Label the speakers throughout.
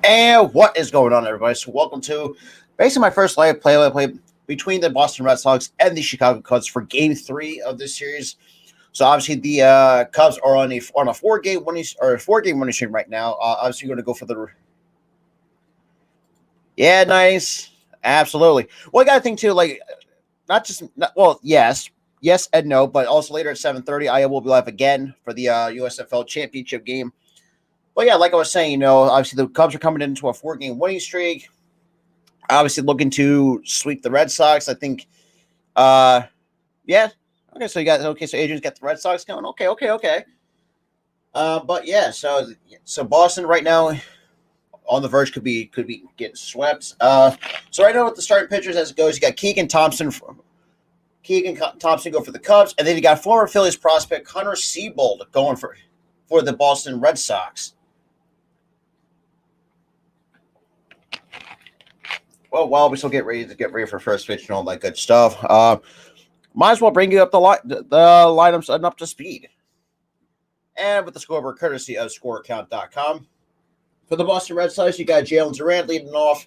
Speaker 1: And what is going on, everybody? So, welcome to basically my first live play between the Boston Red Sox and the Chicago Cubs for Game 3 of this series. So, obviously, the Cubs are on a 4-game winning streak right now. Obviously, you're going to go for the nice, absolutely. Well, I got to think too, yes and no, but also later at 7:30, I will be live again for the USFL Championship game. But yeah, like I was saying, obviously the Cubs are coming into a 4-game winning streak. Obviously looking to sweep the Red Sox. I think, yeah. Okay, so Adrian's got the Red Sox going. Okay. But yeah, so Boston right now on the verge could be getting swept. So right now with the starting pitchers as it goes, you got Keegan Thompson go for the Cubs, and then you got former Phillies prospect Hunter Seabold going for the Boston Red Sox. Well, while we still get ready for first pitch and all that good stuff, might as well bring you up the lineups up to speed. And with the scoreboard courtesy of ScoreAccount.com. For the Boston Red Sox, you got Jalen Durant leading off.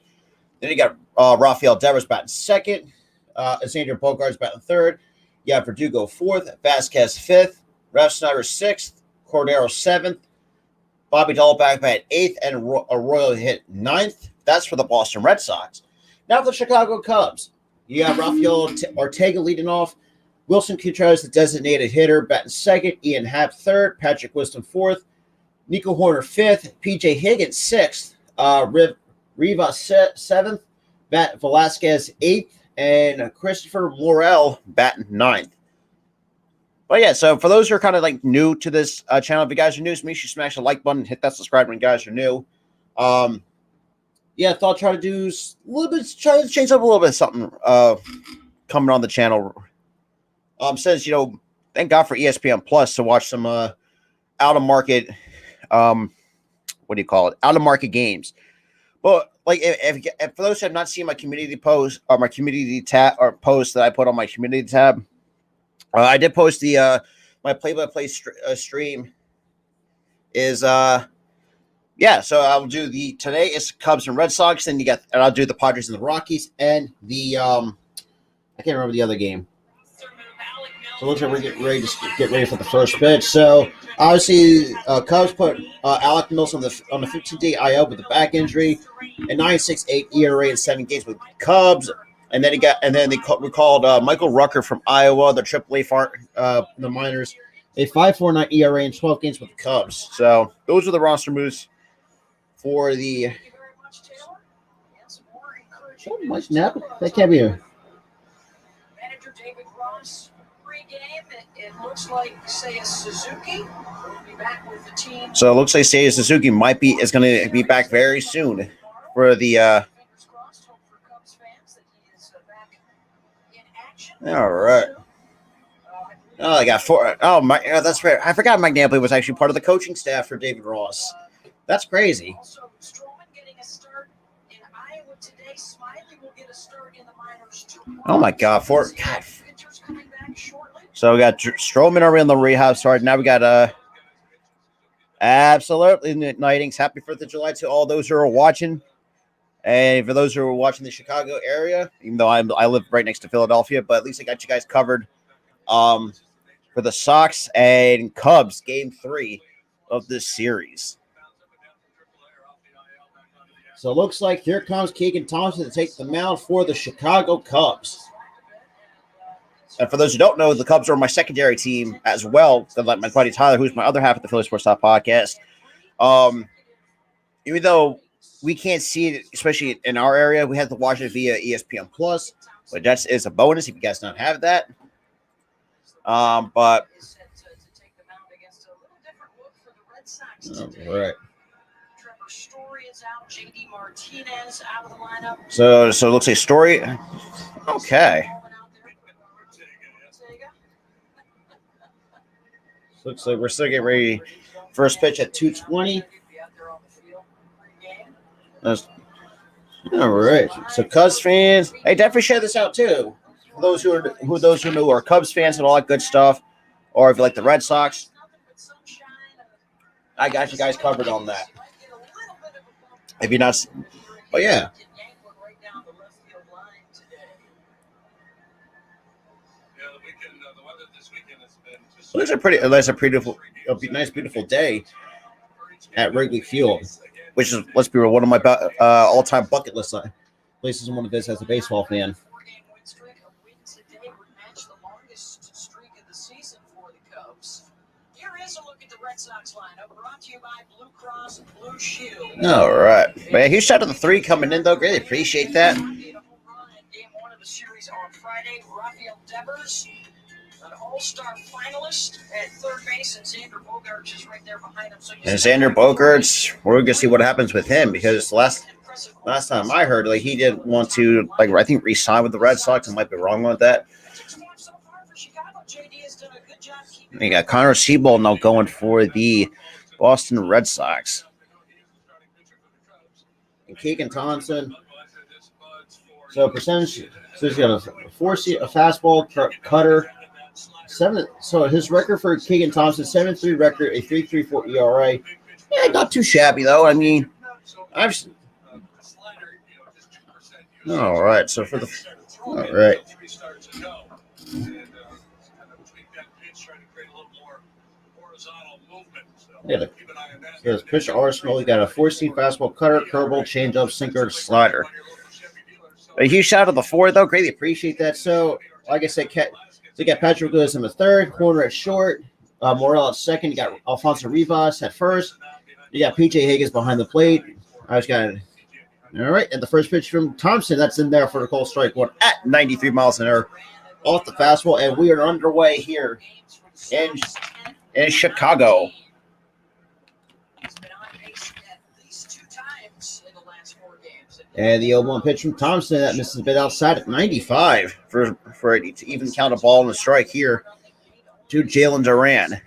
Speaker 1: Then you got Rafael Devers batting second. Xander Bogaerts batting third. You got Verdugo fourth. Vasquez fifth. Ref Snyder sixth. Cordero seventh. Bobby Dalbec batting eighth. And Arroyo hit ninth. That's for the Boston Red Sox. Now for the Chicago Cubs, you got Rafael Ortega leading off. Wilson Contreras, the designated hitter, batting second. Ian Happ third. Patrick Wisdom fourth. Nico Horner fifth. P.J. Higgins sixth. Rivas seventh. Velasquez eighth. And Christopher Morel batting ninth. But yeah, so for those who are kind of like new to this channel, if you guys are new, make sure you smash the like button, hit that subscribe when you guys are new. Yeah, I thought I'd try to change up a little bit of something coming on the channel. Since, thank God for ESPN Plus to watch some out of market, out of market games. But like, if for those who have not seen my community post or my community tab or post that I put on my community tab, I did post the my play-by-play stream is yeah, so I'll do today is Cubs and Red Sox, and I'll do the Padres and the Rockies, and the I can't remember the other game. So it looks like we're getting ready to get ready for the first pitch. So obviously, Cubs put Alec Mills on the 15-day IL with a back injury, a 9.68 ERA in 7 games with the Cubs, and then we called Michael Rucker from Iowa, the AAA the minors, a 5.49 ERA in 12 games with the Cubs. So those are the roster moves. For the Mike Knapp, that can't be a
Speaker 2: manager David Ross pregame. It looks like Seiya Suzuki will be back with the team.
Speaker 1: So it looks like Seiya Suzuki is going to be back very soon for the.
Speaker 2: Fingers crossed. Hope for Cubs fans that he is back in action.
Speaker 1: All right. Oh, I got 4. Oh my, that's right. I forgot Mike Napoli was actually part of the coaching staff for David Ross. That's crazy.
Speaker 2: Also, Stroman getting a start in Iowa today. Smiley will get a start in the minors tomorrow.
Speaker 1: Oh my God! So we got Stroman already on the rehab start. Now we got absolutely nightings. Happy 4th of July to all those who are watching, and for those who are watching the Chicago area. Even though I live right next to Philadelphia, but at least I got you guys covered. For the Sox and Cubs, Game 3 of this series. So it looks like here comes Keegan Thompson to take the mound for the Chicago Cubs. And for those who don't know, the Cubs are my secondary team as well. Like my buddy Tyler, who's my other half of the Philly Sports Talk podcast. Even though we can't see it, especially in our area, we have to watch it via ESPN Plus. But that is a bonus if you guys don't have that. But all right.
Speaker 2: Story is out. JD Martinez out of the lineup.
Speaker 1: So it looks like Story. Okay. Looks like we're still getting ready. First pitch at 2:20. That's all right. So Cubs fans, hey, definitely share this out too. For those who know are Cubs fans and all that good stuff, or if you like the Red Sox, I got you guys covered on that. If you're not, oh yeah. Well, it's a nice, beautiful day at Wrigley Field, which is, let's be real, one of my all-time bucket list places I want to visit as a baseball fan.
Speaker 2: Here is a look at the Red Sox lineup, brought to you by Blue Cross Blue Shield.
Speaker 1: All right, man. Huge shout out to the 3 coming in though. Greatly appreciate that.
Speaker 2: Game 1 of the series on Friday. Rafael Devers, an all-star finalist at third base, and Xander Bogaerts is right there behind him. So
Speaker 1: and Xander Bogaerts, we're gonna see what happens with him because last time I heard, like, he didn't want to, like, I think re-sign with the Red Sox. I might be wrong on that. You got Connor Seabold now going for the Boston Red Sox. And Keegan Thompson. So percentage, so he's got a 4-seam, a fastball, cutter. So his record for Keegan Thompson, 7.3 record, a 3.34 ERA. Yeah, not too shabby though. I mean, all right. So for the all right. Yeah, his pitch arsenal. He got a 4-seam fastball, cutter, curveball, changeup, sinker, slider. A huge shout out to the 4 though. Greatly appreciate that. So, like I said, so you got Patrick Lewis in the 3rd, Horner at short, Morel at 2nd. You got Alfonso Rivas at 1st. You got PJ Higgins behind the plate. I just got it. All right, and the first pitch from Thompson, that's in there for the call strike one at 93 miles an hour off the fastball, and we are underway here in Chicago. And the 0-1 pitch from Thompson that misses a bit outside at 95 for it to even count a ball and a strike here to Jalen Duran.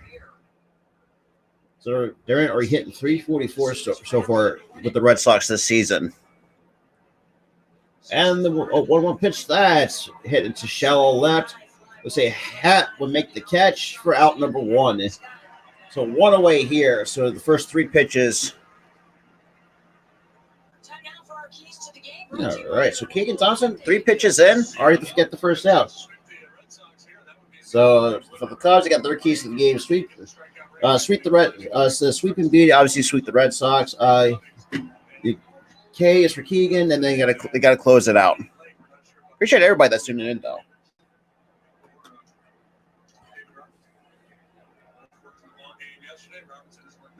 Speaker 1: So Duran are hitting 344 so far with the Red Sox this season. And the 1-1 pitch that's hit into shallow left. Let's say Hat would make the catch for out number 1. So 1 away here. So the first 3 pitches. All right, so Keegan Thompson, 3 pitches in, already to get the first out. So for the Cubs, they got their keys to the game: sweep the sweeping beat. Obviously, sweep the Red Sox. The K is for Keegan, and then they got to close it out. Appreciate everybody that's tuning in, though.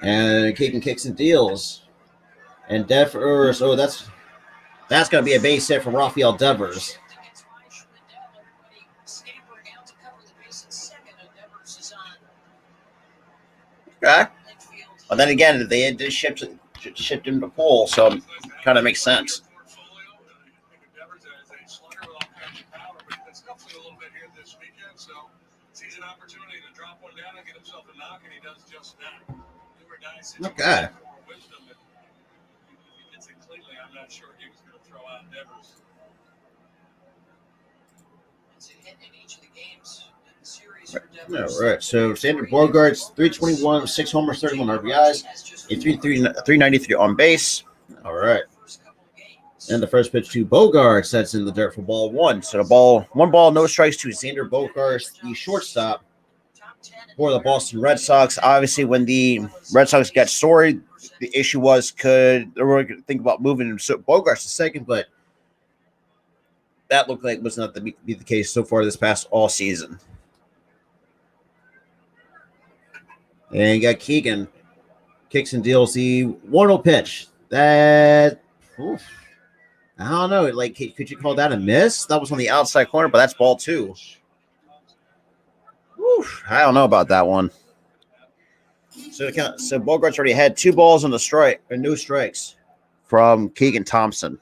Speaker 1: And Keegan kicks and deals, and Devers. So that's going to be a base hit from Rafael Devers. Okay. But then again, they did shipped him to Pole, so it kind of makes sense. Okay. All right, so Xander Bogaerts, 321, 6 homers, 31 RBIs, a 393 on base. All right. And the first pitch to Bogaerts, that's in the dirt for ball 1. So the 1 ball, no strikes to Xander Bogaerts, the shortstop for the Boston Red Sox. Obviously, when the Red Sox got Story, the issue was they were going to think about moving Bogaerts to second, but that looked like was not to be the case so far this past all season. And you got Keegan kicks and deals the 1-0 pitch. That, I don't know. Like, could you call that a miss? That was on the outside corner, but that's ball 2. I don't know about that one. So Bogaerts already had 2 balls on the strike, or no strikes from Keegan Thompson.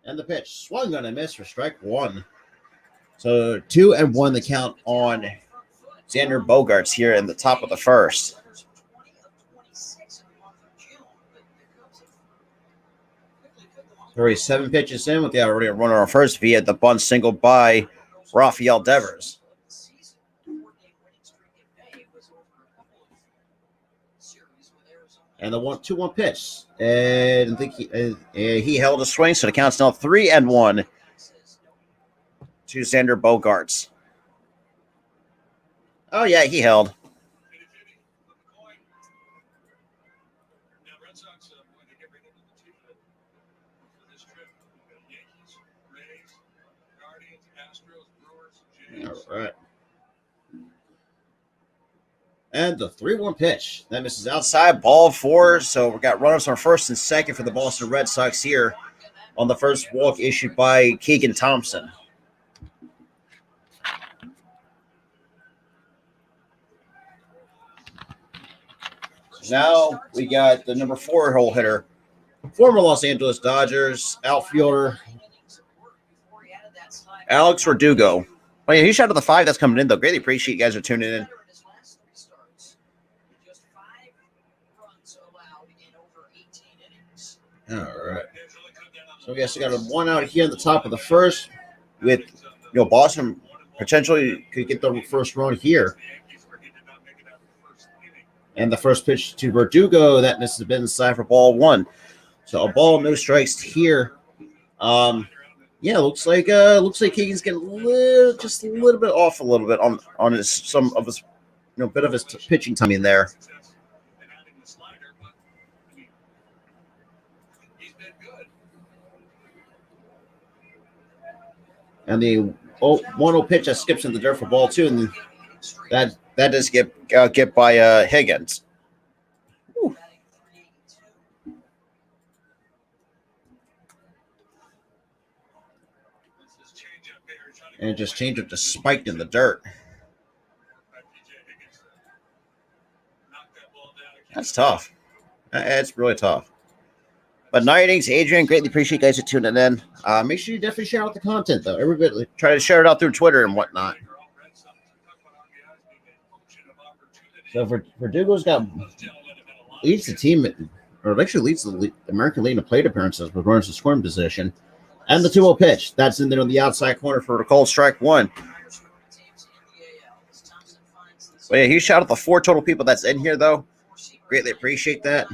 Speaker 1: And the pitch swung on a miss for strike 1. So 2-1 the count on Xander Bogaerts here in the top of the first. Already 7 pitches in with the already runner on first via the bunt single by Rafael Devers. And the 1-2-1 pitch. And I think he held a swing, so the count's now 3-1 to Xander Bogaerts. Oh, yeah, he held. All right. And the 3-1 pitch. That misses outside, ball 4. So we got runners on first and second for the Boston Red Sox here on the first walk issued by Keegan Thompson. Now we got the number 4 hole hitter, former Los Angeles Dodgers outfielder Alex Verdugo. Oh, yeah, he shot to the 5 that's coming in, though. Greatly appreciate you guys are tuning in. All right. So we got a 1 out here in the top of the first with, Boston potentially could get the first run here. And the first pitch to Verdugo, that misses been inside for ball 1. So a ball, no strikes here. Looks like Keegan's getting just a little bit off on his bit of his pitching timing there. And the 1-0 pitch that skips in the dirt for ball 2, and that does get by Higgins. Whew. And just changed it to spiked in the dirt. That's tough. It's really tough. But 9 innings, Adrian, greatly appreciate you guys tuning in. Make sure you definitely share out the content, though. Everybody try to share it out through Twitter and whatnot. So Verdugo's leads the team, or actually leads the American League in plate appearances with runners in scoring position. And the 2-0 pitch. That's in there on the outside corner for a called strike 1. Well, yeah, he shot at the 4 total people that's in here, though. Greatly appreciate that.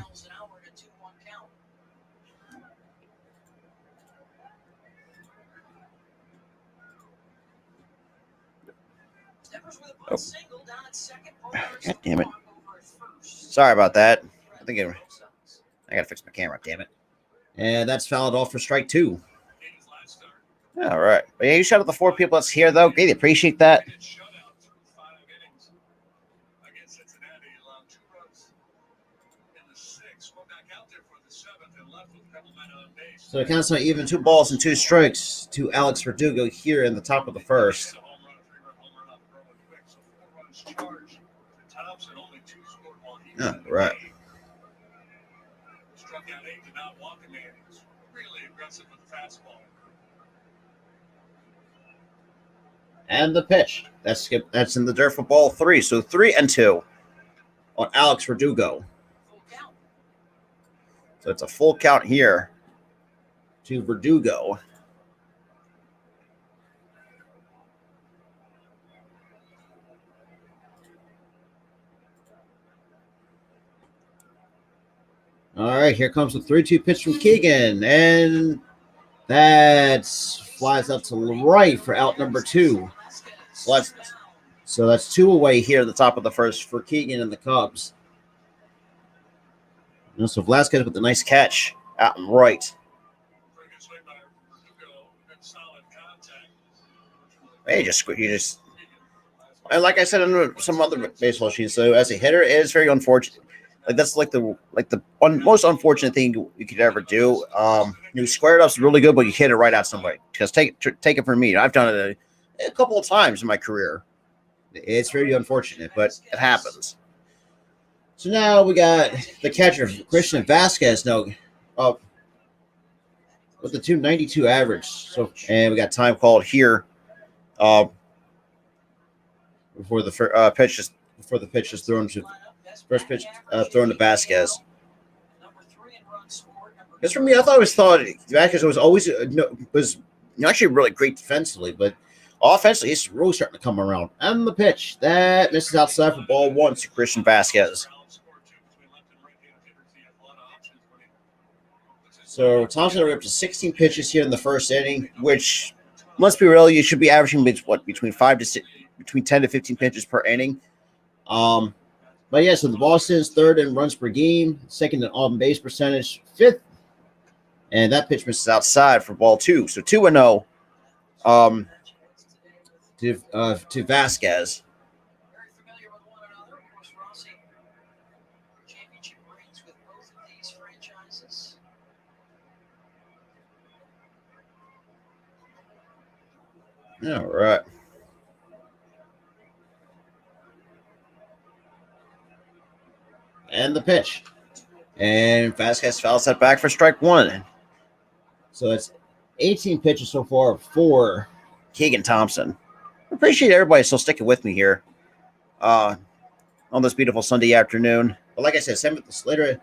Speaker 1: Oh. God damn it. Sorry about that. I gotta fix my camera, damn it. And that's fouled off for strike 2. All right. But yeah, you shot at the 4 people that's here, though. Greatly appreciate that. So it counts out even 2 balls and 2 strikes to Alex Verdugo here in the top of the first. Oh, right. And the pitch. That's in the dirt for ball 3. So 3-2 on Alex Verdugo. So it's a full count here to Verdugo. All right, here comes the 3-2 pitch from Keegan, and that flies out to the right for out number 2. So that's 2 away here at the top of the first for Keegan and the Cubs. And so Velasquez with a nice catch out and right. He just, and like I said in some other baseball sheets, so as a hitter, it is very unfortunate. Like that's the most unfortunate thing you could ever do. You square it up's really good, but you hit it right at somebody. Because take it from me, I've done it a couple of times in my career. It's very unfortunate, but it happens. So now we got the catcher Christian Vasquez now with the 292 average. So and we got time called here before the pitch is thrown to. First pitch thrown to Vasquez. Because for me, I thought Vasquez was always actually really great defensively, but offensively, he's really starting to come around. And the pitch that misses outside for ball 1 to Christian Vasquez. So Thompson are up to 16 pitches here in the first inning, which, let's be real, you should be averaging between 10 to 15 pitches per inning. But yeah, so the Boston's third in runs per game, second in on base percentage, fifth, and that pitch misses outside for ball 2. So 2-0 to Vasquez.
Speaker 2: Very familiar with one another. Of course, Rossi championship rings with both of these franchises.
Speaker 1: All right. And the pitch. And Vasquez fouls that back for strike 1. So it's 18 pitches so far for Keegan Thompson. I appreciate everybody still sticking with me here on this beautiful Sunday afternoon. But like I said, later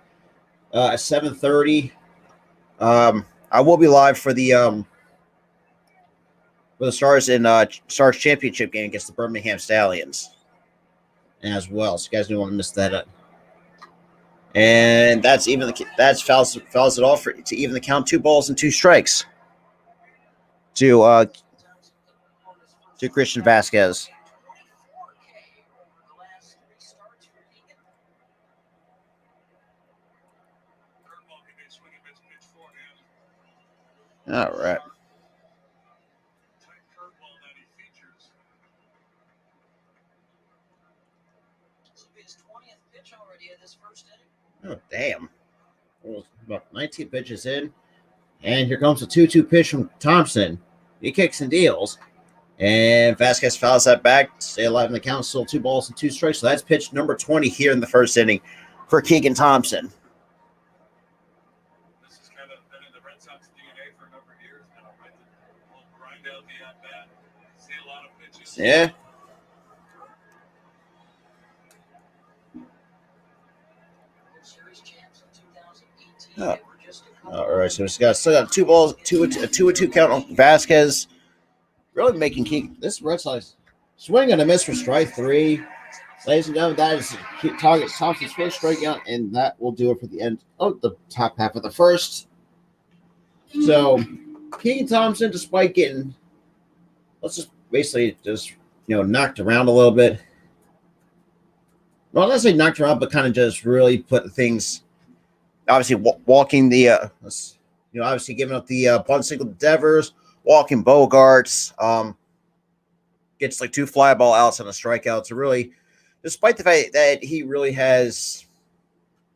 Speaker 1: at 7:30, I will be live for the Stars Stars Championship game against the Birmingham Stallions as well. So you guys don't want to miss that. And that's fouls it off to even the count. 2 balls and 2 strikes to Christian Vasquez. All right. Oh, damn. Well, about 19 pitches in. And here comes a 2-2 pitch from Thompson. He kicks and deals. And Vasquez fouls that back. Stay alive in the count. Still 2 balls and 2 strikes. So that's pitch number 20 here in the first inning for Keegan Thompson.
Speaker 3: This has kind of been in the Red Sox DNA for a number of years now, right? The whole grind out the at-bat. See a lot of pitches.
Speaker 1: Yeah. Oh. All right, so still got 2 balls, a 2-2 count on Vasquez. Really making Keegan. This Red Sox swing and a miss for strike 3. Ladies and gentlemen, that is target Thompson's first strikeout, and that will do it for the end of the top half of the first. So Keegan Thompson, despite getting, let's just basically knocked around a little bit. Well, let's say knocked around, but kind of just really put things. Obviously, walking the, obviously giving up the bunt single to Devers, walking Bogarts, gets like 2 fly ball outs and a strikeout. So really, despite the fact that he really has,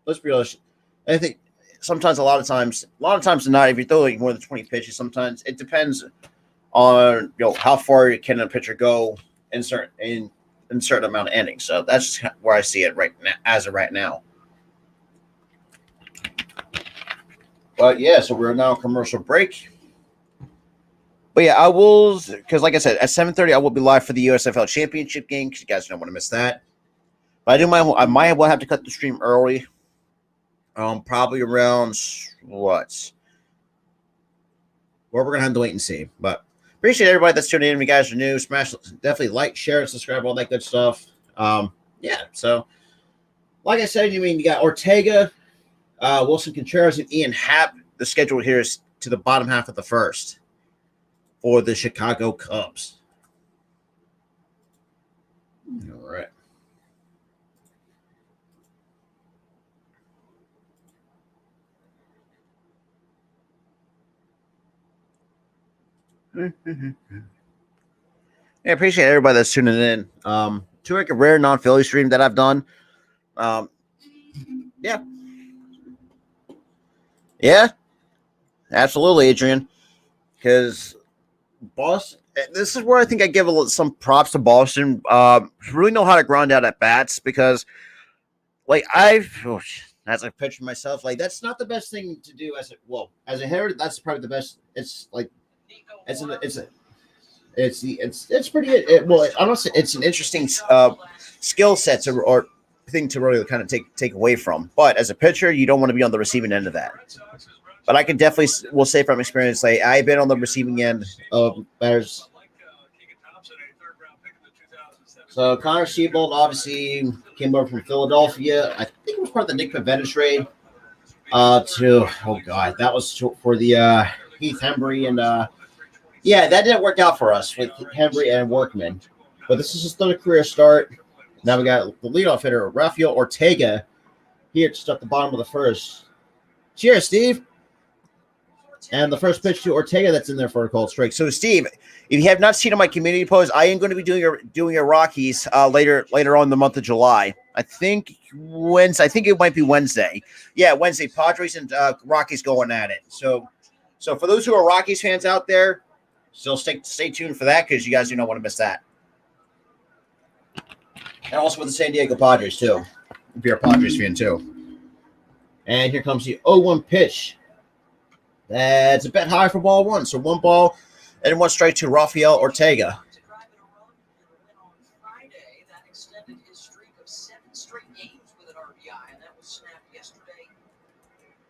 Speaker 1: let's be honest, I think sometimes a lot of times not, if you're throwing more than 20 pitches, sometimes it depends on how far can a pitcher go in certain amount of innings. So that's just where I see it right now, as of right now. But yeah, so we're now commercial break. But yeah, I will, because like I said, at 7:30 I will be live for the USFL Championship game, because you guys don't want to miss that. But I might have to cut the stream early. Probably around where we're gonna have to wait and see. But appreciate everybody that's tuning in. If you guys are new, definitely like, share, and subscribe, all that good stuff. Yeah, so like I said, you got Ortega, Wilson Contreras, and Ian Happ. The schedule here is to the bottom half of the first for the Chicago Cubs. All right. I appreciate everybody that's tuning in. To like a rare non-Philly stream that I've done. Yeah, absolutely, Adrian. Because Boston, this is where I think I give some props to Boston. Really know how to grind out at bats, because, as I picture myself, that's not the best thing to do as a hitter. That's probably the best. It's honestly, it's an interesting skill set or thing to really kind of take away from. But as a pitcher, you don't want to be on the receiving end of that. But I can definitely will say from experience, I've been on the receiving end of batters. So Connor Seabold obviously came over from Philadelphia. I think it was part of the Nick Pavetta trade. Oh god, that was for the Heath Hembry and yeah, that didn't work out for us with Hembry and Workman. But this is just another career start. Now we got the leadoff hitter, Rafael Ortega, here just at the bottom of the first. Cheers, Steve. And the first pitch to Ortega that's in there for a called strike. So, Steve, if you have not seen on my community post, I am going to be doing a Rockies later on in the month of July. I think Wednesday. I think it might be Wednesday. Yeah, Wednesday. Padres and Rockies going at it. So for those who are Rockies fans out there, still stay tuned for that because you guys do not want to miss that. And also with the San Diego Padres too, if you're a Padres fan too. And here comes the 0-1 pitch. That's a bit high for ball one. So 1 ball and 1 strike to Rafael Ortega.
Speaker 2: To drive it around and win on Friday, that extended his streak of 7 straight games with an RBI, and that was snapped yesterday.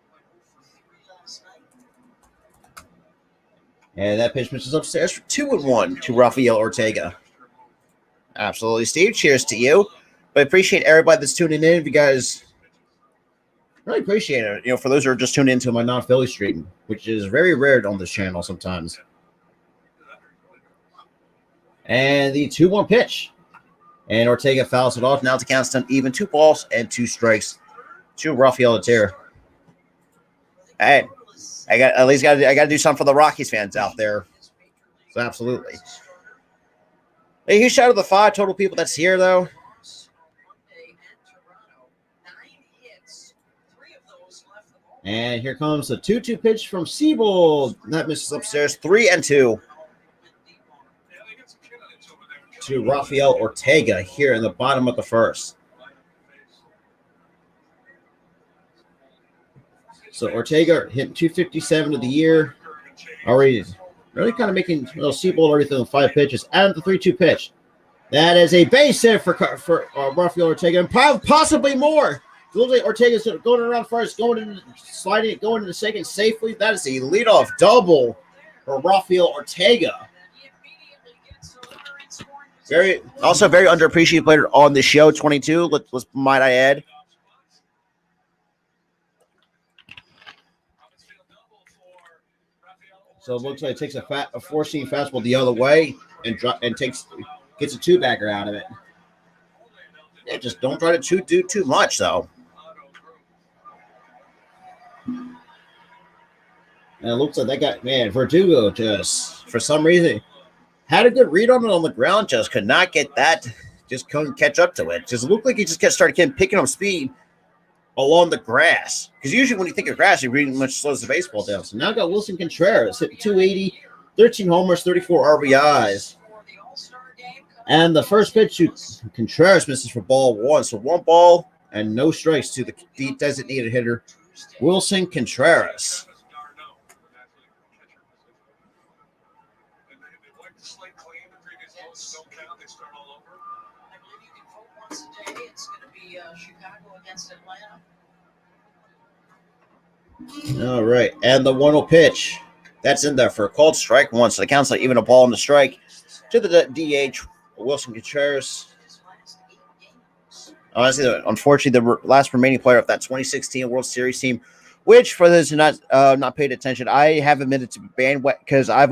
Speaker 2: Went 0 for 3 last night.
Speaker 1: And that pitch misses upstairs for 2-1 to Rafael Ortega. Absolutely, Steve. Cheers to you. But I appreciate everybody that's tuning in. If you guys really appreciate it. You know, for those who are just tuning into my non-Philly stream, which is very rare on this channel sometimes. And the 2-1 pitch. And Ortega fouls it off. Now the count's done even. 2 balls and 2 strikes to Rafael Ortega. Hey, I got to do something for the Rockies fans out there. So absolutely. Hey, huge shout out to the 5 total people that's here though. And here comes the 2-2 pitch from Siebold. That misses upstairs. 3-2 to Rafael Ortega here in the bottom of the first. So Ortega hit 257 of the year. Already really kind of making Siebold already through 5 pitches. And the 3-2 pitch. That is a base hit for Rafael Ortega and possibly more. It looks like Ortega's going around first, going into second safely. That is a leadoff double for Rafael Ortega. Very underappreciated player on the show. 22. Let's might I add. So it looks like it takes a 4-seam fastball the other way and gets a 2-bagger out of it. Yeah, just don't try to do too much though. And it looks like that guy, Verdugo just, for some reason, had a good read on it on the ground, just could not get that, just couldn't catch up to it. Just looked like he just started picking up speed along the grass. Because usually when you think of grass, it pretty much slows the baseball down. So now got Wilson Contreras hitting 280, 13 homers, 34 RBIs. And the first pitch to Contreras misses for ball 1. So 1 ball and no strikes to the designated hitter, Wilson Contreras.
Speaker 2: Chicago against Atlanta.
Speaker 1: All right, and the 1-0 pitch. That's in there for a called strike 1. So the count's like even a ball and a strike to the DH, Wilson Contreras. Honestly, unfortunately, the last remaining player of that 2016 World Series team, which for those who not paid attention, I have admitted to bandwagon because I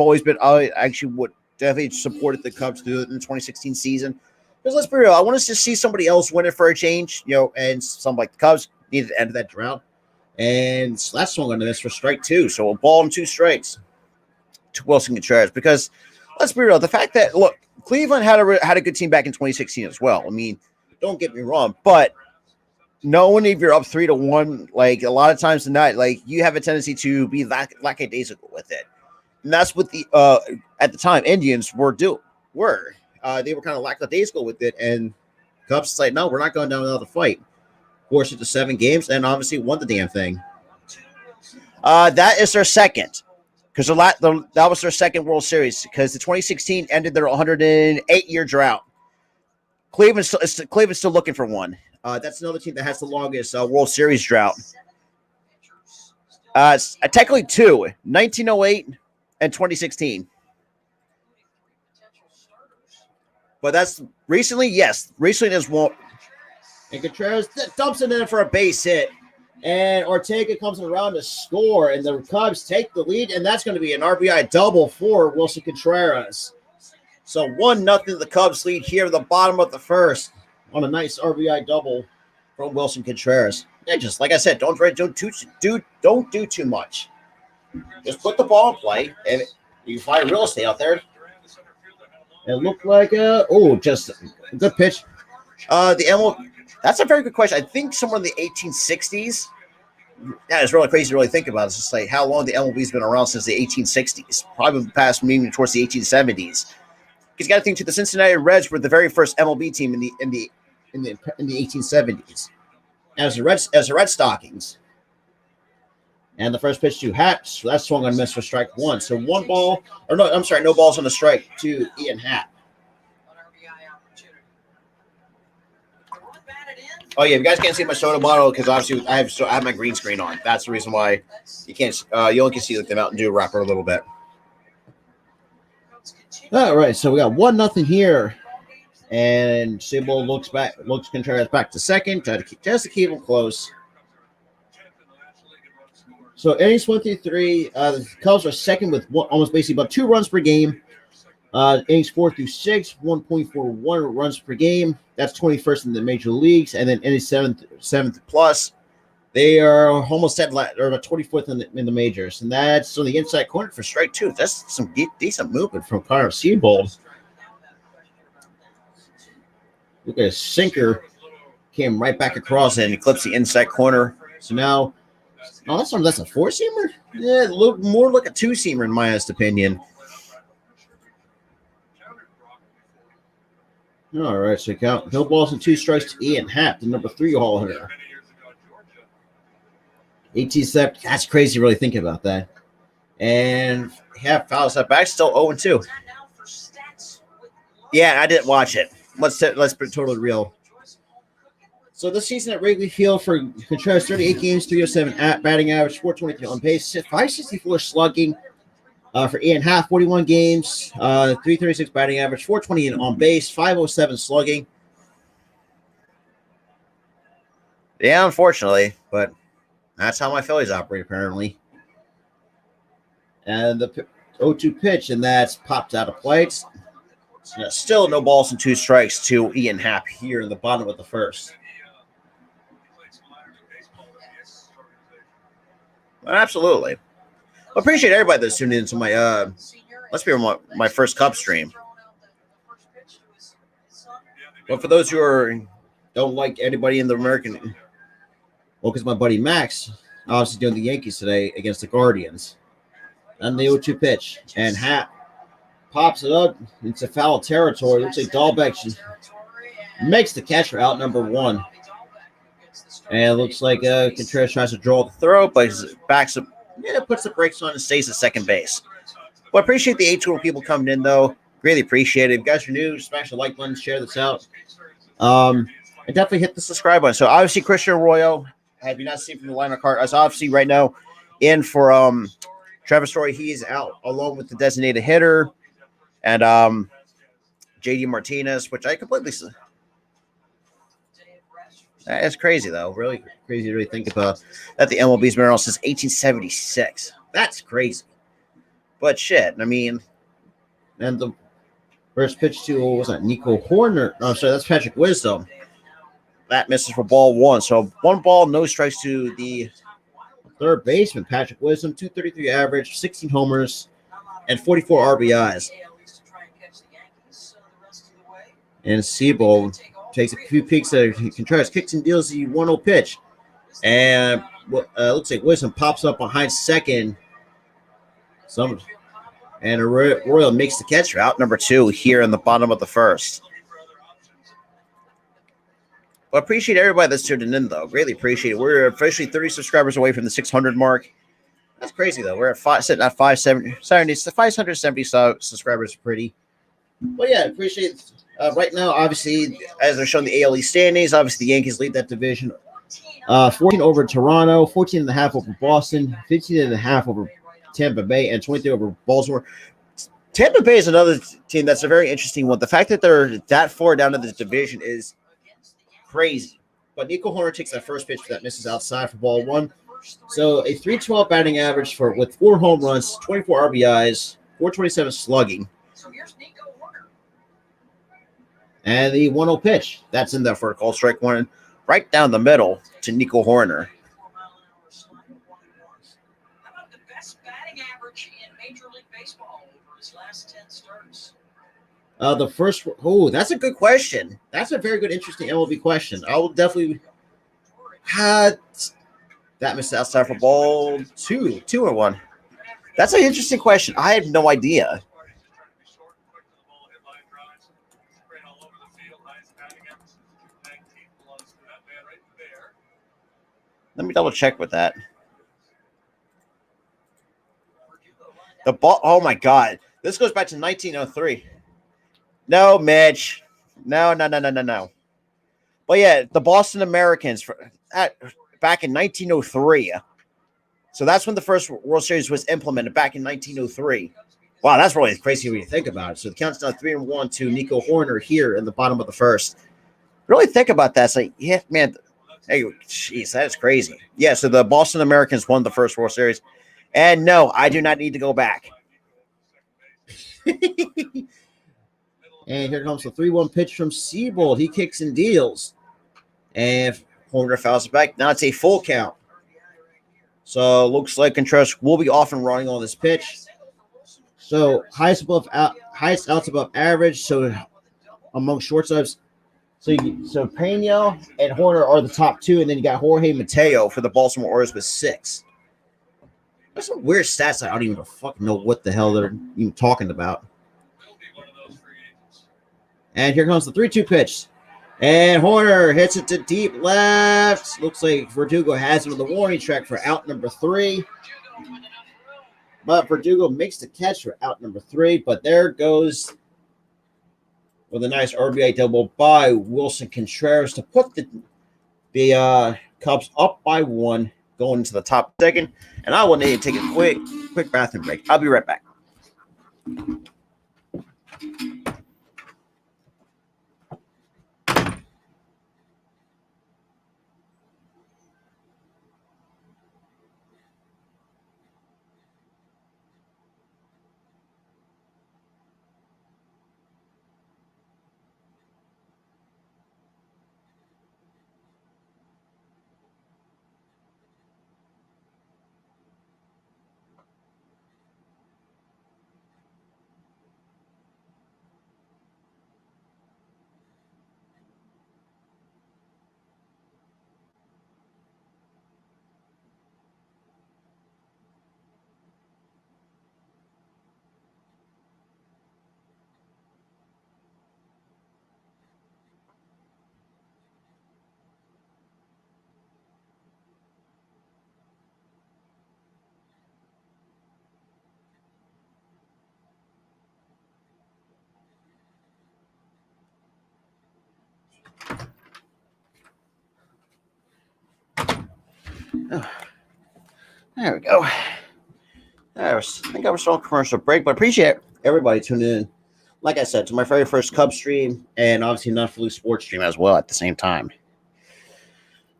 Speaker 1: actually would definitely supported the Cubs through the 2016 season. Because let's be real, I want us to see somebody else win it for a change, and some like the Cubs needed to end that drought. And that's swung on this for strike 2. So a ball and 2 strikes to Wilson Contreras. Because let's be real, the fact that, look, Cleveland had a good team back in 2016 as well. I mean, don't get me wrong, but knowing if you're up 3-1, like a lot of times tonight, like you have a tendency to be lackadaisical with it. And that's what the at the time Indians were. They were kind of lackadaisical with it, and Cubs like, no, we're not going down without a fight. Forced it to 7 games, and obviously won the damn thing. That is their second, because that was their second World Series, because the 2016 ended their 108-year drought. Cleveland's still looking for one. That's another team that has the longest World Series drought. Technically 2, 1908 and 2016. But that's recently, yes. Recently there's one. And Contreras dumps it in for a base hit. And Ortega comes around to score, and the Cubs take the lead, and that's going to be an RBI double for Wilson Contreras. So 1-0 the Cubs lead here at the bottom of the first on a nice RBI double from Wilson Contreras. Yeah, just like I said, don't do too much. Just put the ball in play, and you can find real estate out there. It looked like just a good pitch. That's a very good question. I think somewhere in the 1860s. Yeah, it's really crazy to really think about. It's just like how long the MLB's been around since the 1860s. Probably past meaning towards the 1870s. Because you got to think too, the Cincinnati Reds were the very first MLB team in the 1870s as the Red Stockings. And the first pitch to Happ, so that swung on miss for strike one. So no balls on the strike to Ian Happ. Oh yeah, you guys can't see my soda bottle because obviously I have my green screen on. That's the reason why you can't. You only can see like the Mountain Dew wrapper a little bit. All right, so we got 1-0 here, and Sable looks Contreras back to second, just to keep him close. So innings 1 through 3, the Cubs are second with almost basically about 2 runs per game. Innings 4 through 6, 1.41 runs per game. That's 21st in the major leagues. And then innings 7th plus, they are almost at or about 24th in the majors. And that's on the inside corner for strike 2. That's some decent movement from Connor Seabold. Look at his sinker. Came right back across and eclipsed the inside corner. So now, that's a 4-seamer? Yeah, a little more like a 2-seamer in my honest opinion. All right, so count no balls and 2 strikes to Ian Happ, the number 3 hole hitter. 18 steps. That's crazy, really thinking about that. And Happ fouls that back, still 0-2. Yeah, I didn't watch it. Let's be totally real. So this season at Wrigley Field for Contreras, 38 games, 307 batting average, 423 on base, 564 slugging. For Ian Happ, 41 games, 336 batting average, 420 on base, 507 slugging. Yeah, unfortunately, but that's how my Phillies operate apparently. And the 0-2 pitch, and that's popped out of play. Still no balls and 2 strikes to Ian Happ here in the bottom of the first. Absolutely. I appreciate everybody that's tuned into my let's be my first Cubs stream. But for those who don't like anybody in the American, because my buddy Max obviously doing the Yankees today against the Guardians. And the 0-2 pitch, and Happ pops it up into foul territory. Looks like Dahlbeck makes the catcher out number 1. And it looks like Contreras tries to draw the throw, but backs up. Yeah, puts the brakes on and stays at second base. Well, I appreciate the 8 people coming in, though. Really appreciate it. If you guys are new, smash the like button, share this out. And definitely hit the subscribe button. So, obviously, Christian Arroyo, have you not seen from the lineup card? As obviously right now in for Travis Story. He's out along with the designated hitter and JD Martinez, which I completely – it's crazy, though. Really crazy to really think about that the MLB's been around since 1876. That's crazy. But shit, I mean, and the first pitch to, what was that, Nico Horner? No, sorry, that's Patrick Wisdom. That misses for ball 1. So 1 ball, no strikes to the third baseman, Patrick Wisdom, 233 average, 16 homers, and 44 RBIs. And Seabold takes a few peeks at Contreras, kicks and deals the 1-0 pitch. And looks like Wisdom pops up behind second. And Arroyo makes the catch out number 2 here in the bottom of the first. Well, I appreciate everybody that's tuning in, though. Greatly appreciate it. We're officially 30 subscribers away from the 600 mark. That's crazy, though. We're at sitting at 570 subscribers. Pretty. Well, yeah, appreciate it. Right now, obviously, as they're showing the AL East standings, obviously the Yankees lead that division. 14 over Toronto, 14.5 over Boston, 15.5 over Tampa Bay, and 23 over Baltimore. Tampa Bay is another team that's a very interesting one. The fact that they're that far down in the division is crazy. But Nico Horner takes that first pitch that misses outside for ball one. So a 312 batting average with 4 home runs, 24 RBIs, 427 slugging.
Speaker 2: So here's Nico Horner.
Speaker 1: And the 1-0 pitch. That's in there for a call strike one. Right down the middle to Nico Horner.
Speaker 2: How about the best batting average in Major League Baseball over his last 10 starts?
Speaker 1: That's a good question. That's a very good, interesting MLB question. I will definitely had that missed outside for ball 2-1. That's an interesting question. I have no idea. Let me double check with that. The ball. Oh my God! This goes back to 1903. No, Mitch. No. But yeah, the Boston Americans back in 1903. So that's when the first World Series was implemented back in 1903. Wow, that's really crazy when you think about it. So the count's now 3-1 to Nico Horner here in the bottom of the first. Really think about that. It's like, yeah, man. Hey, jeez, that is crazy. Yeah, so the Boston Americans won the first World Series. And no, I do not need to go back. And here comes the 3-1 pitch from Seabold. He kicks and deals. And Horner fouls it back. Now it's a full count. So looks like Contreras will be off and running on this pitch. So highest outs above average. So among shortstops. So Pena and Horner are the top two, and then you got Jorge Mateo for the Baltimore Orioles with 6. There's some weird stats I don't even fucking know what the hell they're even talking about. And here comes the 3-2 pitch. And Horner hits it to deep left. Looks like Verdugo has him on the warning track for out number 3. But Verdugo makes the catch for out number 3. But there goes with a nice RBI double by Wilson Contreras to put the Cubs up by 1 going into the top second. And I will need to take a quick bathroom break. I'll be right back. Oh, there we go. I think I was still on commercial break, but appreciate everybody tuning in. Like I said, to my very first Cubs stream, and obviously Not Flu Sports stream as well at the same time.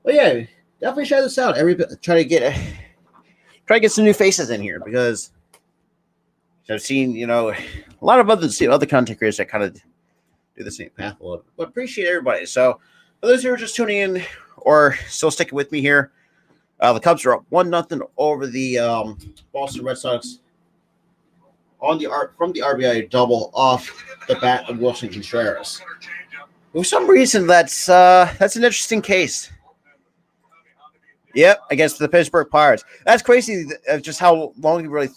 Speaker 1: But yeah, definitely share this out. Try to get some new faces in here because I've seen a lot of other content creators that kind of do the same path a little bit. But appreciate everybody. So for those who are just tuning in or still sticking with me here, the Cubs are up 1-0 over the Boston Red Sox from the RBI double off the bat of Wilson Contreras. For some reason, that's an interesting case. Yep, against the Pittsburgh Pirates. That's crazy. Just how long you really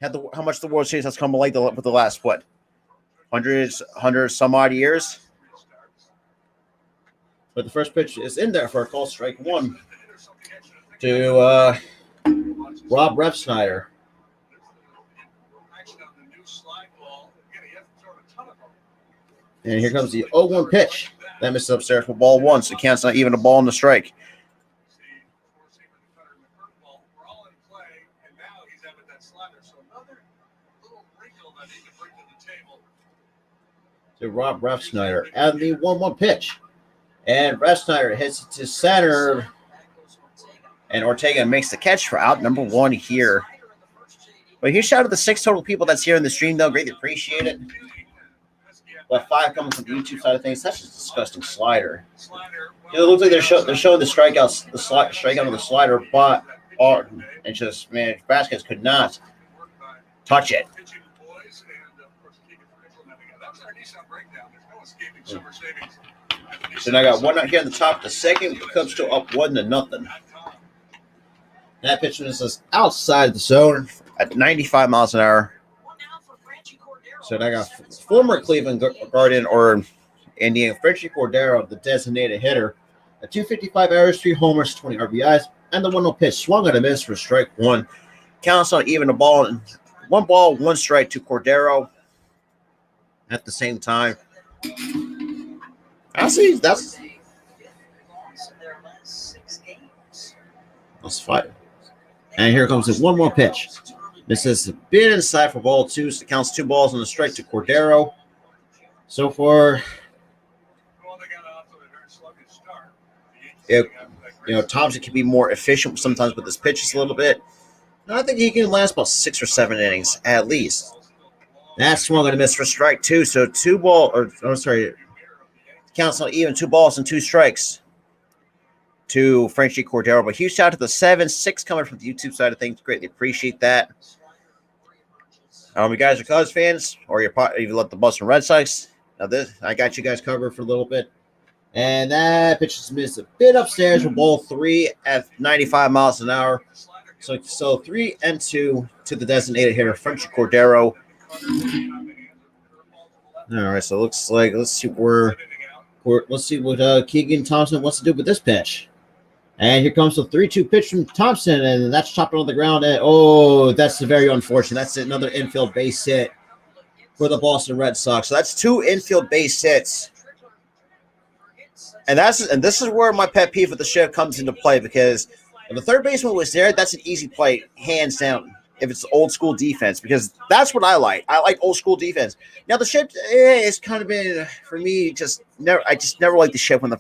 Speaker 1: had how much the World Series has come late with the last 100 some odd years. But the first pitch is in there for a call strike 1 to Rob Refsnyder. And here comes the 0-1 pitch. That misses upstairs for ball 1, so Kent's not even a ball in the strike. To Rob Refsnyder. And the 1-1 pitch. And Refsnyder hits it to center. And Ortega makes the catch for out number 1 here. But huge shout out to the 6 total people that's here in the stream, though. Greatly appreciate it. But 5 coming from the YouTube side of things. That's just a disgusting slider. It looks like they're showing the strikeouts, the strikeout on the slider, but and just, man, Vasquez could not touch it. So now I got 1 out here in the top of the second. Cubs still up 1-0. That pitch was outside the zone at 95 miles an hour. So I got former Cleveland Guardian or Indian Frenchie Cordero, the designated hitter, at 255 errors, 3 homers, 20 RBIs, and the 1-0 pitch swung and a miss for strike 1. Counts on even a ball, 1 ball, 1 strike to Cordero. At the same time, I see that's fine. And here comes the 1 more pitch. This is a bit inside for ball 2. So it counts 2 balls and a strike to Cordero. So far, Thompson can be more efficient sometimes with his pitches a little bit. And I think he can last about 6 or 7 innings at least. That swung and a miss for strike 2. So counts on even 2 balls and 2 strikes to Frenchie Cordero. But huge shout out to the 7-6 coming from the YouTube side of things. Greatly appreciate that. You guys are Cubs fans, or you love the Boston Red Sox. Now I got you guys covered for a little bit. And that pitch is missed a bit upstairs for ball 3 at 95 miles an hour. So 3-2 to the designated hitter, Frenchie Cordero. All right, so it looks like let's see what Keegan Thompson wants to do with this pitch. And here comes the 3-2 pitch from Thompson, and that's chopped on the ground. And that's very unfortunate. That's another infield base hit for the Boston Red Sox. So that's 2 infield base hits. And this is where my pet peeve with the shift comes into play, because if the third baseman was there, that's an easy play, hands down. If it's old school defense, because that's what I like. I like old school defense. Now the shift is kind of been for me I just never liked the shift when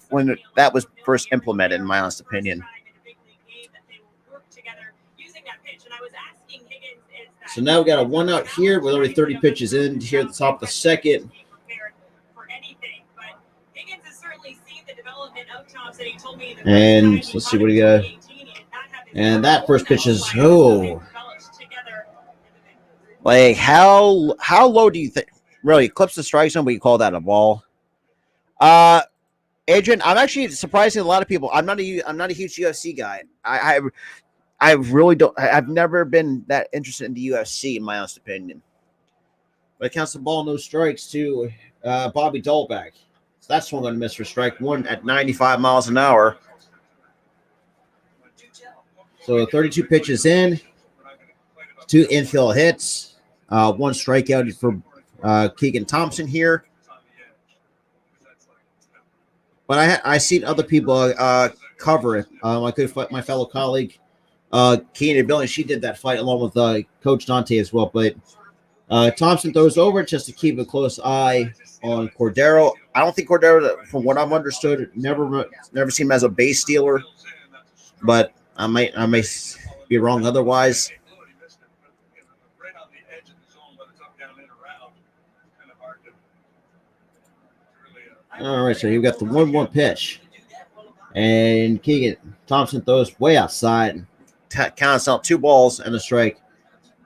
Speaker 1: that was first implemented, in my honest opinion. So now we got a 1 out here with already 30 pitches in here at the top of the second. And let's see what he got. And that first pitch is like how low do you think? Really, clips the strike zone, but you call that a ball? Adrian, I'm actually surprising a lot of people. I'm not a huge UFC guy. I really don't. I've never been that interested in the UFC, in my honest opinion. But it counts the ball, no strikes to Bobby Dolbeck. So that's one going to miss for strike 1 at 95 miles an hour. So 32 pitches in, 2 infield hits. 1 strikeout for Keegan Thompson here. But I seen other people cover it. My fellow colleague, Keenan Billy, she did that fight along with Coach Dante as well. But Thompson throws over just to keep a close eye on Cordero. I don't think Cordero, from what I've understood, never seen him as a base stealer. But I may be wrong otherwise. All right, so you've got the 1-1 pitch. And Keegan Thompson throws way outside. Counts out 2 balls and a strike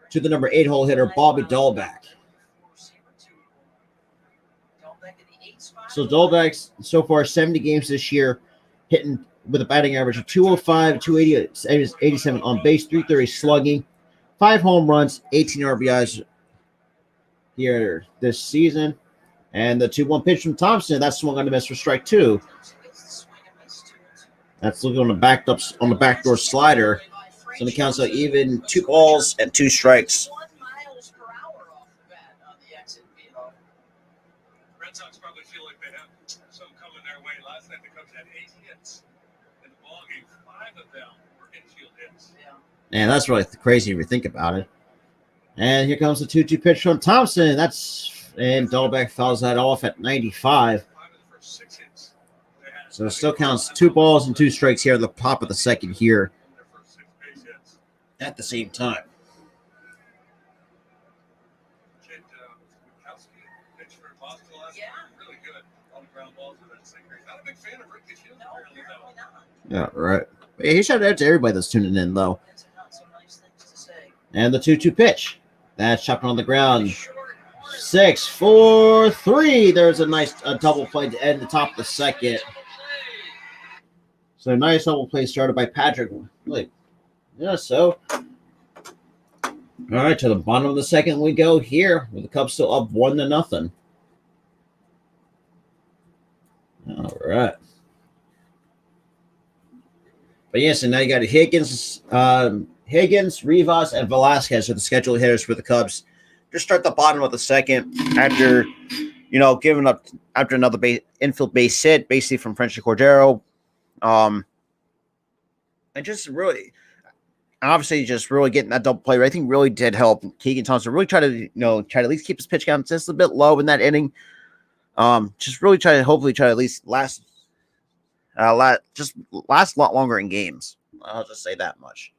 Speaker 1: to the number 8 hole hitter, Bobby Dolbeck. So Dolbeck's so far 70 games this year, hitting with a batting average of 205, 287 on base, 330 slugging, 5 home runs, 18 RBIs here this season. And the 2-1 pitch from Thompson, that's swung on the miss for strike 2. That's looking on the backdoor slider. So the counts out even 2 balls and 2 strikes.
Speaker 3: Red Sox probably feel like they have some coming their way. Last night the Cubs had 8 hits. In the ballgame, 5 of them were infield hits.
Speaker 1: And that's really crazy if you think about it. And here comes the 2-2 pitch from Thompson. And Dolbeck fouls that off at 95.
Speaker 3: 5 of the first 6 hits they had
Speaker 1: So it still counts 2 balls and 2 strikes here at the top of the second here
Speaker 3: Their first 6 base hits.
Speaker 1: at the same time.
Speaker 3: Kid Witkowski pitched for Boston last
Speaker 2: Yeah.
Speaker 3: night. Really good. On the ground balls with that sinker. Not a big fan of Ricky Shields,
Speaker 2: No,
Speaker 3: apparently,
Speaker 2: apparently
Speaker 3: though.
Speaker 2: not.
Speaker 1: Yeah, right. Yeah, he shouted out to everybody that's tuning in, though.
Speaker 2: That's not so nice things to say.
Speaker 1: And the 2-2 pitch. That's chopped on the ground.
Speaker 2: Short, hard.
Speaker 1: 6-4-3. There's a nice double play to end the top of the second. So nice double play started by Patrick. Really, yeah, so. All right, to the bottom of the second we go here, with the Cubs still up 1-0. All right. But yes, and now you got Higgins, Rivas, and Velasquez are the scheduled hitters for the Cubs. Just start the bottom of the second after, giving up after another infield base hit, basically from Frenchie Cordero. And just really, obviously, just really getting that double play, I think really did help Keegan Thompson really try to at least keep his pitch count just a bit low in that inning. Just really hopefully try to at least last a lot longer in games. I'll just say that much.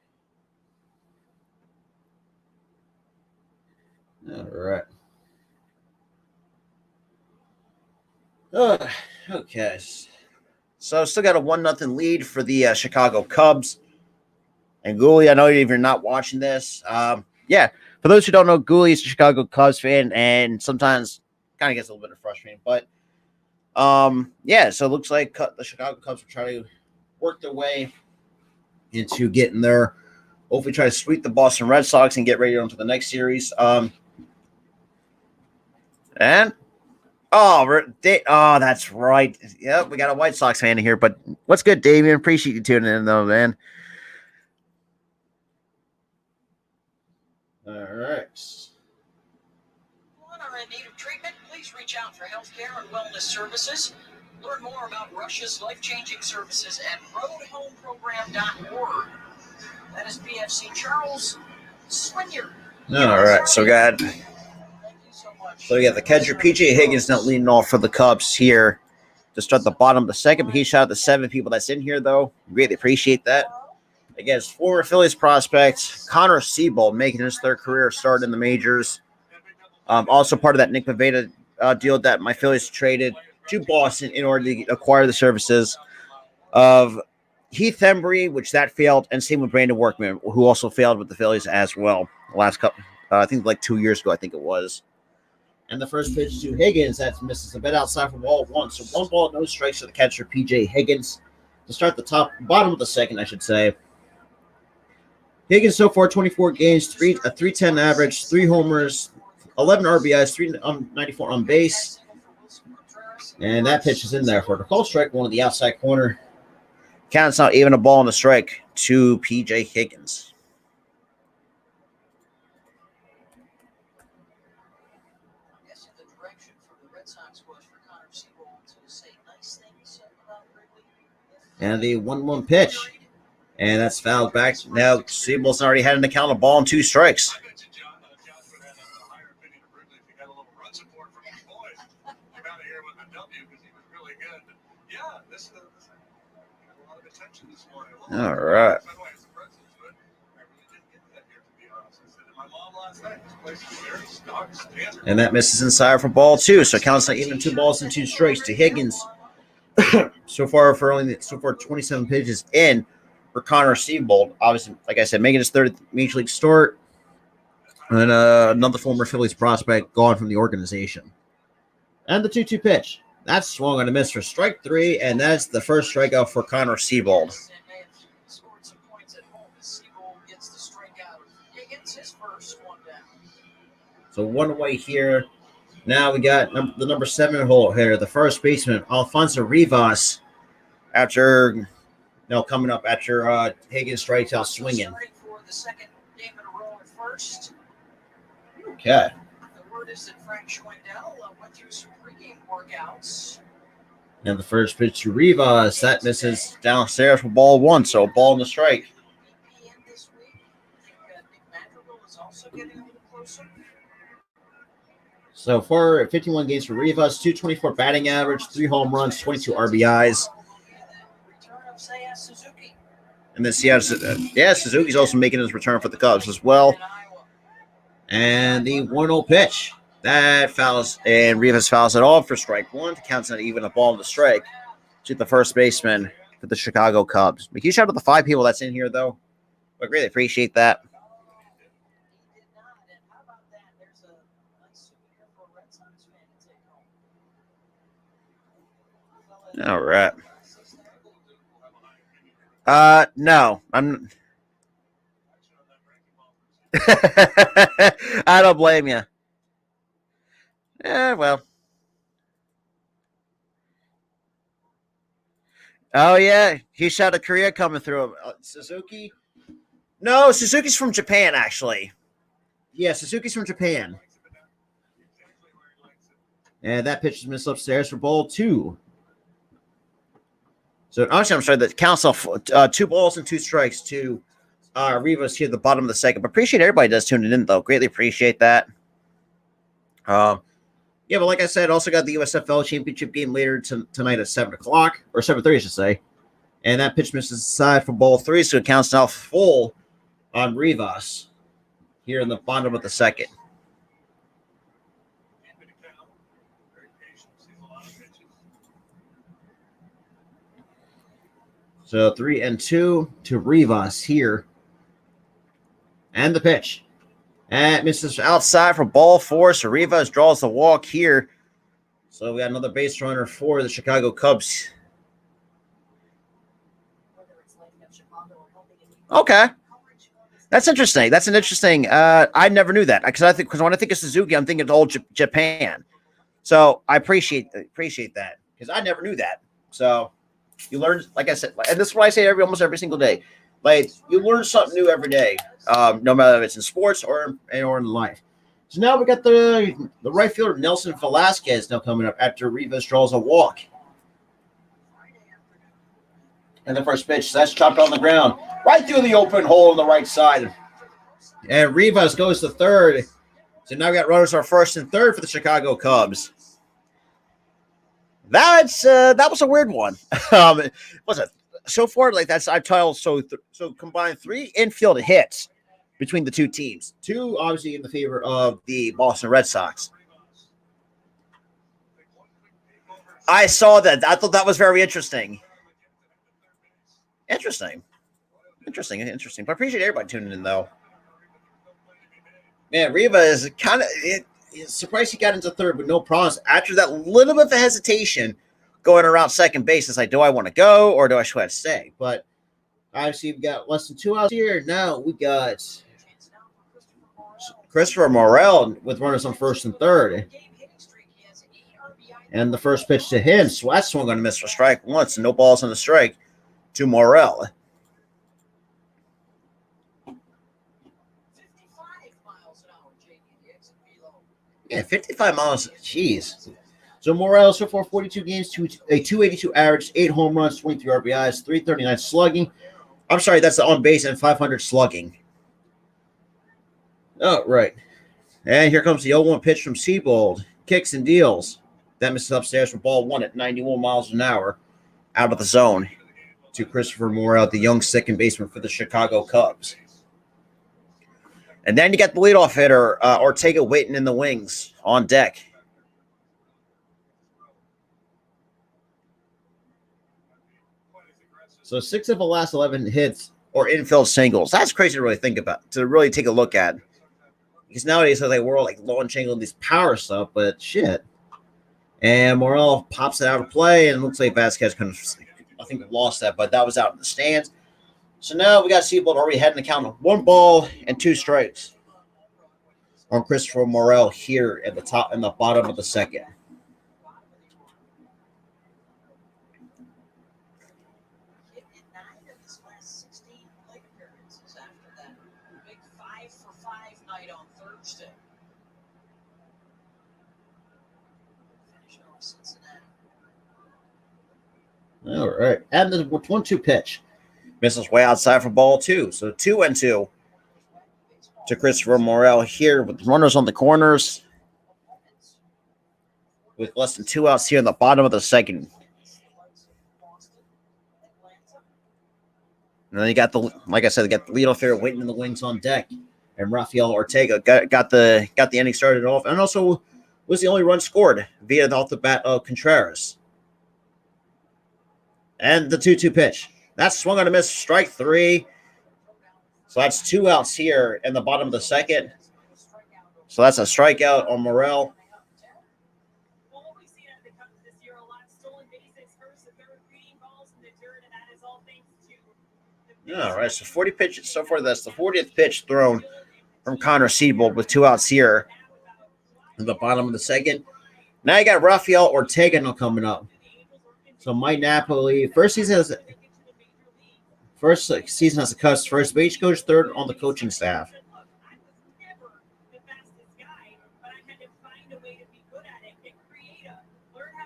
Speaker 1: All right. Okay. So still got a 1-0 lead for the Chicago Cubs. And Gooley, I know if you're not watching this, for those who don't know, Gooley is a Chicago Cubs fan, and sometimes kind of gets a little bit frustrating. But so it looks like the Chicago Cubs will try to work their way into getting there. Hopefully, try to sweep the Boston Red Sox and get ready on to the next series. That's right. Yep, we got a White Sox fan here. But what's good, Damian? Appreciate you tuning in, though, man. All right.
Speaker 2: Are in need of treatment? Please reach out for healthcare and wellness services. Learn more about Russia's life-changing services at roadhomeprogram.org. That is PFC Charles Swinyer.
Speaker 1: All right, so we got
Speaker 2: Thank you so much.
Speaker 1: the catcher PJ Higgins not leading off for the Cubs here to start the bottom of the second. But he shot out the 7 people that's in here, though. Greatly appreciate that. Against former Phillies prospect Connor Seabold making his 3rd career start in the majors. Also part of that Nick Pivetta deal that my Phillies traded to Boston in order to acquire the services of Heath Embry, which that failed, and same with Brandon Workman, who also failed with the Phillies as well. The last couple, I think like 2 years ago, I think it was. And the first pitch to Higgins, that misses a bit outside for ball 1. So 1 ball, no strikes for the catcher, PJ Higgins, to start the bottom of the second, I should say. Higgins so far 24 games, a 310 average, 3 homers, 11 RBIs, 394 on base. And that pitch is in there for the call strike, one of the outside corner. Counts out even a ball and a strike to PJ Higgins.
Speaker 2: I'm guessing the direction for the Red Sox was for Connor Seabold to say nice things about Wrigley.
Speaker 1: And the 1-1 pitch. And that's fouled back. Now, Seabold's already had an account of ball and 2 strikes.
Speaker 3: I bet you Josh would have a higher opinion of Wrigley if he got a little run support from his boys. Came out of here with a W because he was really good. But yeah, this got a lot of attention this morning.
Speaker 1: All right.
Speaker 3: By the way, it's the Pretzels, but I really didn't get that here, to be honest. I said to my mom last night, this place is very stock standard.
Speaker 1: And that misses inside for ball 2. So counts out even 2 balls and 2 strikes to Higgins. so far 27 pitches in for Connor Seabold. Obviously, like I said, making his 3rd major league start. And another former Phillies prospect gone from the organization. And the 2-2 pitch. That's swung on a miss for strike 3, and that's the first strikeout for Connor Seabold.
Speaker 2: And may have scored some points at home as Seabold gets the strikeout. Higgins, his first one down.
Speaker 1: So 1 away here. Now we got the number 7 hole hitter, the first baseman, Alfonso Rivas, coming up after Higgins strikes out swinging.
Speaker 2: Starting for the 2nd game in a row at first.
Speaker 1: Okay.
Speaker 2: The word is that Frank Schwindel went through some pregame workouts.
Speaker 1: And the first pitch to Rivas, that misses downstairs for ball 1, so ball and the strike.
Speaker 2: BPN this week. I think Nick Madrigal is also getting a little closer.
Speaker 1: So for 51 games for Rivas, 224 batting average, 3 home runs, 22 RBIs.
Speaker 2: Seiya Suzuki.
Speaker 1: And then Suzuki's also making his return for the Cubs as well.
Speaker 2: In Iowa.
Speaker 1: And the 1-0 pitch. That fouls, and Rivas fouls it off for strike one. Counts not even a ball in the strike to the first baseman for the Chicago Cubs. A huge shout out to the 5 people that's in here, though. I greatly appreciate that.
Speaker 2: He did not. And how about that? There's a nice souvenir for a Red Sox fan to take home.
Speaker 1: All right. No, I'm. I don't blame you. Yeah, well. Oh yeah, he shot a Korea coming through. Suzuki? No, Suzuki's from Japan, actually. Yeah, Suzuki's from Japan. And that pitch is missed upstairs for ball 2. So actually, I'm sorry, that counts off 2 balls and 2 strikes to Rivas here at the bottom of the second. But appreciate everybody that's tuning in, though. Greatly appreciate that. Yeah, but like I said, also got the USFL championship game later tonight at 7 o'clock, or 7:30, I should say. And that pitch misses aside for ball 3, so it counts now full on Rivas here in the bottom of the second. So 3-2 to Rivas here. And the pitch. And misses outside for ball 4. So Rivas draws the walk here. So we got another base runner for the Chicago Cubs. Okay. That's interesting. That's an interesting. I never knew that because when I think of Suzuki, I'm thinking of old Japan. So I appreciate that because I never knew that. So you learn, like I said, and this is what I say almost every single day. Like you learn something new every day, no matter if it's in sports or in life. So now we got the right fielder Nelson Velasquez now coming up after Rivas draws a walk. And the first pitch, that's chopped on the ground, right through the open hole on the right side. And Rivas goes to third. So now we got runners on first and third for the Chicago Cubs. That was a weird one. Was it? So far, like that's I titled so combined 3 infield hits between the 2 teams. 2 obviously in the favor of the Boston Red Sox. I saw that. I thought that was very interesting. Interesting. But I appreciate everybody tuning in, though. Man, Rivas is kind of surprised he got into third, but no problems. After that little bit of hesitation going around second base, it's like, do I want to go or do I try to stay? But obviously, we've got less than 2 outs here. Now we got Christopher Morel with runners on first and third. And the first pitch to him, Swat swung on a miss for strike once, and no balls on the strike to Morel.
Speaker 2: 55 miles an hour, JD Hicks and Velo.
Speaker 1: Yeah, 55 miles. Jeez. So Morel so far 42 games, a 282 average, 8 home runs, 23 RBIs, 339 slugging. I'm sorry, that's the on base and 500 slugging. Oh, right. And here comes the 0-1 pitch from Seabold. Kicks and deals. That misses upstairs for ball 1 at 91 miles an hour out of the zone to Christopher Morel, the young second baseman for the Chicago Cubs. And then you got the leadoff hitter, Ortega waiting in the wings on deck. So 6 of the last 11 hits or infield singles. That's crazy to really think about, to really take a look at. Because nowadays, we're all like launching all these power stuff, but shit. And Morel pops it out of play, and it looks like Vasquez kind of, I think, lost that, but that was out in the stands. So now we got Seabold already had an account of 1 ball and 2 strikes on Christopher Morel here at the top and the bottom of the second.
Speaker 2: Hit in 9 of his last 16 plate appearances after that big 5-for-5 night on Thursday. Finishing off Cincinnati.
Speaker 1: All right. And the 1-2 pitch. Misses way outside for ball 2. So 2-2 to Christopher Morel here with runners on the corners. With less than 2 outs here in the bottom of the second. And then you got like I said, they got the leadoff hitter waiting in the wings on deck, and Rafael Ortega got the inning started off, and also was the only run scored via the off the bat of Contreras. And the 2-2 pitch. That's swung on a miss, strike 3. So that's 2 outs here in the bottom of the second. So that's a strikeout on Morel. All right, so 40 pitches so far. That's the 40th pitch thrown from Connor Seabold with 2 outs here in the bottom of the second. Now you got Rafael Ortega now coming up. So Mike Napoli, first season as a Cubs first base coach, third on the coaching staff.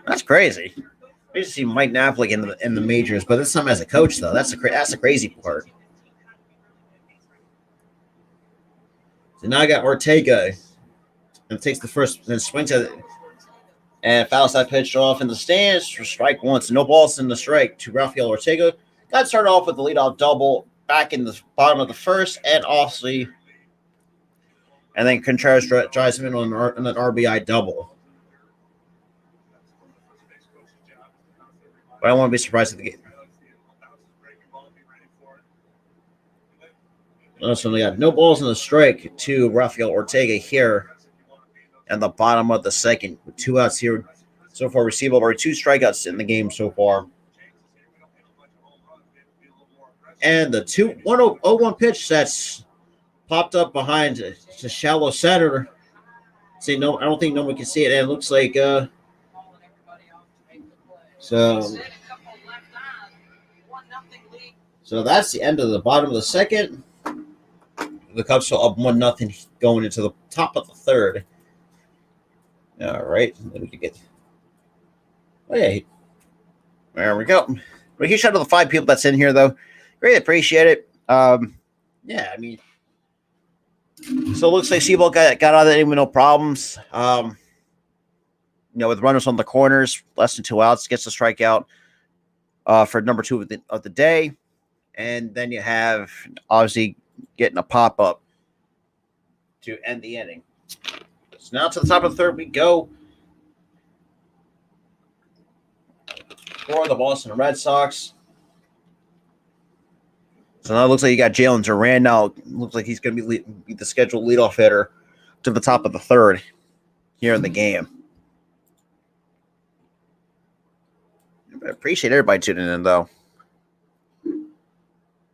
Speaker 1: That's crazy. I used to see Mike Napoli in the majors, but this time as a coach though. That's the crazy part. So now I got Ortega, and takes the first, then swings at it, and fouls that pitch off in the stands for strike 1. So no balls in the strike to Rafael Ortega. Got started off with the leadoff double back in the bottom of the first, and obviously, and then Contreras drives him in on an RBI double. But I won't be surprised if the game. So we got no balls in the strike to Rafael Ortega here in the bottom of the second with 2 outs here. So far, receivable, 2 strikeouts in the game so far. And the 1-0-1 pitch that's popped up behind the shallow center. See, no, I don't think no one can see it. And it looks like so that's the end of the bottom of the second. The Cubs are up 1-0 going into the top of the third. All right, then we can get. Oh yeah, there we go. But huge shout out to the 5 people that's in here, though. Greatly appreciate it. Yeah, I mean, so it looks like Seabold got out of that with no problems. With runners on the corners, less than 2 outs, gets the strikeout for number 2 of the day. And then you have, obviously, getting a pop-up to end the inning. So now to the top of the third we go for the Boston Red Sox. So now it looks like you got Jalen Duran now. Looks like he's going to be the scheduled leadoff hitter to the top of the third here in the game. I appreciate everybody tuning in, though.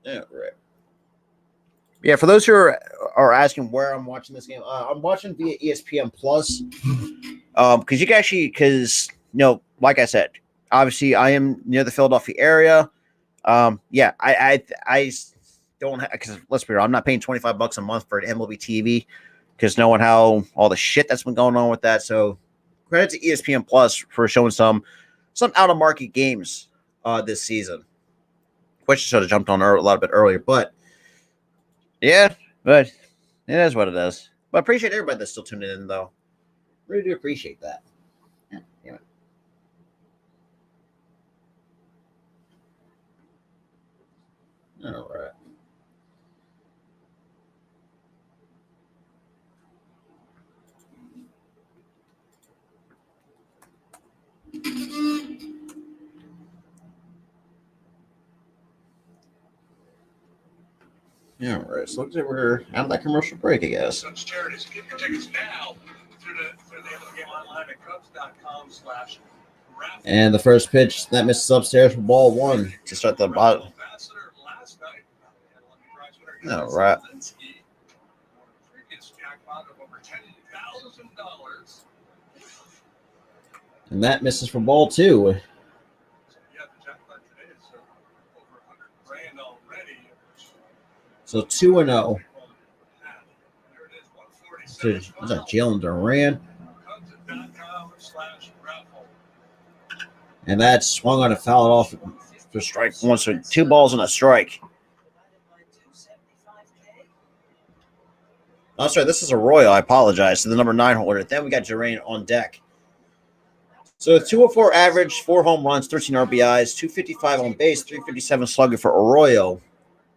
Speaker 1: Yeah, right. Yeah, for those who are asking where I'm watching this game, I'm watching via ESPN Plus. Because like I said, obviously I am near the Philadelphia area. Yeah, I don't have, because let's be real, I'm not paying $25 a month for an MLB TV because knowing how all the shit that's been going on with that. So credit to ESPN Plus for showing some out of market games this season, which I should have jumped on a little bit earlier, but yeah, but it is what it is. But I appreciate everybody that's still tuning in, though. Really do appreciate that. Yeah, anyway. All right. Yeah, right. So looks like we're out of that commercial break, I guess.
Speaker 3: Such charities. Get your tickets now through the game online at Cubs.com/raffle.
Speaker 1: And the first pitch that misses upstairs for ball 1 to start the bottom. All right. And that misses for ball 2. So 2-0. Is that Jalen Duran? And that swung on a foul off for strike 1. So 2 balls and a strike. Oh, sorry, this is a Royal. I apologize to the number 9 holder. Then we got Duran on deck. So 204 average, 4 home runs, 13 RBIs, 255 on base, 357 slugging for Arroyo.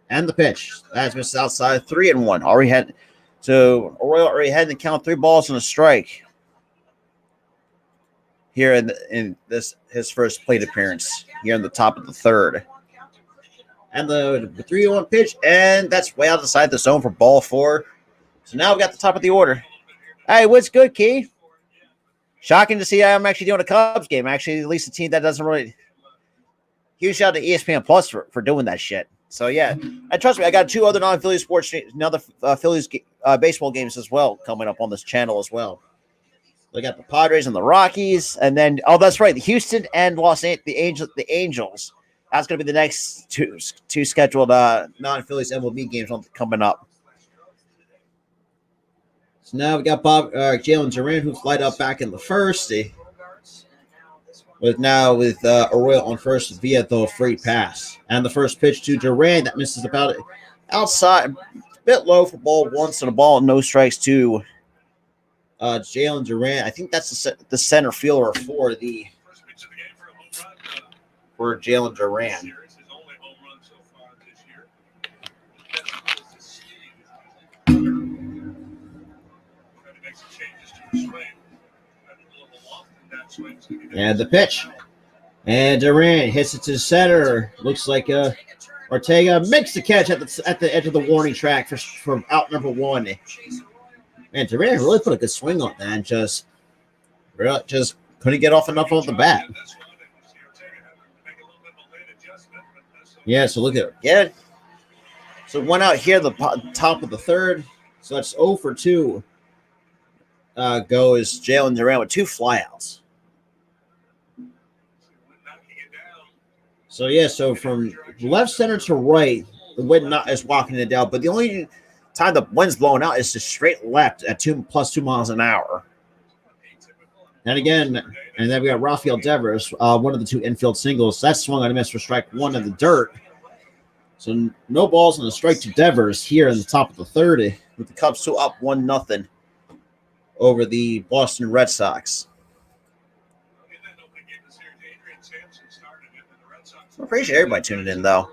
Speaker 1: And the pitch. That's missed outside. 3-1. Already had so Arroyo already had to count 3 balls and a strike here in this his first plate appearance here in the top of the third. And the 3-1 pitch, and that's way outside the zone for ball 4. So now we got the top of the order. Hey, what's good, Key? Shocking to see I'm actually doing a Cubs game. Actually, at least a team that doesn't really. Huge shout out to ESPN Plus for doing that shit. So yeah, and trust me, I got 2 other non-Phillies sports, another Phillies baseball games as well coming up on this channel as well. We got the Padres and the Rockies, and then that's right, the Houston and the Angels. That's going to be the next two scheduled non-Phillies MLB games coming up. So now we got Jalen Duran, who's light up back in the first. With Arroyo on first via the free pass. And the first pitch to Duran that misses about outside, a bit low for ball 1, so the ball no strikes to Jalen Duran. I think that's the center fielder for Jalen Duran. And the pitch. And Duran hits it to the center. Looks like Ortega makes the catch at the edge of the warning track for out number 1. Man, Duran really put a good swing on that and just couldn't get off enough of the bat. Yeah, so look at it. Yeah. So 1 out here, the top of the third. So that's 0 for 2. Goes Jalen Duran with 2 flyouts. So yeah, so from left center to right, the wind is walking it down. But the only time the wind's blowing out is just straight left at 2 miles an hour. And again, and then we got Rafael Devers, one of the 2 infield singles. That swung on a miss for strike 1 in the dirt. So no balls and a strike to Devers here in the top of the third, with the Cubs still up 1-0 over the Boston Red Sox. I appreciate everybody tuning in, though.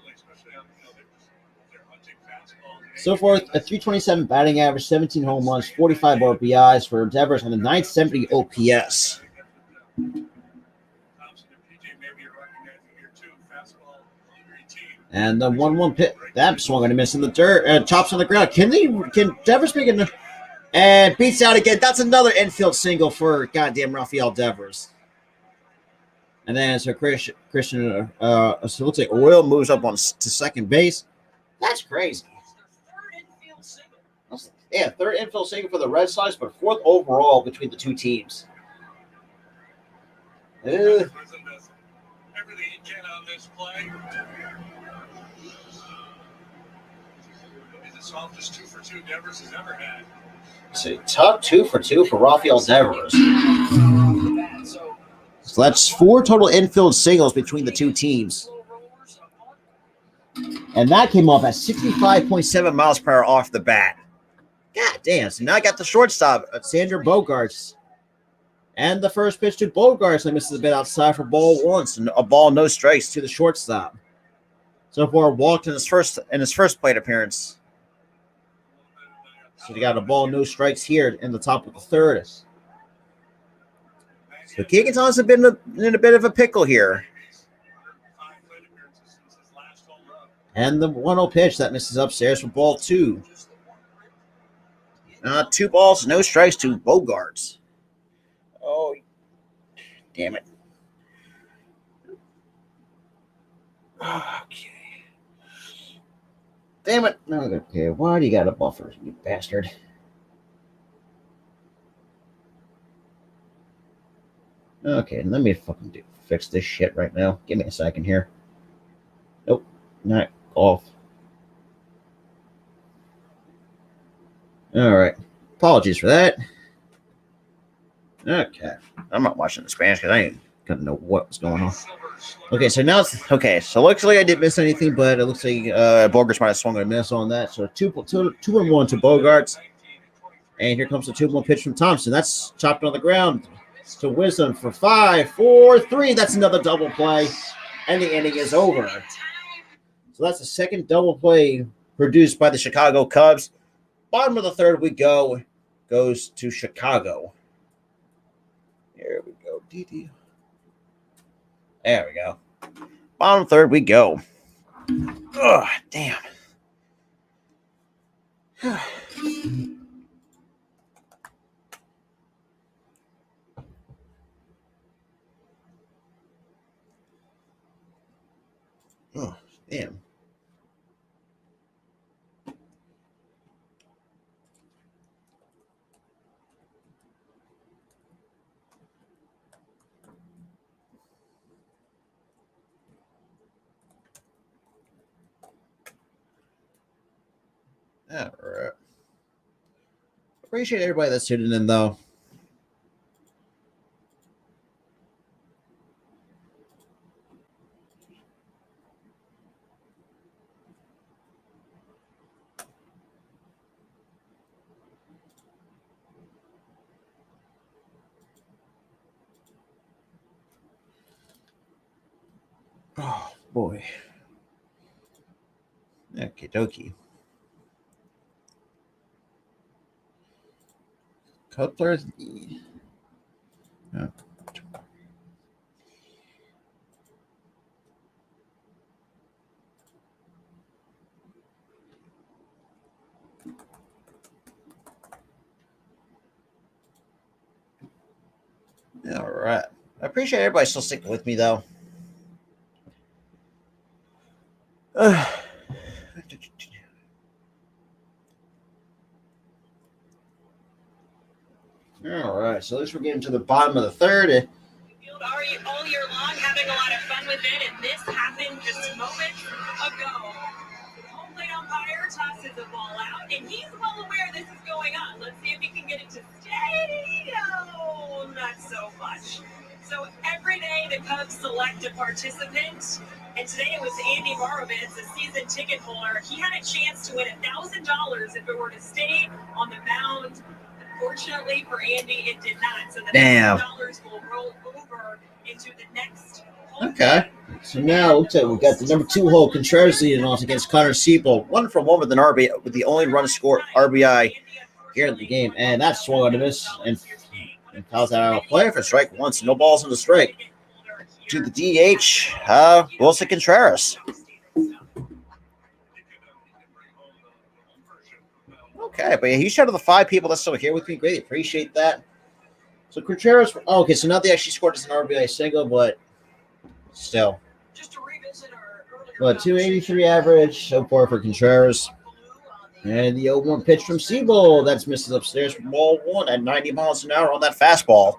Speaker 1: So far, a 327 batting average, 17 home runs, 45 RBIs for Devers on the 970 OPS. And the 1-1 pit, that swung and a miss in the dirt, chops on the ground. Can Devers make it? And beats out again. That's another infield single for goddamn Rafael Devers. And then so Christian, so it looks like Arroyo moves up to second base. That's crazy. Yeah, 3rd infield single for the Red Sox, but 4th overall between the 2 teams.
Speaker 3: Everything you can on this play. It's the softest 2 for 2 Devers has ever had.
Speaker 1: So top 2 for 2 for Rafael Devers. So that's 4 total infield singles between the 2 teams. And that came off at 65.7 miles per hour off the bat. God damn. So now I got the shortstop, Xander Bogaerts. And the first pitch to Bogaerts, that misses a bit outside for ball 1. So a ball, no strikes to the shortstop. So far, walked in his first plate appearance. So we got a ball, no strikes here in the top of the third. So Keegan Thompson has been in a bit of a pickle here. And the 1-0 pitch that misses upstairs for ball 2. 2 balls, no strikes to Bogaerts. Oh, damn it. Okay. Damn it. No, okay. Why do you got a buffer, you bastard? Okay, let me fucking fix this shit right now. Give me a second here. Nope. Not off. All right. Apologies for that. Okay. I'm not watching the Spanish because I ain't gonna know what was going on. Okay, so now okay. So looks like I didn't miss anything, but it looks like Bogaerts might have swung and miss on that. So 2-1 to Bogaerts, and here comes the 2-1 pitch from Thompson. That's chopped on the ground to Wisdom for 5, 4, 3. That's another double play, and the inning is over. So that's the second double play produced by the Chicago Cubs. Bottom of the third we go. Goes to Chicago. There we go. There we go. Bottom third we go. Ugh, damn. Oh, damn. All right. Appreciate everybody that's tuning in, though. Oh, boy. Okie dokie. Cutler's. Oh. All right. I appreciate everybody still sticking with me, though. All right, so at least we're getting to the bottom of the third.
Speaker 4: All year long, having a lot of fun with it, and this happened just moments ago. The home plate umpire tosses the ball out, and he's well aware this is going on. Let's see if he can get it to stay. Oh, not so much. So every day the Cubs select a participant, and today it was Andy Morovitz, a season ticket holder. He had a chance to win $1,000 if it were to stay on the mound. Unfortunately for Andy, it did not. So the $1,000 will roll over into the next.
Speaker 1: Okay. So now looks like we've got the number 2 hole Contreras leading off against Connor Siebel. 1-for-1 with an RBI, with the only run scored RBI here in the game, and that's swung on a miss and fouls that out of play for strike one. So no balls in the strike. To the DH, Wilson Contreras. Okay, but yeah, he's out of the 5 people that's still here with me. Greatly appreciate that. So Contreras, okay, so now they actually scored as an RBI single, but still.
Speaker 2: Just to revisit our earlier
Speaker 1: But 283 average so far for Contreras. And the 0-1 pitch from Siebel. That's misses upstairs for ball 1 at 90 miles an hour on that fastball.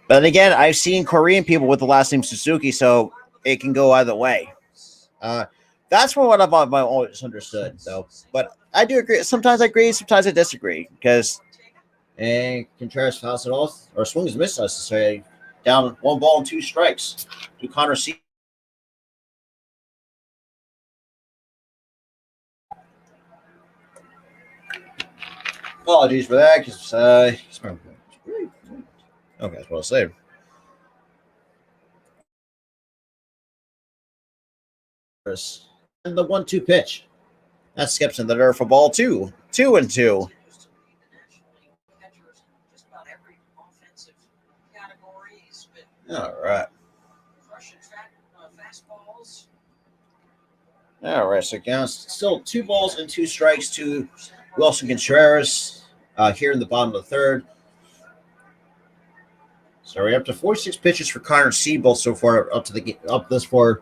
Speaker 1: But then again, I've seen Korean people with the last name Suzuki, so it can go either way. That's what I've always understood, though. But I do agree. Sometimes I agree, sometimes I disagree. Because Contreras fouls it off, or swings and misses, I should say. Down 1 ball and 2 strikes to Connor Siebel. Apologies for that, because okay, that's what I'll say. And the 1-2 pitch. That skips in the dirt for ball 2. 2-2. All right. All right, so counts still 2 balls and 2 strikes to Wilson Contreras here in the bottom of the third. So we're up to 46 pitches for Connor Siebel so far up this far in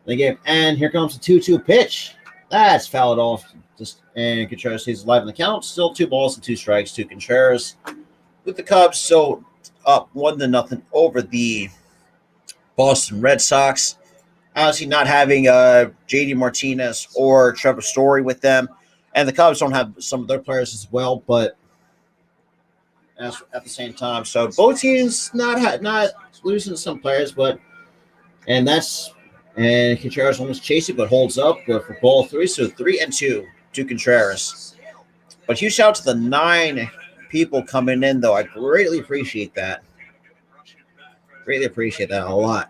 Speaker 1: the game. And here comes the 2-2 pitch. That's fouled off. And Contreras stays alive in the count. Still 2 balls and 2 strikes to Contreras. With the Cubs so up 1-0 over the Boston Red Sox. Obviously not having JD Martinez or Trevor Story with them. And the Cubs don't have some of their players as well, but at the same time. So both teams not losing some players, and Contreras almost chasing, but holds up for ball 3. So 3-2 to Contreras. But huge shout out to the 9 people coming in, though. I greatly appreciate that. Greatly appreciate that a lot.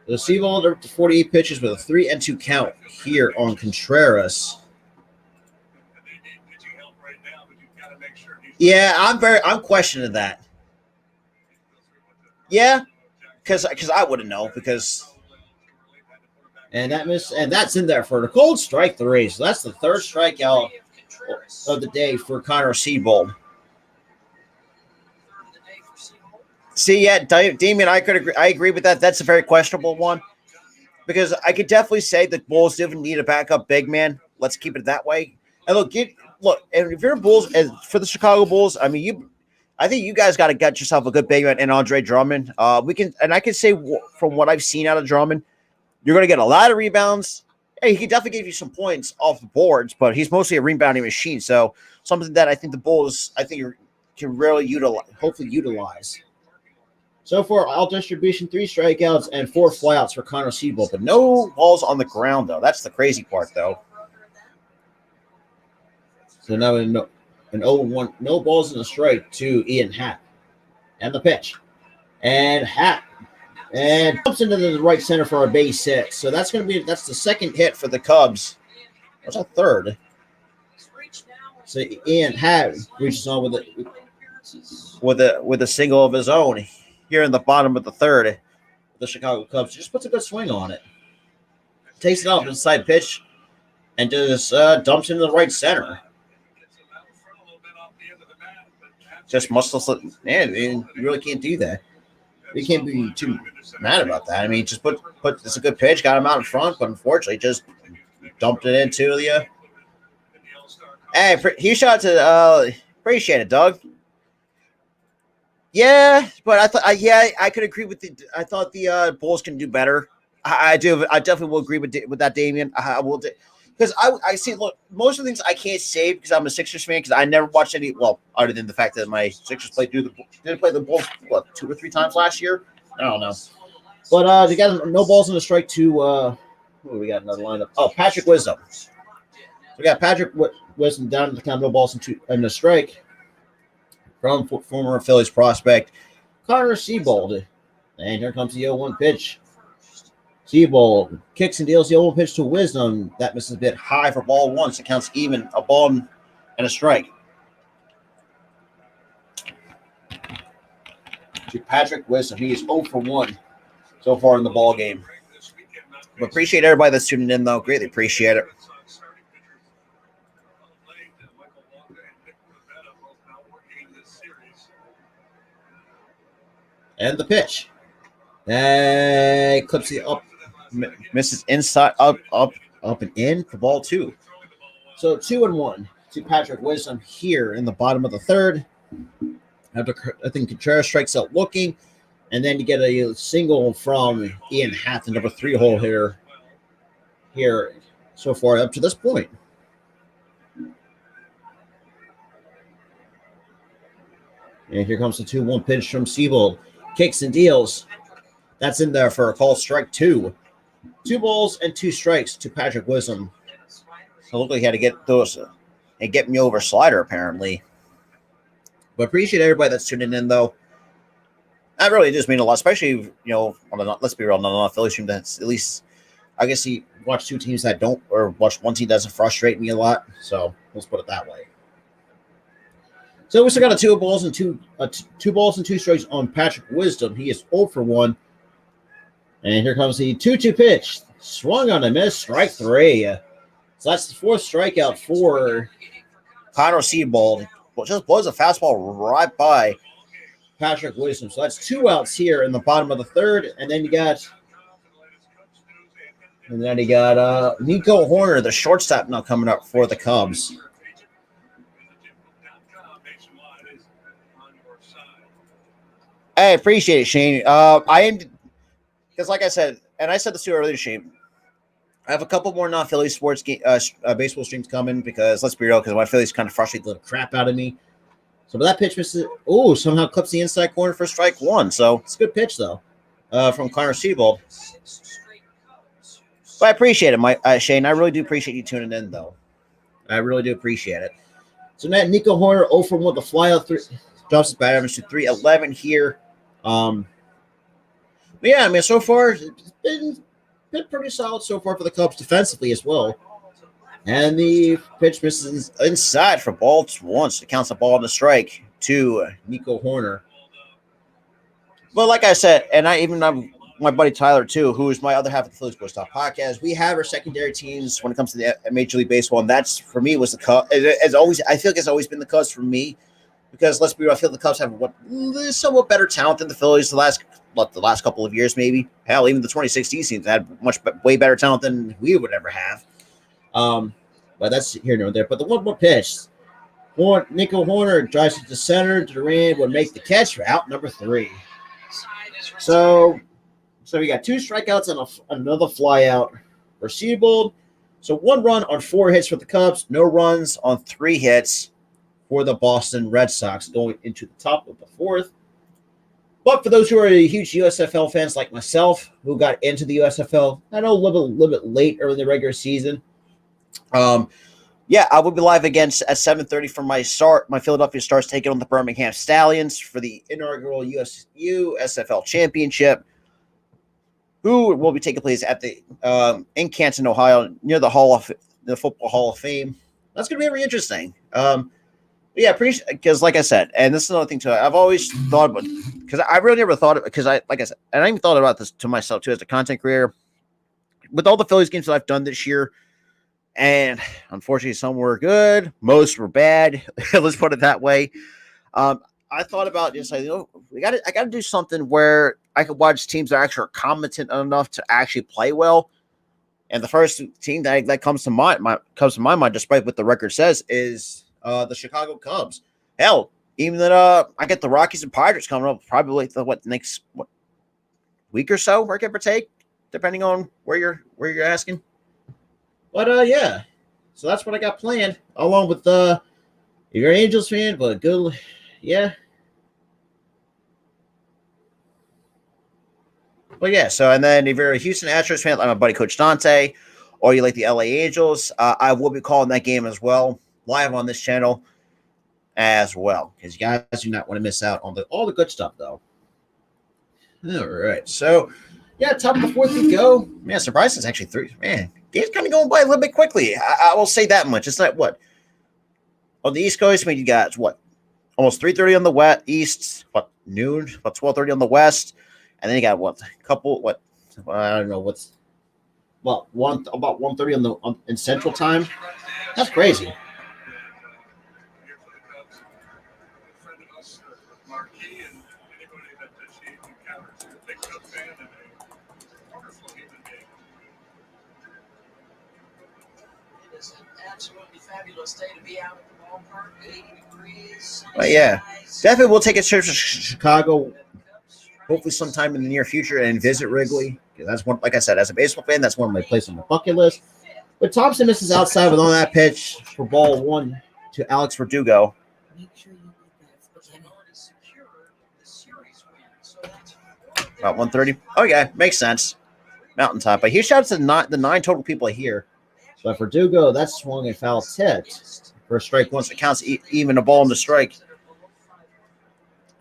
Speaker 1: The Seabold up to 48 pitches with a 3-2 count here on Contreras. Yeah, I'm questioning that. Yeah, because I wouldn't know because. And that's in there for the cold strike 3. So that's the third strikeout of the day for Connor Seabold. See, yeah, Damien, I agree with that. That's a very questionable one because I could definitely say the Bulls do need a backup big man. Let's keep it that way. And look, if you're Bulls and for the Chicago Bulls, I mean, I think you guys got to get yourself a good big man in Andre Drummond. I can say from what I've seen out of Drummond, you're going to get a lot of rebounds. Hey, he can definitely give you some points off the boards, but he's mostly a rebounding machine. So something that I think the Bulls, can really utilize. So far, all distribution, 3 strikeouts and 4 flyouts for Connor Seabold, but no balls on the ground, though. That's the crazy part, though. So now an 0-1, no balls in the strike to Ian Happ. And the pitch. And Happ. And jumps into the right center for a base hit. So that's the second hit for the Cubs. What's a third? So Ian Happ reaches on with a single of his own here in the bottom of the third. The Chicago Cubs just puts a good swing on it. Takes it off inside pitch and just dumps into the right center. Just muscles. Man, you really can't do that. You can't be too mad about that. I mean, just put it's a good pitch, got him out in front, but unfortunately, just dumped it into the. Hey, huge shout out to appreciate it, Doug. Yeah, but I could agree with the. I thought the Bulls can do better. I do. I definitely will agree with that, Damien. I will. Because I see, look, most of the things I can't say because I'm a Sixers fan because I never watched any, well, other than the fact that my Sixers didn't play the Bulls, 2 or 3 times last year? I don't know. But they got no balls in the strike to, we got another lineup. Oh, Patrick Wisdom. So we got Patrick Wisdom down to the count, no balls in the strike from former Phillies prospect Connor Seabold. And here comes the 0-1 pitch. Seabold kicks and deals the 0-1 pitch to Wisdom. That misses a bit high for ball 1. So it counts even a ball and a strike. To Patrick Wisdom. He is 0 for 1 so far in the ball game. But appreciate everybody that's tuning in, though. Greatly appreciate it. And the pitch. Clips the up. Misses inside, up, and in for ball 2. So 2-1 to Patrick Wisdom here in the bottom of the third. After I think Contreras strikes out looking, and then you get a single from Ian Happ, the number 3 hole hitter here so far up to this point. And here comes the 2-1 pitch from Seabold. Kicks and deals. That's in there for a call strike 2. 2 balls and 2 strikes to Patrick Wisdom. So looked like he had to get those and get me over slider apparently. But appreciate everybody that's tuning in though. That really does mean a lot, especially let's be real, not a Philly team that's at least I guess you watch 2 teams that don't, or watch 1 team doesn't frustrate me a lot. So let's put it that way. So we still got a 2 balls and 2 strikes on Patrick Wisdom. He is 0 for 1. And here comes the 2-2 pitch. Swung on a miss, strike 3. So that's the 4th strikeout for Connor Seabold. Well, just blows a fastball right by Patrick Wisdom. So that's 2 outs here in the bottom of the third. And then you got Nico Horner, the shortstop, now coming up for the Cubs. I appreciate it, Shane. Because like I said, and I said this to you earlier, Shane, I have a couple more non-Philly sports baseball streams coming because, let's be real, because my Phillies kind of frustrate the crap out of me. So but that pitch misses. Oh, somehow clips the inside corner for strike 1. So it's a good pitch, though, from Connor Seabold. But I appreciate it, Shane. I really do appreciate you tuning in, though. I really do appreciate it. So now Nico Horner 0 for 1 with the flyout. Drops his bat average to 3.11 here But yeah, I mean, so far it's been pretty solid so far for the Cubs defensively as well. And the pitch misses inside for ball once. It counts the ball on the strike to Nico Horner. But like I said, and my buddy Tyler too, who is my other half of the Phillies Sports Talk podcast, we have our secondary teams when it comes to the Major League Baseball, and that's for me was the Cubs. As always, I feel like it's always been the Cubs for me because let's be real, I feel the Cubs have somewhat better talent than the Phillies the last couple of years, maybe. Hell, even the 2016 season had way better talent than we would ever have. But that's here nor there. But the 1-1 pitch, Nico Horner drives it to center. Duran would make the catch for out number 3. So we got 2 strikeouts and another flyout for Seabold. So 1 run on 4 hits for the Cubs, no runs on 3 hits for the Boston Red Sox going into the top of the 4th. But for those who are huge USFL fans like myself, who got into the USFL, I know a little bit late early in the regular season. Yeah, I will be live again at 7:30 for my Philadelphia Stars taking on the Birmingham Stallions for the inaugural USFL Championship, who will be taking place at the in Canton, Ohio, near the Football Hall of Fame. That's going to be very interesting. Yeah, because like I said, and this is another thing too. I've always thought about because I really never thought of because like I said, and I even thought about this to myself too as a content creator. With all the Phillies games that I've done this year, and unfortunately some were good, most were bad. Let's put it that way. I thought about just like, I got to do something where I could watch teams that actually are competent enough to actually play well. And the first team that comes to my mind, despite what the record says, is the Chicago Cubs. Hell, even that I get the Rockies and Pirates coming up probably next week or so, or give or take, depending on where you're asking. But yeah, so that's what I got planned, along with if you're an Angels fan, but good, yeah. But yeah, so and then if you're a Houston Astros fan, like my buddy Coach Dante, or you like the LA Angels, I will be calling that game as well, live on this channel as well, because you guys do not want to miss out on all the good stuff, though. All right, so yeah, top of the 4th we go. Man, surprise is actually 3. Man, game's kind of going by a little bit quickly. I will say that much. It's like what on the East Coast, I mean, you got almost 3:30 on the East, noon, 12:30 on the West, and then you got I don't know about 1:30 in Central Time. That's crazy.
Speaker 2: Absolutely fabulous day to be out at the ballpark. 80 degrees.
Speaker 1: But yeah, definitely we'll take a trip to Chicago, hopefully sometime in the near future, and visit Wrigley. That's one, like I said, as a baseball fan, that's one of my places on the bucket list. But Thompson misses outside with on that pitch for ball 1 to Alex Verdugo.
Speaker 5: Make sure you get that spaghetti.
Speaker 1: About 1:30. Oh yeah, makes sense. Mountaintop. But huge shout out to the 9 total people here. But Verdugo, that's swung a foul tip for a strike once. It counts even a ball in the strike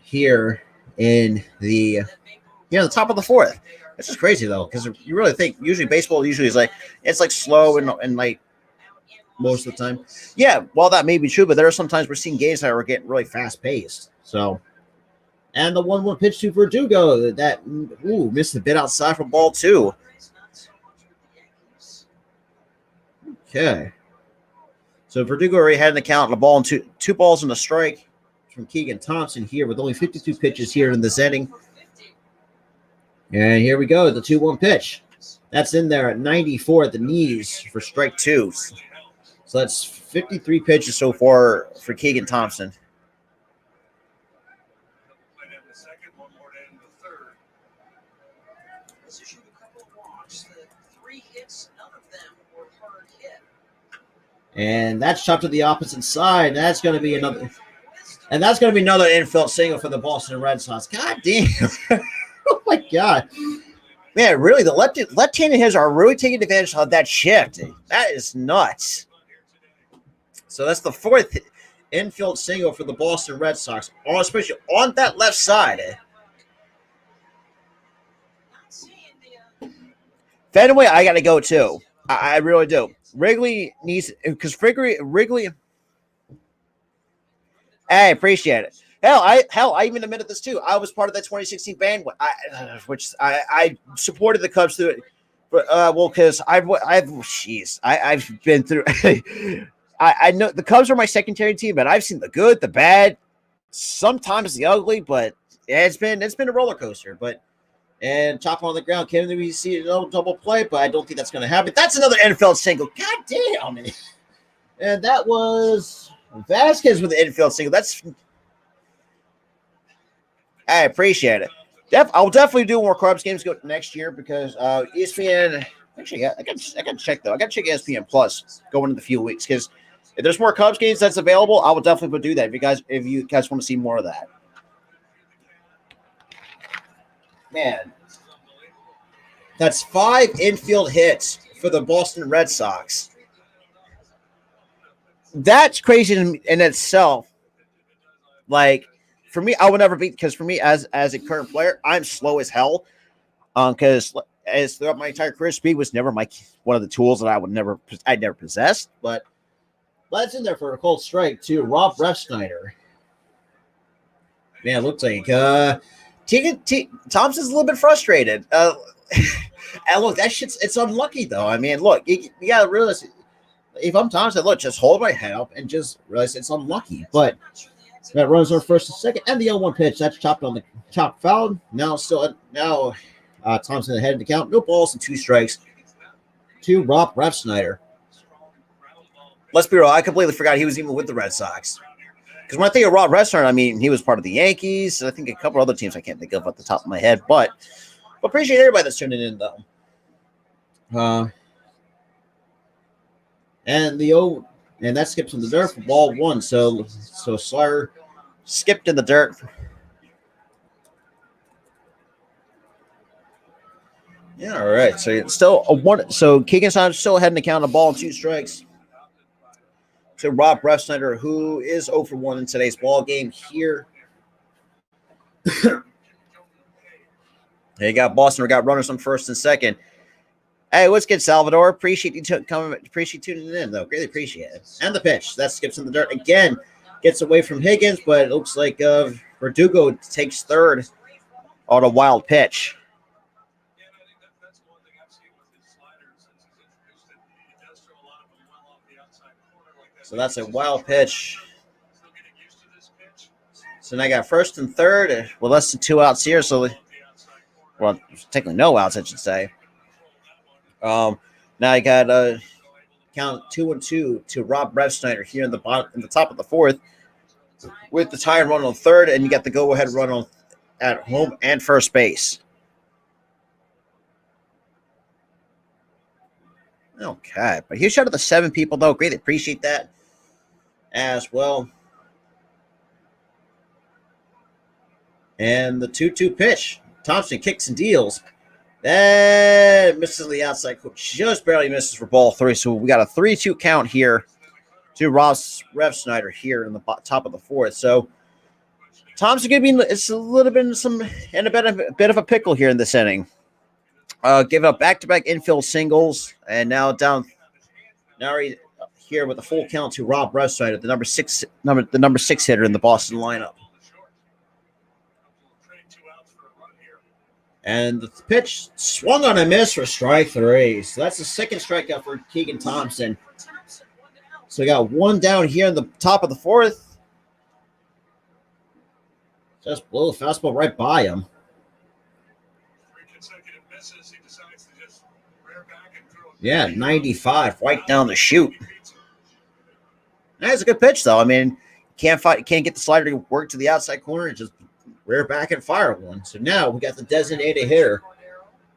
Speaker 1: here in the top of the 4th. This is crazy though, because you really think usually baseball is like it's like slow and like most of the time. Yeah, well that may be true, but there are some times we're seeing games that are getting really fast paced. So, and the 1-1 pitch to Verdugo that missed a bit outside for ball 2. Okay. So Verdugo already had an account on the ball and two balls and a strike from Keegan Thompson here with only 52 pitches here in this inning. And here we go, the 2-1 pitch. That's in there at 94 at the knees for strike 2. So that's 53 pitches so far for Keegan Thompson. And that's chopped to the opposite side. That's going to be another infield single for the Boston Red Sox. God damn. Oh, my God. Man, really, the left-handed hitters are really taking advantage of that shift. That is nuts. So that's the 4th infield single for the Boston Red Sox, especially on that left side. Fenway, I got to go too. I really do. Wrigley needs because Wrigley. I appreciate it. I even admitted this too. I was part of that 2016 bandwagon, which I supported the Cubs through it. But because I've been through. I know the Cubs are my secondary team, but I've seen the good, the bad, sometimes the ugly. But it's been a roller coaster. But and top on the ground, can we see a double play? But I don't think that's going to happen. That's another NFL single. God damn it! And that was Vasquez with the infield single. I appreciate it. I'll definitely do more Cubs games next year because ESPN. Actually, I got to check though. I got to check ESPN Plus going into the few weeks because if there's more Cubs games that's available, I will definitely do that. If you guys want to see more of that, man, that's 5 infield hits for the Boston Red Sox. That's crazy in itself. Like. For me, I would never beat because for me, as a current player, I'm slow as hell. Because as throughout my entire career, speed was never one of the tools that I'd never possessed. But that's in there for a cold strike to Rob Refsnyder. Man, it looks like Thompson's a little bit frustrated. And look, it's unlucky though. I mean, look, you gotta realize if I'm Thompson, look, just hold my head up and just realize it's unlucky, but. That runs on first and second, and the 0-1 pitch. That's chopped on the chop foul. Now Thompson ahead in the count. No balls and 2 strikes to Rob Refsnyder. Let's be real. I completely forgot he was even with the Red Sox. Because when I think of Rob Refsnyder, I mean he was part of the Yankees. I think a couple other teams I can't think of at the top of my head. But appreciate everybody that's tuning in though. And that skips in the dirt for ball 1. So Slaughter skipped in the dirt. Yeah, all right. So it's still a 1. So Keegan still ahead in the count, a ball and 2 strikes. To Rob Refsnyder, who is 0 for 1 in today's ball game here. You got Boston. We got runners on first and second. Hey, what's good, Salvador? Appreciate you coming. Appreciate tuning in, though. Greatly appreciate it. And the pitch that skips in the dirt again, gets away from Higgins, but it looks like Verdugo takes third on a wild pitch.
Speaker 3: Yeah, and I think that's one thing I've seen with his slider since he's introduced it. He does throw a lot of them well off the outside corner like that.
Speaker 1: So that's a wild pitch.
Speaker 3: Still getting used to this pitch.
Speaker 1: So now I got first and third with less than 2 outs here. So, well, technically no outs, I should say. Now I got count 2-2 to Rob Refsnyder here in the top of the 4th with the tie run on third, and you got the go-ahead run on at home and first base. Okay, but huge shout out to 7 people though. Greatly appreciate that as well. And the 2-2 pitch. Thompson kicks and deals. That misses the outside, just barely misses for ball 3. So we got a 3-2 count here to Ross Refsnyder here in the top of the 4th. So Thompson going to be it's a little bit in a bit of a pickle here in this inning. Give up back-to-back infield singles, and now he's here with a full count to Rob Refsnyder, the number 6 hitter in the Boston lineup. And the pitch swung on a miss for strike 3. So that's the second strikeout for Keegan Thompson. So we got 1 down here in the top of the 4th. Just blew the fastball right by him.
Speaker 3: 3 consecutive misses. He decides to just rear back and throw.
Speaker 1: Yeah, 95 right down the chute. That's a good pitch, though. I mean, can't get the slider to work to the outside corner and just rear back and fire one. So now we got the designated hitter,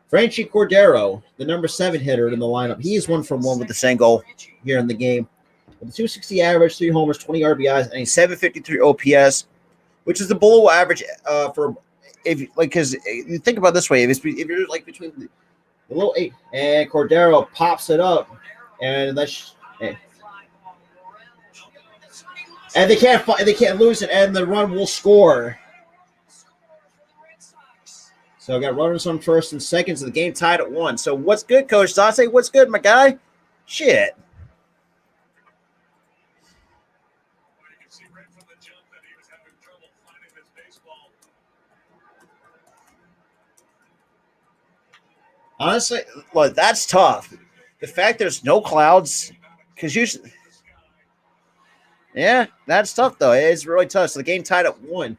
Speaker 1: Franchi Cordero, the number 7 hitter in the lineup. He is 1 for 1 with the single here in the game. With a 260 average, 3 homers, 20 RBIs, and a 753 OPS, which is the below average because you think about it this way, if you're like between the low 8 and Cordero pops it up, and and they can't lose it, and the run will score. So I got runners on first and second. So the game tied at 1. So what's good, Coach Dante? What's good, my guy? Shit.
Speaker 3: Well, you can see right from the jump that he was having trouble finding this baseball.
Speaker 1: Honestly, well, that's tough. The fact there's no clouds, because usually, yeah, that's tough though. It's really tough. So the game tied at 1.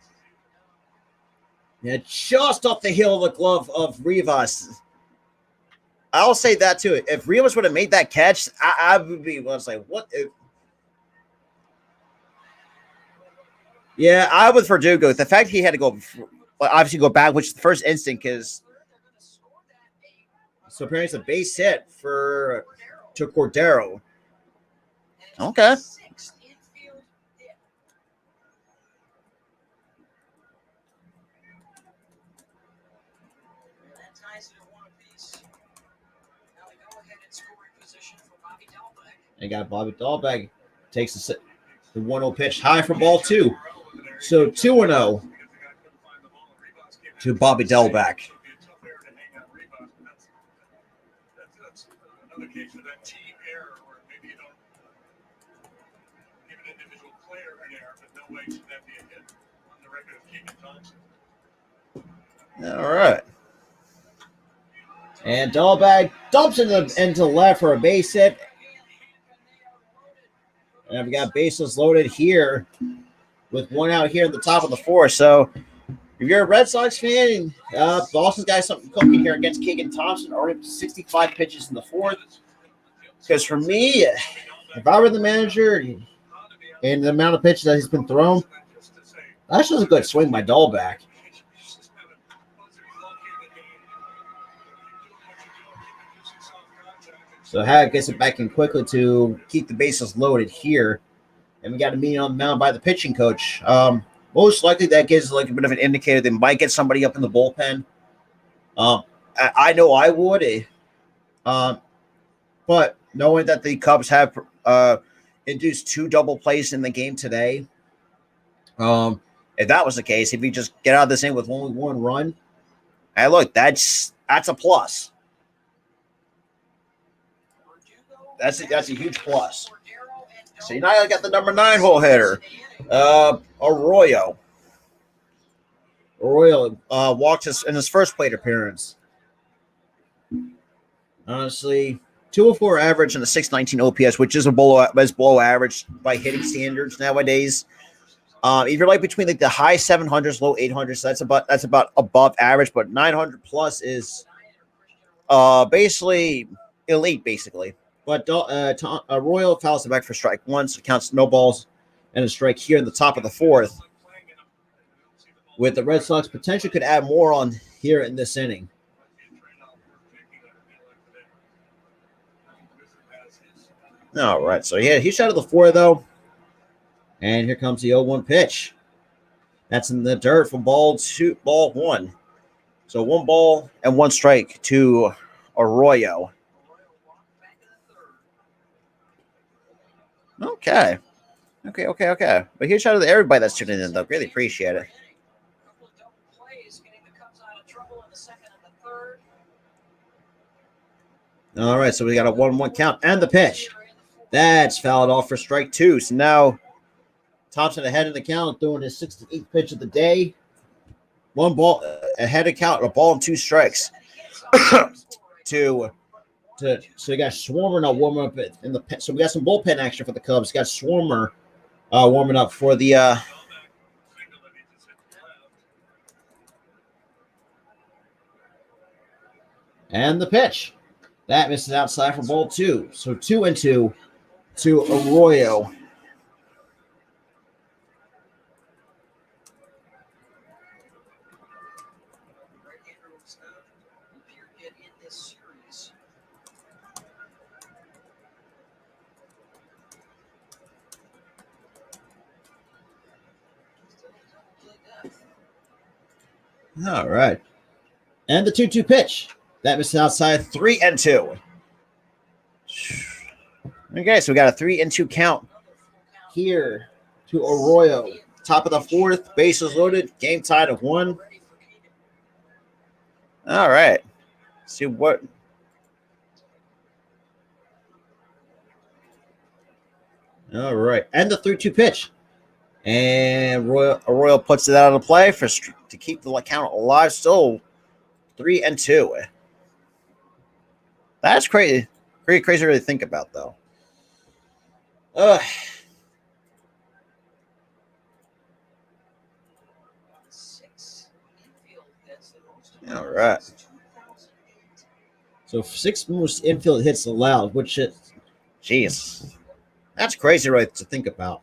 Speaker 1: Yeah, just off the heel of the glove of Rivas. I'll say that too. If Rivas would have made that catch, I would be. I was like, what? Yeah, I would Verdugo. The fact he had to go, obviously go back, which is the first instinct, because so apparently it's a base hit to Cordero. Okay. They got Bobby Dahlbeck takes the 1-0 pitch high for ball 2. So 2-0 to Bobby Dahlbeck.
Speaker 3: Another case of that team error where maybe you don't give an individual player an error, but no way should that be a hit on the record of Keegan Thompson.
Speaker 1: All right. And Dahlbeck dumps into left for a base hit. And we got bases loaded here with 1 out here in the top of the 4th. So if you're a Red Sox fan, Boston's got something cooking here against Keegan Thompson. Already 65 pitches in the 4th. Because for me, if I were the manager and the amount of pitches that he's been thrown, that's just a good swing by Dahlbeck. So Hag gets it back in quickly to keep the bases loaded here. And we got a meeting on the mound by the pitching coach. Most likely that gives like a bit of an indicator they might get somebody up in the bullpen. I know I would. But knowing that the Cubs have induced 2 double plays in the game today, if that was the case, if you just get out of this inning with only 1 run, hey, look, that's a plus. That's a huge plus. So you now got the number 9 hole hitter, Arroyo. Arroyo walked in his first plate appearance. Honestly, 204 average and a 619 OPS, which is below average by hitting standards nowadays. If you're like between like the high 700s, low 800s, that's about above average. But 900 plus is basically elite, basically. But Arroyo fouls it back for strike 1, so it counts no balls and a strike here in the top of the 4th. With the Red Sox, potentially could add more on here in this inning. All right, so yeah, he's out of the 4 though. And here comes the 0-1 pitch. That's in the dirt for ball 1. So 1 ball and 1 strike to Arroyo. Okay. But huge shout out to everybody that's tuning in, though. Really appreciate it. All right, so we got a 1-1 count and the pitch. That's fouled off for strike 2. So now Thompson ahead of the count, throwing his 68th pitch of the day. 1 ball ahead of count, a ball and 2 strikes. So we got Swarmer now warming up in the so we got some bullpen action for the Cubs. We got Swarmer warming up for the and the pitch. That misses outside for ball 2. So 2-2 to Arroyo. All right. And the 2-2 pitch. That misses outside 3-2. Okay, so we got a 3-2 count here to Arroyo. Top of the 4th, bases loaded, game tied at 1. All right. See what. All right. And the 3-2 pitch. And Arroyo puts it out of play to keep the count alive. Still 3-2. That's crazy. Pretty crazy to really think about, though.
Speaker 2: Six infield hits, the most of
Speaker 1: All
Speaker 2: them
Speaker 1: right.
Speaker 2: since 2008.
Speaker 6: So 6 most infield hits allowed, which is,
Speaker 1: Jeez. That's crazy right to think about.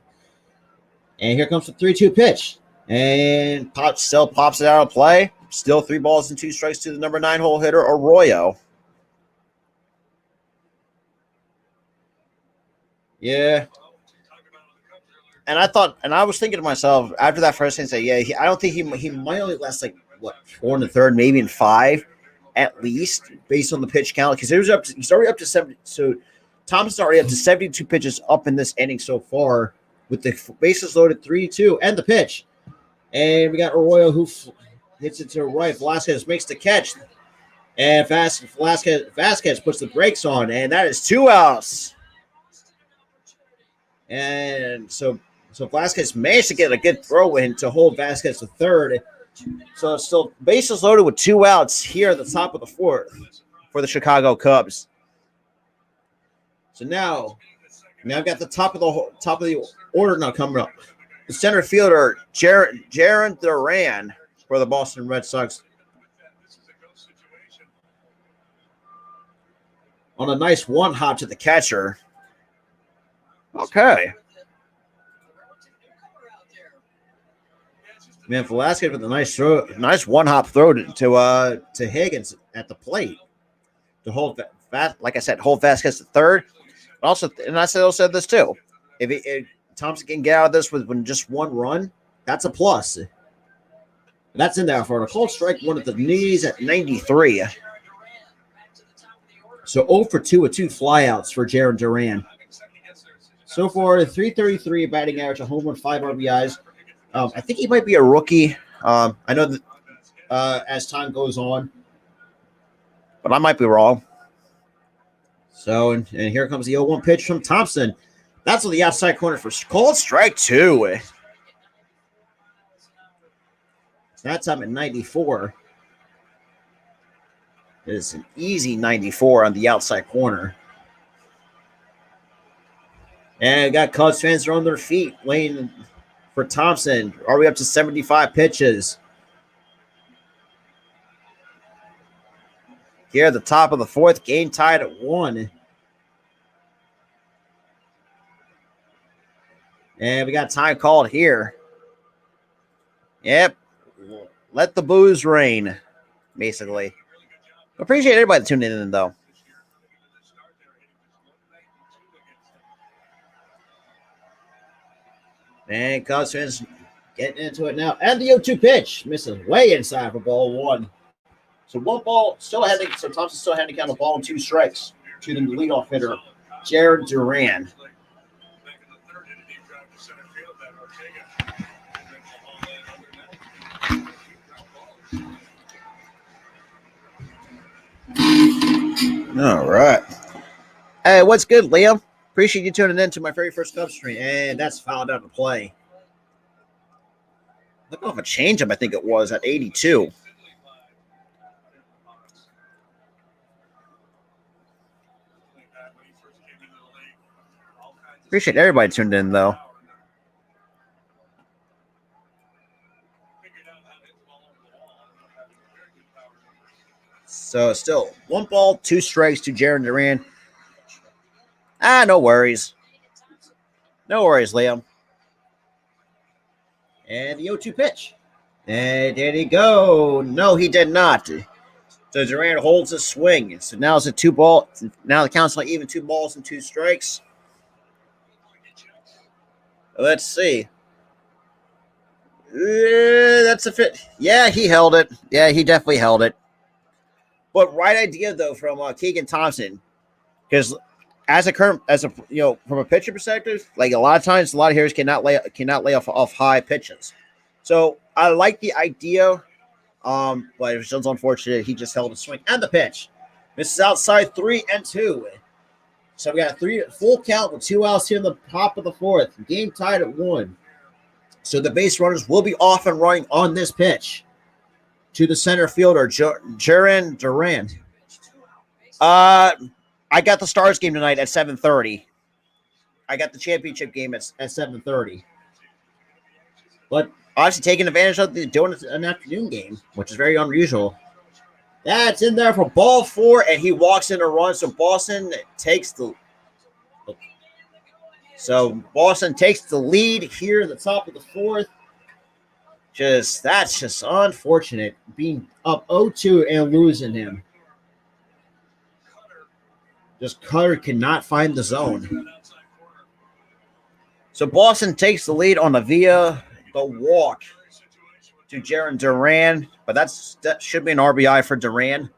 Speaker 6: and here comes the 3-2 pitch.
Speaker 1: And still pops it out of play. Still 3 balls and 2 strikes to the number 9 hole hitter, Arroyo. Yeah. And I was thinking to myself after that first inning, say, I don't think he might only last 4 1/3, maybe in 5 at least, based on the pitch count, because he's already up to 70. So Thompson's already up to 72 pitches up in this inning so far, with the bases loaded 3-2 and the pitch. And we got Arroyo who hits it to the right. Velasquez makes the catch, and Vasquez puts the brakes on, and that is 2 outs. And so Velasquez managed to get a good throw in to hold Vasquez to third. So it's still bases loaded with 2 outs here at the top of the 4th for the Chicago Cubs. So now I've got the top of the order now coming up. The center fielder, Jarren Duran for the Boston Red Sox. On a nice 1-hop to the catcher. Okay. Man, Velasquez with a nice 1-hop throw to Higgins at the plate to hold, like I said, hold Vasquez to third. Also, and I said this too. If Thompson can get out of this with just 1 run, that's a plus. That's in there for a called strike, one at the knees at 93. So 0 for 2 with 2 flyouts for Jarren Duran. So far, 333 batting average, a home run, 5 RBIs. I think he might be a rookie. I know that as time goes on, but I might be wrong. So, and here comes the 0-1 pitch from Thompson. That's on the outside corner for called strike 2. That time at 94. It's an easy 94 on the outside corner. And got Cubs fans are on their feet, laying for Thompson. Are we up to 75 pitches? Here at the top of the 4th, game tied at 1. And we got time called here. Yep. Let the booze rain, basically. Appreciate everybody tuning in, though. And Cubs fans getting into it now. And the 0-2 pitch misses way inside for ball 1. So 1 ball, so Thompson still had to count a ball and 2 strikes to the leadoff hitter, Jarren Duran. All right. Hey, what's good, Liam? Appreciate you tuning in to my very first Cubs stream. And that's fouled out of play. Look off a changeup, I think it was, at 82. Appreciate everybody tuned in, though. So still 1 ball, 2 strikes to Jarren Duran. No worries. No worries, Liam. And the 0-2 pitch. And did he go? No, he did not. So Duran holds a swing. So now it's a 2 ball. Now the count's like even 2 balls and 2 strikes. Let's see. That's a fit. Yeah, he held it. Yeah, he definitely held it. But right idea though from Keegan Thompson, because from a pitcher perspective, like a lot of times, a lot of hitters cannot lay off high pitches. So I like the idea But it was just unfortunate. He just held a swing and the pitch. Misses outside 3-2. So we got a 3 full count with 2 outs here in the top of the 4th. Game tied at 1. So the base runners will be off and running on this pitch to the center fielder, Jaron Duran. I got the Stars game tonight at 7:30. I got the championship game at 7:30. But obviously taking advantage of doing an afternoon game, which is very unusual. That's in there for ball 4, and he walks in a run. So Boston takes the lead here at the top of the 4th. That's just unfortunate, being up 0-2 and losing him. Just Cutter cannot find the zone. So Boston takes the lead on via the walk to Jaron Duran, but that should be an RBI for Duran.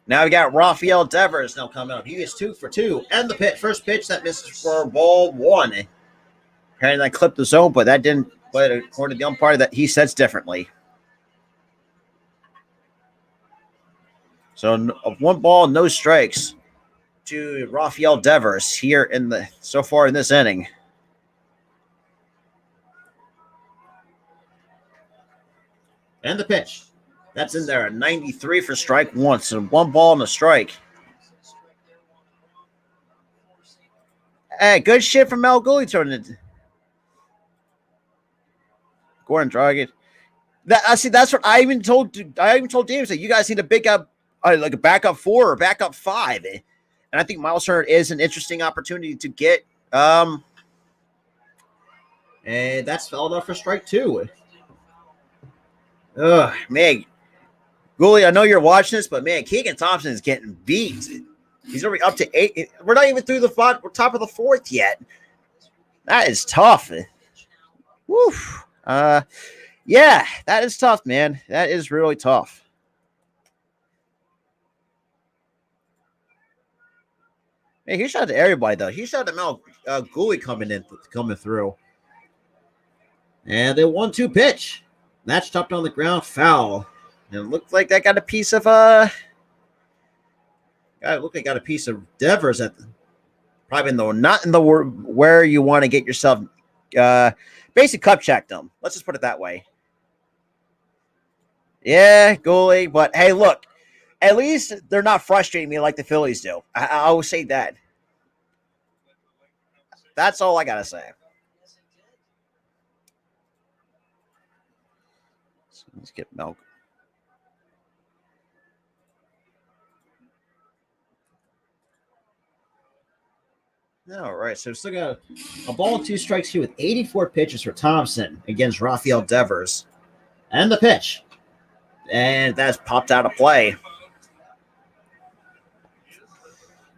Speaker 1: Now we got Rafael Devers now coming up. He is 2 for 2. And the first pitch that misses for ball 1. Apparently that clipped the zone, but that didn't. But according to the umpire, that he says differently. So 1 ball, no strikes to Rafael Devers here so far in this inning. And the pitch. That's in there, 93 for strike 1. So 1 ball and a strike. Hey, good shit from Mel Gooley turning it. Gordon Dragic. That's what I even told James that you guys need to pick up like a backup 4 or backup 5. And I think Miles Turner is an interesting opportunity to get. And that's fouled off for strike 2. Man. Gooley, I know you're watching this, but man, Keegan Thompson is getting beat. He's already up to 8. We're not even through the top of the 4th yet. That is tough. Woo. Yeah, that is tough, man. That is really tough. Hey, huge shout out to everybody, though. Huge shout out to Mel Gooley coming through. And they 1-2 pitch. That's chopped on the ground, foul. And it looked like that got a piece of got a piece of Devers at probably not in the where you want to get yourself basic cup check them. Let's just put it that way. Yeah, goalie, but hey, look, at least they're not frustrating me like the Phillies do. I will say that. That's all I gotta say. So let's get Mel. All right, so still got a ball and 2 strikes here with 84 pitches for Thompson against Rafael Devers. And the pitch. And that's popped out of play.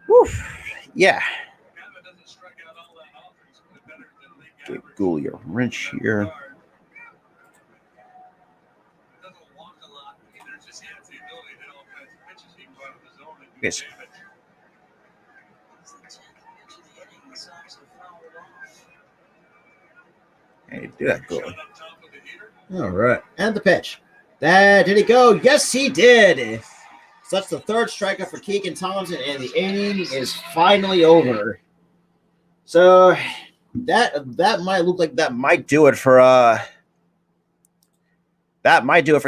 Speaker 1: Woo. Yeah. Give Gooley a wrench here. Yes. Hey, do that, Gooley. All right, and the pitch. Did he go? Yes, he did. So that's the 3rd strikeout for Keegan Thompson, and the inning is finally over. So that might look like that might do it for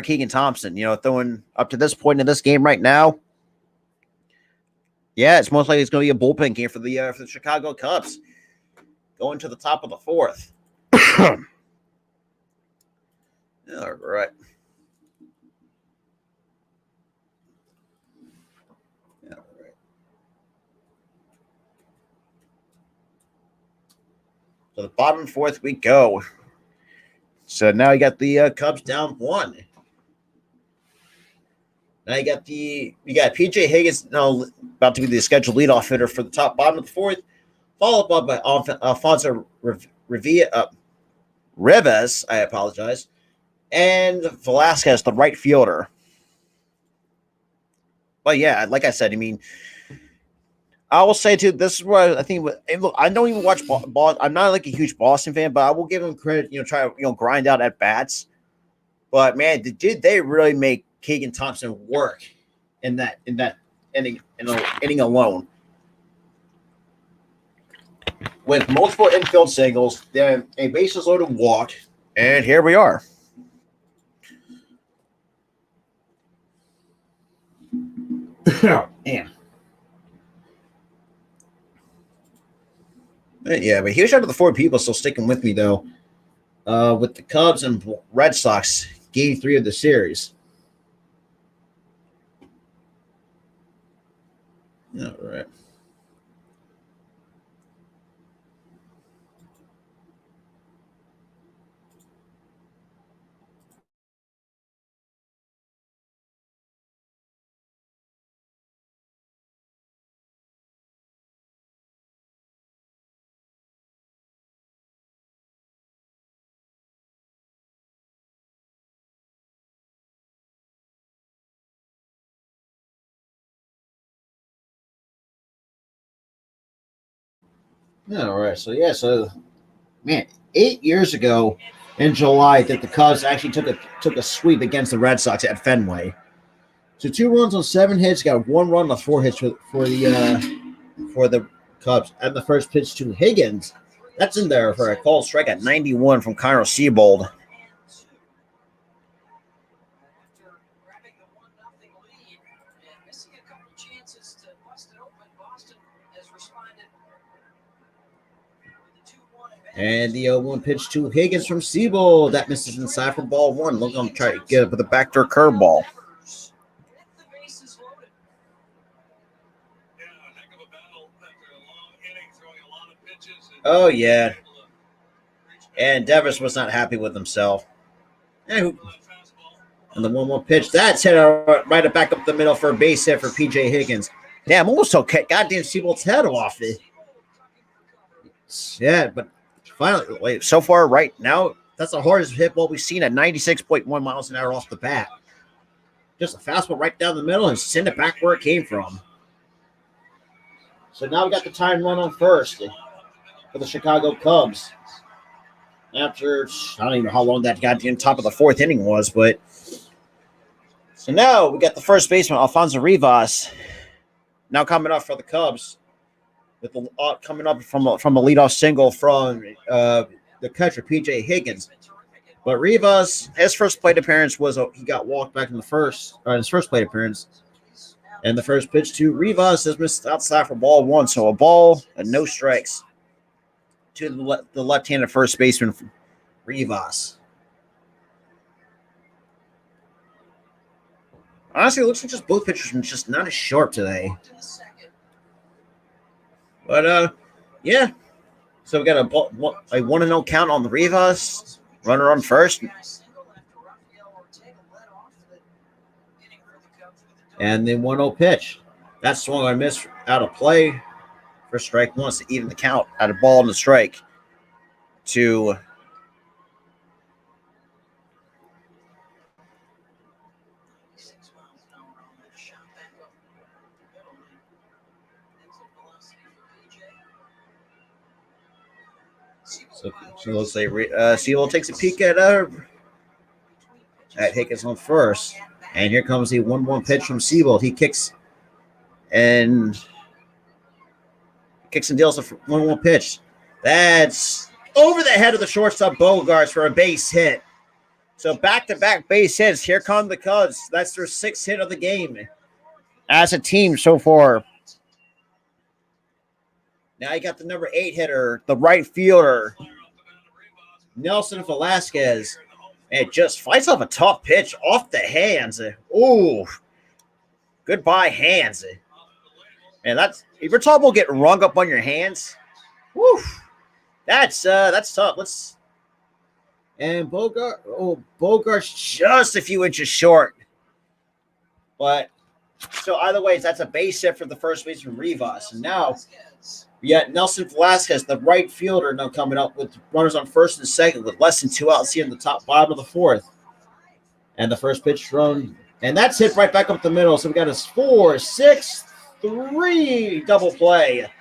Speaker 1: Keegan Thompson. You know, throwing up to this point in this game right now. Yeah, it's most likely it's going to be a bullpen game for the Chicago Cubs, going to the top of the 4th. All right. So the bottom 4th we go. So now you got the Cubs down 1. Now you got PJ Higgins now about to be the scheduled leadoff hitter for the bottom of the 4th, followed up by Alfonso Rivas, I apologize, and Velasquez, the right fielder. But yeah, like I said, I mean, I will say too. This is what I think. And look, I don't even watch Boston. I'm not like a huge Boston fan, but I will give them credit. Try to grind out at bats. But man, did they really make Keegan Thompson work in that inning alone with multiple infield singles, then a bases loaded walk, and here we are. Man. Yeah, but huge shout out to the 4 people still sticking with me though. With the Cubs and Red Sox, Game 3 of the series. All right. All right. So man, 8 years ago in July that the Cubs actually took a sweep against the Red Sox at Fenway. So 2 runs on 7 hits, got 1 run on 4 hits for the Cubs. And the first pitch to Higgins, that's in there for a called strike at 91 from Cairo Seabold.
Speaker 2: After grabbing the 1-0 lead and missing a couple chances to bust it open, Boston has responded with the 2-1 advantage.
Speaker 1: And the 0-1 pitch to Higgins from Seabold. That misses inside for ball 1. Look, I'm trying to get it with a backdoor curveball.
Speaker 2: The bases loaded.
Speaker 3: Yeah, a heck of a battle after a long inning, throwing a lot of pitches.
Speaker 1: Oh, yeah. And Devers was not happy with himself. And the 1-1 pitch. That's hit right back up the middle for a base hit for P.J. Higgins. Damn, almost took goddamn Seabold's head off it. Yeah, but finally, wait, so far right now, that's the hardest hit ball we've seen at 96.1 miles an hour off the bat. Just a fastball right down the middle and send it back where it came from. So now we got the time run on first for the Chicago Cubs. After, I don't even know how long that got in top of the 4th inning was, but so now we got the first baseman, Alfonso Rivas, now coming up for the Cubs, with the coming up from a leadoff single from the catcher, P.J. Higgins. But Rivas, his first plate appearance was he got walked back in his first plate appearance. And the first pitch to Rivas is missed outside for ball 1. So a ball and no strikes to the left-handed first baseman, Rivas. Honestly, it looks like just both pitchers were just not as sharp today. But, yeah. So we got a 1-0 count on the Rivas. Runner on first. And then 1-0 pitch. That swung and missed out of play for strike 1 to even the count at a ball and a strike to So let's say Seabold takes a peek at Higgins on first. And here comes the 1-1 pitch from Seabold. He kicks and deals a 1-1 pitch. That's over the head of the shortstop Bogaerts for a base hit. So back-to-back base hits. Here come the Cubs. That's their 6th hit of the game as a team so far. Now you got the number 8 hitter, the right fielder, Nelson Velasquez. And just fights off a tough pitch off the hands. Ooh. Goodbye, hands. And that's if you're talking about getting rung up on your hands. Woo. That's tough. And Bogaerts just a few inches short. But so either way, that's a base hit for the first baseman Rivas. And now we got Nelson Velasquez, the right fielder, now coming up with runners on first and second with less than 2 outs here in the bottom of the 4th. And the first pitch thrown, and that's hit right back up the middle. So we got a 4-6
Speaker 6: 3 double play.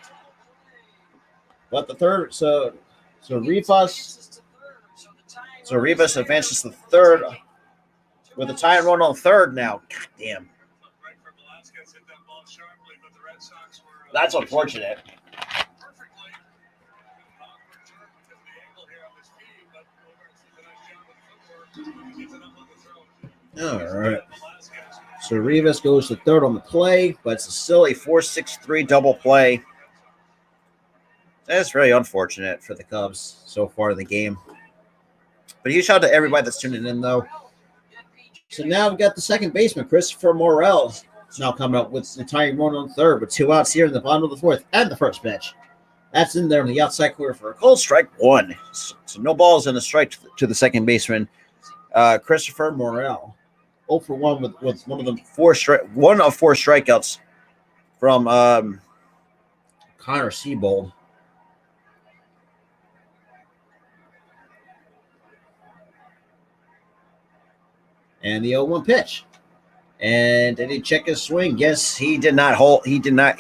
Speaker 6: But the third, so Rivas
Speaker 1: advances to third with a tie and run on third now. God damn. That's unfortunate.
Speaker 6: All right. So Rivas goes to third on the play, but
Speaker 1: It's still a 4-6-3 double play. That's really unfortunate for the Cubs so far in the game. But huge shout out to everybody that's tuning in, though.
Speaker 6: so now we've got the second baseman, Christopher Morel, now coming up with the tying run on third with 2 outs here in the bottom of the fourth and the first pitch. That's in there on the outside corner for a
Speaker 1: Cold strike 1. So no balls and a strike to the second baseman, Christopher Morel.
Speaker 6: 0 for 1 with one of them.
Speaker 1: 1 of 4 strikeouts from
Speaker 6: Connor Seabold. And the 0-1 pitch. And did he check his swing? Yes,
Speaker 1: he did not hold. He did not.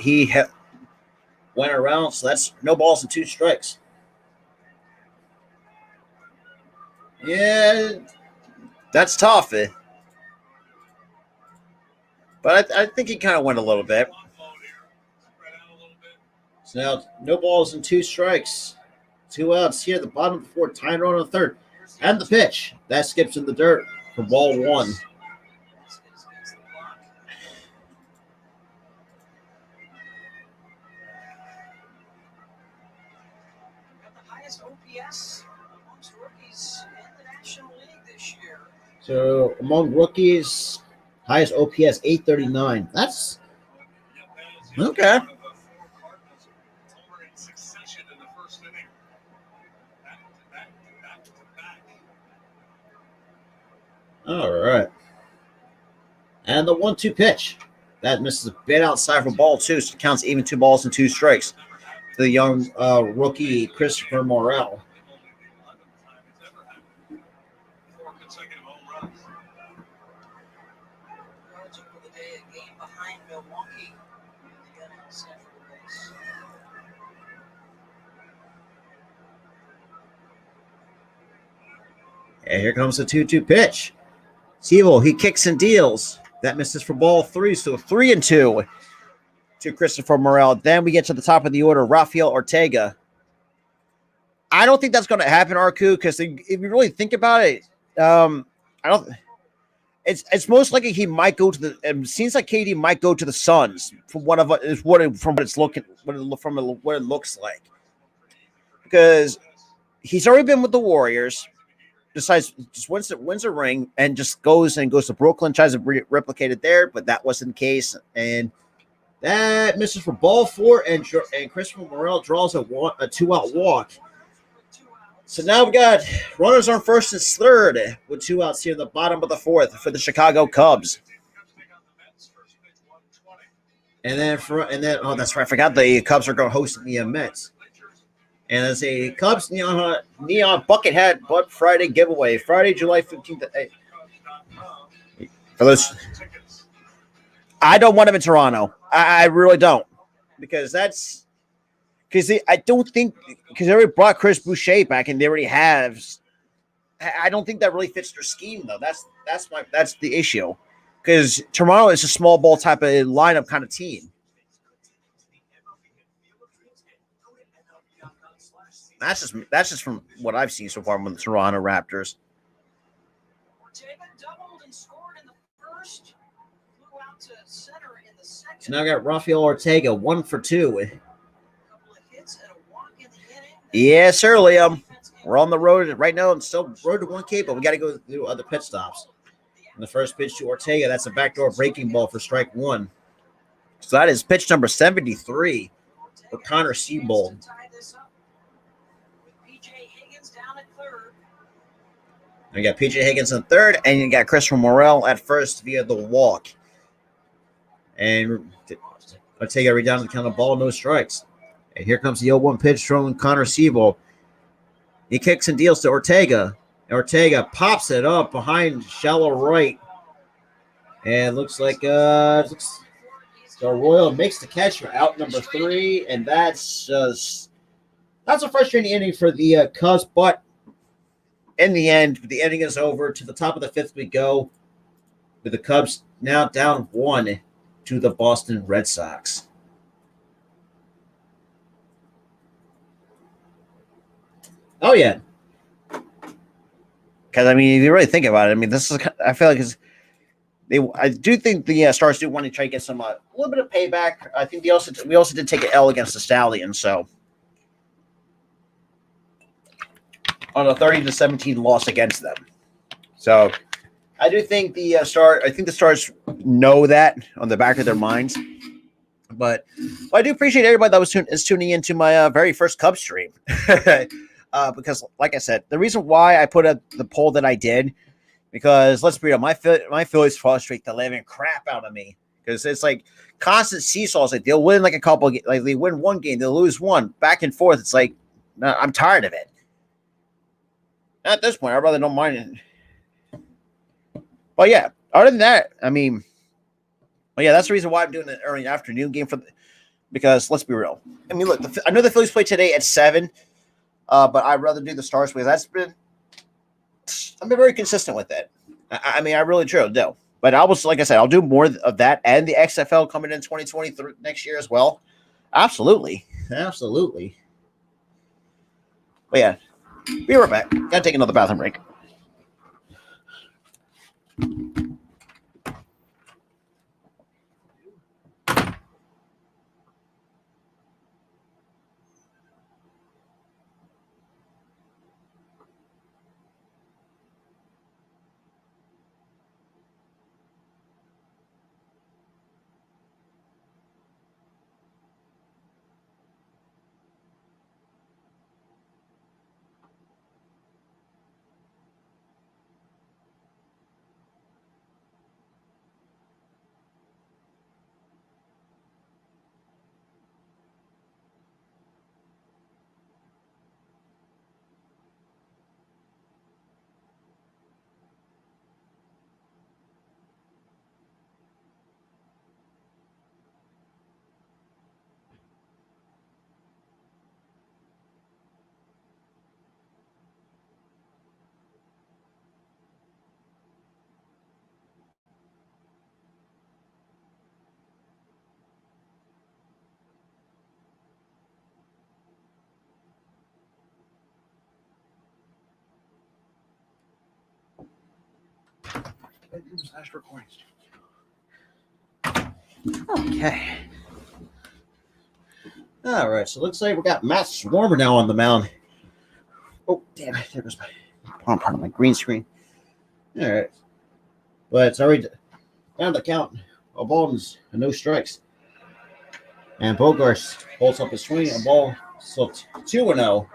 Speaker 1: Went around. So that's no balls and 2 strikes.
Speaker 6: yeah.
Speaker 1: That's tough. But I think he kind of went a little bit.
Speaker 6: So now no balls and 2 strikes. 2 outs here at the bottom of the fourth. Tying run on third. And the pitch. That skips in the dirt for ball 1.
Speaker 2: OPS amongst rookies in the National League this year.
Speaker 6: So among rookies, highest OPS 839. That's
Speaker 1: Okay.
Speaker 6: all right. And the 1-2 pitch. That misses a bit outside
Speaker 1: Side for ball 2, so it counts even 2 balls and 2 strikes to the young rookie Christopher Morel.
Speaker 2: Eligible today, a game behind Milwaukee in the NL Central race.
Speaker 6: And here comes the 2-2 pitch. Seabold, he kicks and deals. That misses for ball 3, so
Speaker 1: 3-2 to Christopher Morel. Then we get to the top of the order, Rafael Ortega. I don't think that's going to happen, Arku, because if you really think about it, I don't. It's most likely he might go to the. It seems like KD might go to the Suns from what it looks like, because he's already been with the Warriors. Decides just wins a ring and just goes to Brooklyn, tries to replicate it there, but that wasn't the case, and
Speaker 6: that misses for ball 4, and Christopher Morel draws a 2-out walk. So now we got runners on first and third with 2 outs here in the bottom of the fourth for the Chicago Cubs. And then oh, that's right, I forgot the Cubs are going to host the Mets. And it's a Cubs neon bucket hat Bud Friday giveaway, Friday, July 15th.
Speaker 1: For those, I don't want him in Toronto. I really don't, because I don't think because they already brought Chris Boucher back and they already have. I don't think that really fits their scheme though. That's the issue, because Toronto is a small ball type of lineup kind of team. That's just from what I've seen so far with the Toronto Raptors.
Speaker 2: Ortega doubled and scored in the first, flew out to center in the second.
Speaker 6: So now I got Rafael Ortega, 1 for 2.
Speaker 2: A couple of hits and a walk in the inning.
Speaker 1: Yes, sir, Liam. We're on the road right now and still road to 1K, but we got to go through other pit stops. And the first pitch to Ortega, that's a backdoor breaking ball for strike 1. So that is pitch number 73 for Connor Seabold. You got PJ Higgins in third, and you got Christopher Morel at first via the walk. And Ortega right down to the count of ball, no strikes. And here comes the 0-1 pitch from Connor Seabold. He kicks and deals to Ortega. Ortega pops it up behind shallow right. And looks like
Speaker 6: So Royal makes the catch for out number 3, and that's a frustrating inning for the Cubs. But in the end, the inning is over. To the top of the 5th we go, with the Cubs now down 1 to the Boston Red Sox. Oh yeah,
Speaker 1: Because I mean, if you really think about it, I mean, this is I feel like I do think the Stars do want to try to get some a little bit of payback. I think we also did take an L against the Stallions, so on a 30-17 loss against them. So I do think the Stars know that on the back of their minds. But I do appreciate everybody that is tuning into my very first Cubs stream. Because, like I said, the reason why I put up the poll that I did, because let's be real, my Phillies frustrate the living crap out of me, because it's like constant seesaws. Like they'll win like a couple, like they win one game, they'll lose one, back and forth. It's like I'm tired of it. At this point, I rather don't mind it. But yeah, other than that, I mean, well, yeah, that's the reason why I'm doing an early afternoon game because let's be real. I mean, look, I know the Phillies play today at 7. But I'd rather do the Stars because I've been very consistent with it. I mean, I really truly do. But like I said, I'll do more of that and the XFL coming in 2023 next year as well. Absolutely.
Speaker 6: Absolutely.
Speaker 1: But yeah, be right back. Gotta take another bathroom break.
Speaker 6: Okay. All right, so it looks like we got Matt Swarmer now on the mound. Oh, damn it. There goes my part of my green screen. All right. But it's already down the count. A ball and no strikes. And Bogarts holds up his swing. A ball slipped 2-0.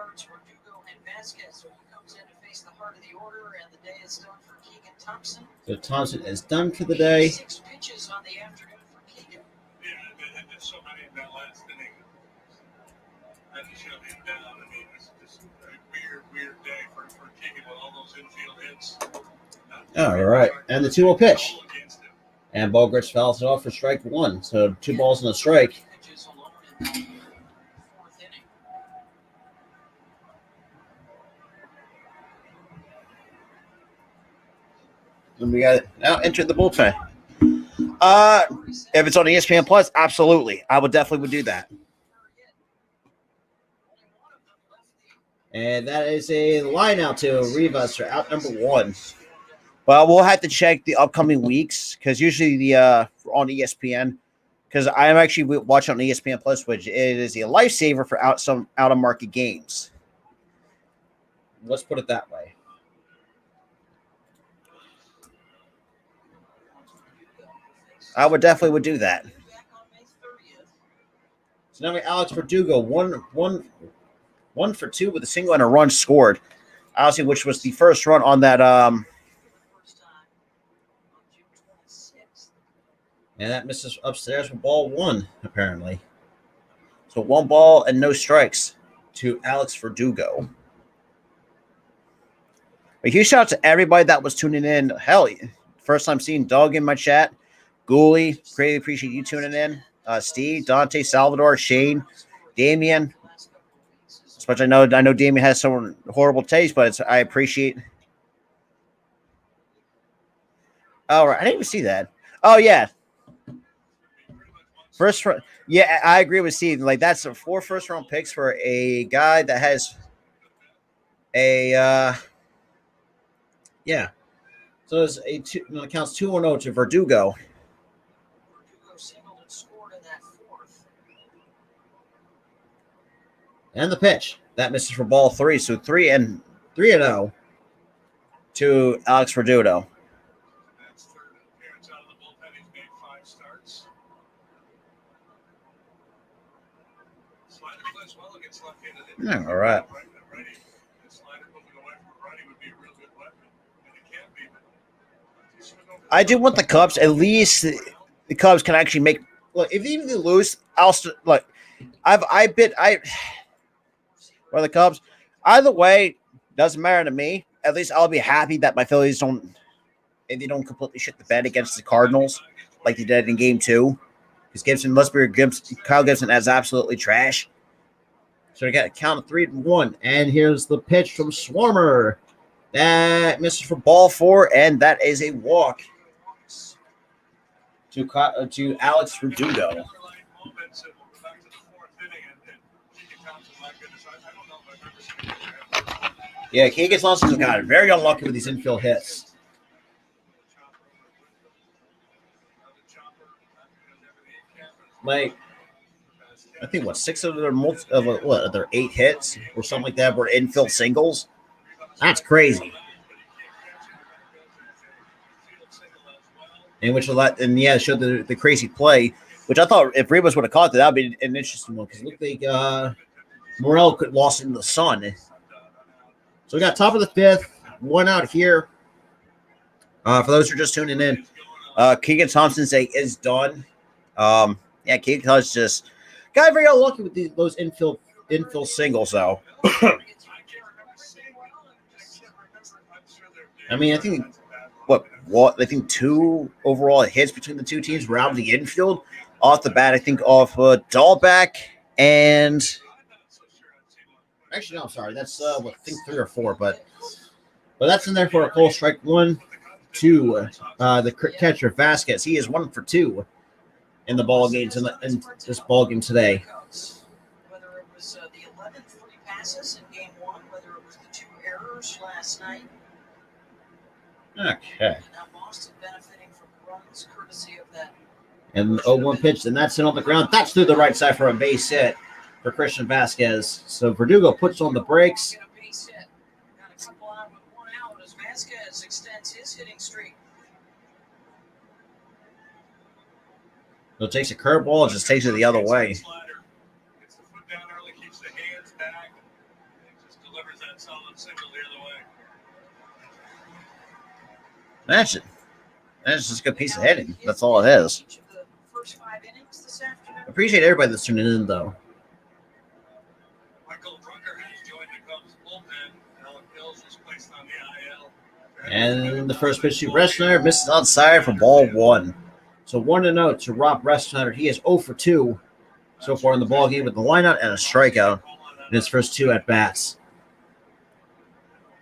Speaker 6: So Thompson is done for the day.
Speaker 2: 6 pitches on the afternoon for Keegan.
Speaker 3: Yeah, there's so many in that last inning. Had to shut him down. I mean, it's just a weird day for Keegan with all those infield hits.
Speaker 6: All right. And the 2-0 pitch. And Bogarts fouls it off for strike 1. So 2 balls and a strike.
Speaker 2: Pitches alone in the 4th inning.
Speaker 1: And we got it now entered the bullpen. If it's on ESPN Plus, absolutely. I would do that.
Speaker 6: And that is a line out to Rivas for out number 1.
Speaker 1: Well, we'll have to check the upcoming weeks because usually on ESPN, because I am actually watching on ESPN Plus, which it is a lifesaver for out of market games.
Speaker 6: Let's put it that way.
Speaker 1: I would definitely do that.
Speaker 6: So now we Alex Verdugo, one for 2 with a single and a run scored. Obviously, which was the first run on that. And that misses upstairs for ball 1, apparently. So 1 ball and no strikes to Alex Verdugo.
Speaker 1: A huge shout out to everybody that was tuning in. Hell, first time seeing Doug in my chat. Ghoulie, greatly appreciate you tuning in. Steve, Dante, Salvador, Shane, Damian. Especially I know Damian has some horrible taste, but I appreciate. Oh, right. I didn't even see that. Oh yeah, first round. Yeah, I agree with Steve. Like that's 4 first-round picks for a guy that has a yeah. So it's a two, no, it counts 2-0 to Verdugo.
Speaker 2: Verdugo singled and scored in that fourth.
Speaker 1: And the pitch. That misses for ball 3. So 3-0 to Alex Verdugo.
Speaker 3: That's third appearance out of the bullpen. He's made 5 starts. Slider plays well against left-handed hitters.
Speaker 1: Yeah, all right.
Speaker 3: Righty. The slider moving away from a righty would be a real good weapon. And it can be, but
Speaker 1: I do want the Cubs. At least the Cubs can actually make. Look, if even they lose, I'll look. Or the Cubs. Either way, doesn't matter to me. At least I'll be happy that my Phillies don't. If they don't completely shit the bed against the Cardinals like they did in Game 2, because Kyle Gibson is absolutely trash. So we got a count of 3-1, and here's the pitch from Swarmer. That misses for ball 4, and that is a walk to Alex Verdugo. Yeah, Keegan Thompson's got very unlucky with these infield hits. Like, I think 6 of their 8 hits or something like that were infield singles. That's crazy. And it showed the crazy play, which I thought if Rivas would have caught that would be an interesting one because it looked like Morel could lost in the sun. So we got top of the 5th, 1 out here. For those who are just tuning in, Keegan Thompson's day is done. Keegan Thompson just got very unlucky with those infield singles though. I mean, I think I think 2 overall hits between the two teams were out of the infield. Off the bat, I think off Dahlback and actually no, I'm sorry, that's I think 3 or 4, but that's in there for a close strike 1, 2. The catcher Vasquez, he is 1 for 2 in the ball games in this ball game today.
Speaker 2: Whether it was the 11 free passes in Game 1, whether it was the 2 errors last night.
Speaker 1: Okay.
Speaker 2: Now Boston benefiting from runs courtesy of that.
Speaker 1: And 0-1 pitch, and that's in on the ground. That's through the right side for a base hit for Christian Vasquez. So Verdugo puts on the brakes.
Speaker 2: Get a base hit. Got a couple out with 1 out as Vasquez extends his hitting streak.
Speaker 1: So it takes a curveball and just takes it the other way.
Speaker 3: Gets the foot down early, keeps the hands back, and just delivers that solid single the other way.
Speaker 1: That's just a good piece of hitting. That's all it is.
Speaker 2: Each of the first 5 innings this afternoon.
Speaker 1: Appreciate everybody that's tuning in, though.
Speaker 3: Michael Brucker has joined the Cubs bullpen. Alec Mills was placed on the IL.
Speaker 1: And the first pitch to Restner misses outside for ball 1. So 1-0 to Rob Restner. He is 0 for 2 so far in the ball game with the lineout and a strikeout in his first 2 at bats.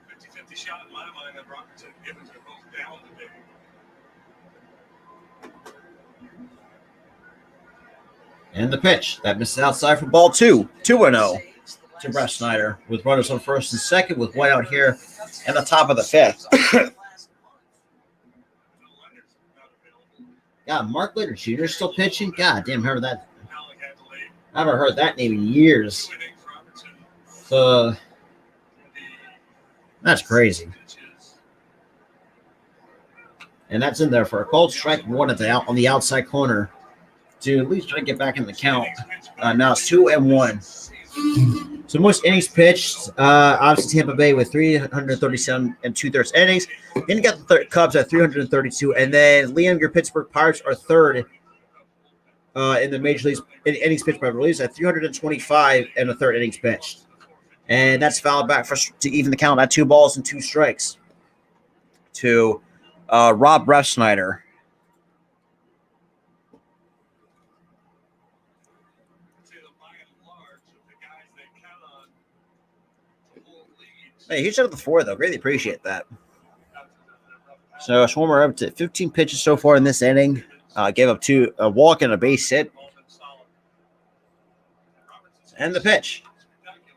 Speaker 3: 50-50 shot in my mind that Roberts and Gibbons are both down today.
Speaker 1: And the pitch that misses outside for ball 2. 2-0 to Brett Snyder with runners on first and second with White out here in the top of the 5th. God, Mark Leiter Jr. still pitching. God damn, I haven't heard that name in years. That's crazy. And that's in there for a cold strike 1 on the outside corner to at least try to get back in the count. Now it's 2-1. So most innings pitched, obviously Tampa Bay with 337 and 2/3 innings. Then you got the Cubs at 332, and then Liam, your Pittsburgh Pirates are 3rd in the major leagues in innings pitched by release at 325 and a 3rd innings pitched, and that's fouled back to even the count at 2 balls and 2 strikes to Rob Refsnyder. Hey, huge out of the 4, though. Greatly appreciate that. So Swarmer up to 15 pitches so far in this inning. Gave up a walk and a base hit. And the pitch.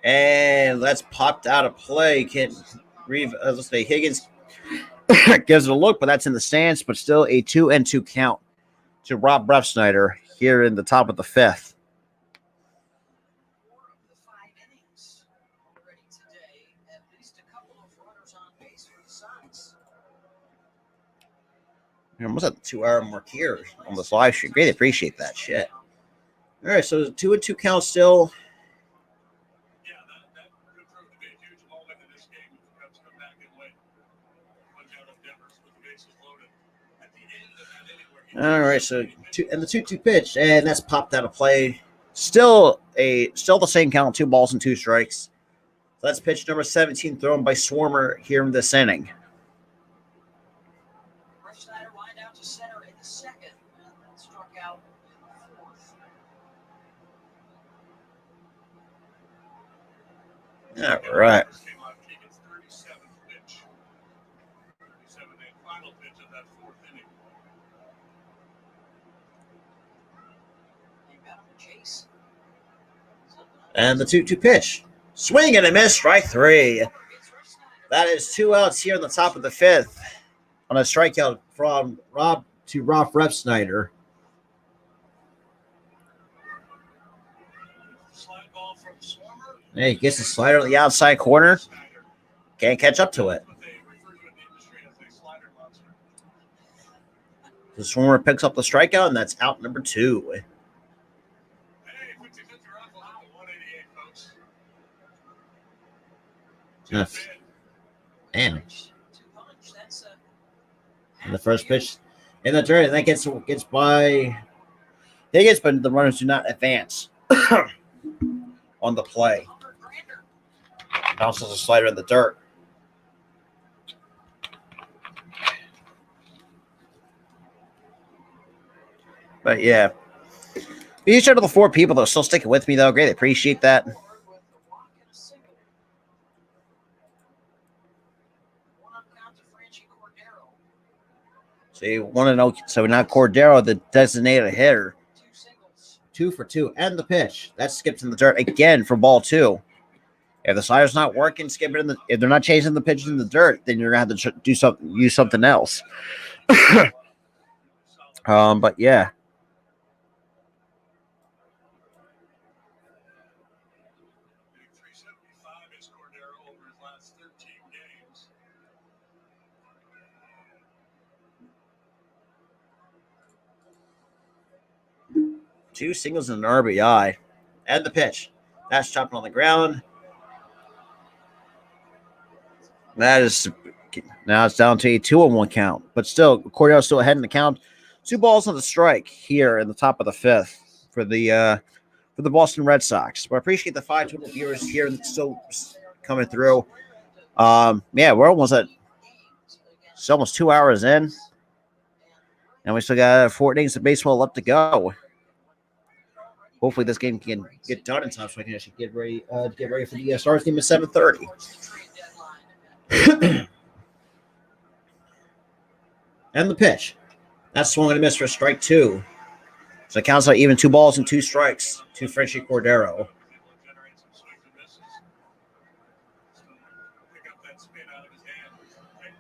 Speaker 1: And that's popped out of play. Let's say Higgins gives it a look, but that's in the stands. But still a 2-2 count to Rob Refsnyder here in the top of the 5th.
Speaker 2: 4 of the 5 innings already today. At least a couple of runners on base for the Sox.
Speaker 1: We're almost at the 2-hour mark here on this live stream. Greatly appreciate that shit. All right, so 2-2 count still.
Speaker 3: Yeah, that could prove to be a huge moment in this game if the Cubs come back and win. Punch out of Devers with the bases loaded. At the end of that inning where he
Speaker 1: All right, so the 2-2 pitch, and that's popped out of play. Still the same count, 2 balls and 2 strikes. So that's pitch number 17 thrown by Swarmer here in this inning.
Speaker 2: Refsnyder lined out to center in the 2nd. And then struck out in the 4th.
Speaker 1: All right.
Speaker 3: came on Keegan's 37th pitch. 37th and final pitch of that 4th inning.
Speaker 2: You got him to chase.
Speaker 1: And the 2-2 pitch. Swing and a miss, strike 3.
Speaker 2: It's Refsnyder.
Speaker 1: That is 2 outs here in the top of the 5th on a strikeout from Rob Refsnyder.
Speaker 3: Slide ball from Swarmer.
Speaker 1: Hey, he gets the slider on the outside corner.
Speaker 3: Snyder.
Speaker 1: Can't catch up to it.
Speaker 3: What they refer to in the industry as a slider monster.
Speaker 1: The Swarmer picks up the strikeout, and that's out number 2.
Speaker 3: Hey, 50-50 rifle out at 188, folks.
Speaker 1: Yeah.
Speaker 3: Just in.
Speaker 1: Man,
Speaker 2: To punch. That's
Speaker 1: in the first pitch in the dirt, and that gets by Higgins, but the runners do not advance on the play.
Speaker 2: Hummer Grander.
Speaker 1: Bounces a slider in the dirt. But yeah, each out of the 4 people that are still sticking with me, though, greatly appreciate that.
Speaker 2: With a walk and a single. 1-up count to Franchi Cordero.
Speaker 1: So you want to know? So now Cordero, the designated hitter,
Speaker 2: 2 singles.
Speaker 1: 2 for 2, and the pitch that skips in the dirt again for ball 2. If the slider's not working, skip it in the. If they're not chasing the pitches in the dirt, then you're gonna have to use something else. But yeah.
Speaker 3: Hitting 375 is Cordero over his last 13 games.
Speaker 1: Two singles and an RBI. And the pitch. That's chopping on the ground. That is now it's down to a 2-1 count. But still, Cordero's still ahead in the count. 2 balls on the strike here in the top of the 5th for the Boston Red Sox. But I appreciate the 5 total viewers here and still coming through. Yeah, we're almost at it's almost 2 hours in. And we still got 4 innings of baseball left to go. Hopefully this game can get done in time so I can actually get ready for the Stars game at 7:30. And the pitch. That's swung and a miss for strike 2. So it counts out even 2 balls and 2 strikes to Franchi Cordero.
Speaker 3: Generate some swings and misses. Pick up that spin out of his hand.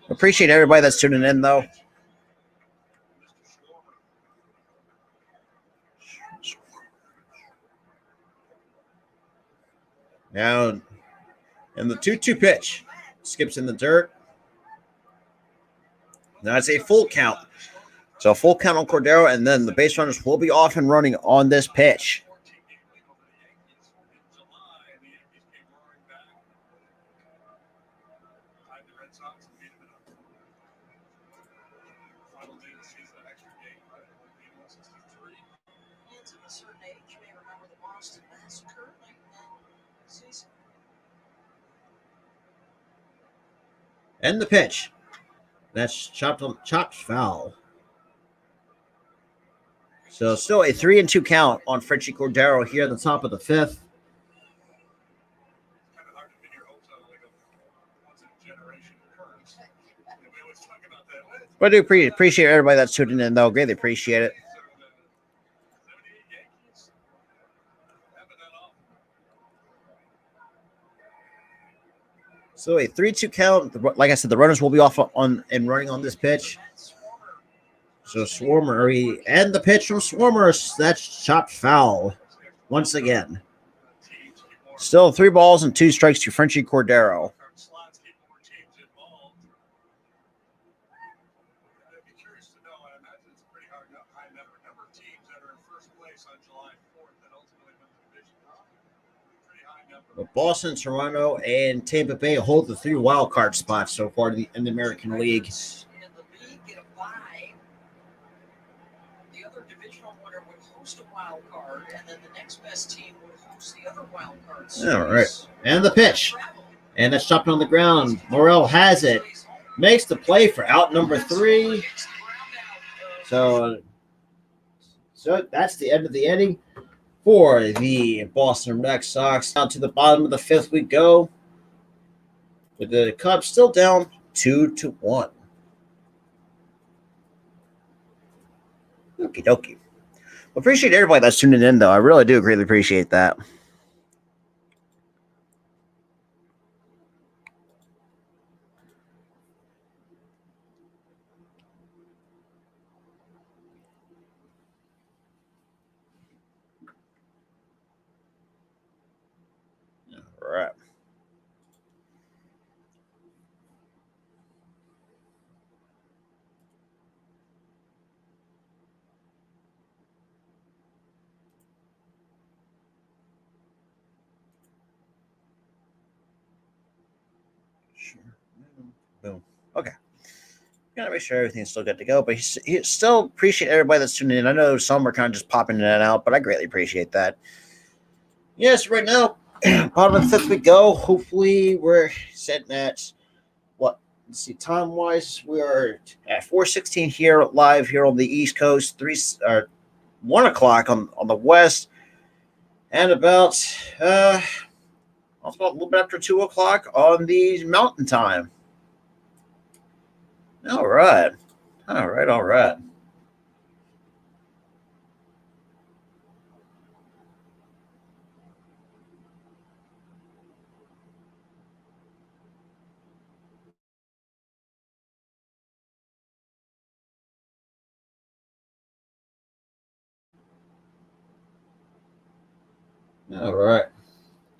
Speaker 1: Appreciate everybody that's tuning in, though.
Speaker 3: Mr. Schwarber.
Speaker 1: Now, and the 2-2 pitch skips in the dirt. Now it's a full count. So a full count on Cordero, and then the base runners will be off and running on this pitch.
Speaker 3: 14-game lead over the Yankees in July, and the Yankees came roaring back. Tied the Red Sox and beat them in a final day of the season, an extra game, right? Game 163.
Speaker 2: Fans of a certain age may remember the Boston Massacre late in that season.
Speaker 1: And the pitch. That's chopped foul. So still a 3-2 count on Franchi Cordero here at the top of the 5th.
Speaker 3: Kind of hard to pin your hopes on like a generation occurs. And we always talk about that.
Speaker 1: But I do appreciate everybody that's tuning in, though. Greatly appreciate it.
Speaker 3: 78 Yankees. Haven't done all.
Speaker 1: So a 3-2 count. Like I said, the runners will be off on and running on this pitch. So Swarmer and the pitch from Swarmer. That's chopped foul once again. Still 3 balls and 2 strikes to Frenchie Cordero.
Speaker 3: Slots keep more teams involved. I'd be curious to know. I imagine it's a pretty high number of teams that are in first place on July 4th that ultimately win the division. Pretty high number.
Speaker 6: But Boston, Toronto, and Tampa Bay hold the 3 wild card spots so far in the American League.
Speaker 2: In the league, get a bye. The other divisional winner would host a wild card, and then the next best team would host the other wild card.
Speaker 6: All right. And the pitch. And that's chopped on the ground. Morel has it. Makes the play for out number 3. So that's the end of the inning for the Boston Red Sox. Down to the bottom of the 5th we go, with the Cubs still down 2-1.
Speaker 1: Okie dokie. Well, appreciate everybody that's tuning in, though. I really do greatly appreciate that. All right. Sure. Boom. Okay. Gotta make sure everything's still good to go, but he still appreciate everybody that's tuning in. I know some are kind of just popping in and out, but I greatly appreciate that. Yes, right now, bottom of the 5th we go. Hopefully, we're sitting at what? Let's see, time wise, we are at 4:16 here live here on the East Coast, 1 o'clock on the West, and about a little bit after 2 o'clock on the Mountain Time. All right. All right. All right. All right.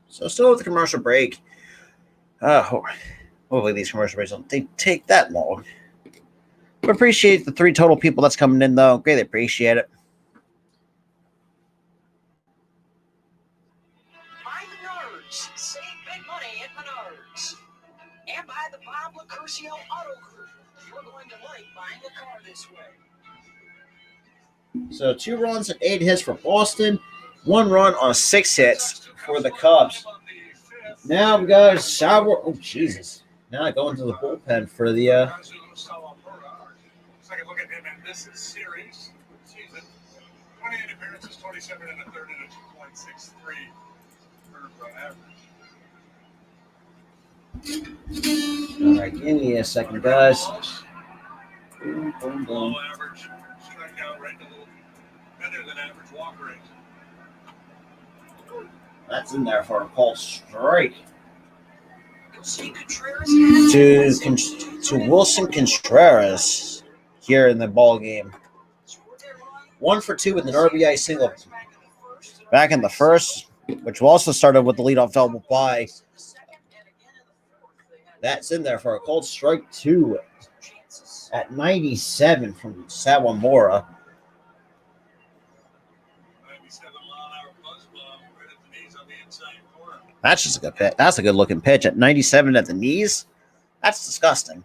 Speaker 1: So still with the commercial break. Hopefully these commercial breaks don't take that long. But appreciate the 3 total people that's coming in, though. Greatly appreciate it.
Speaker 2: Buy the Nerds. Save big money at Menards. And buy the Bob Lacurcio Auto Group. You're going to like buying a car this way.
Speaker 6: So 2 runs and 8 hits for Boston. 1 run on 6 hits for the Cubs. Now we got Sauer. Oh, Jesus. Now I go into the bullpen for the
Speaker 3: Second look at him in this series season. 28 appearances, 27 and a third, and a 2.63 average.
Speaker 6: All right, give me a second, guys. Boom, boom,
Speaker 3: Low
Speaker 6: boom.
Speaker 3: average strikeout rate, a little better than average walk rate.
Speaker 6: That's in there for a called strike
Speaker 2: Jose Contreras has
Speaker 6: to Wilson Contreras here in the ball game. 1 for 2 with an RBI single back in the first, which also started with the leadoff double by. That's in there for a called strike 2 at 97 from Sawamura.
Speaker 3: 97-mile-an-hour buzzball right at the knees on the inside corner.
Speaker 1: That's just a good pitch. That's a good looking pitch at 97 at the knees. That's disgusting.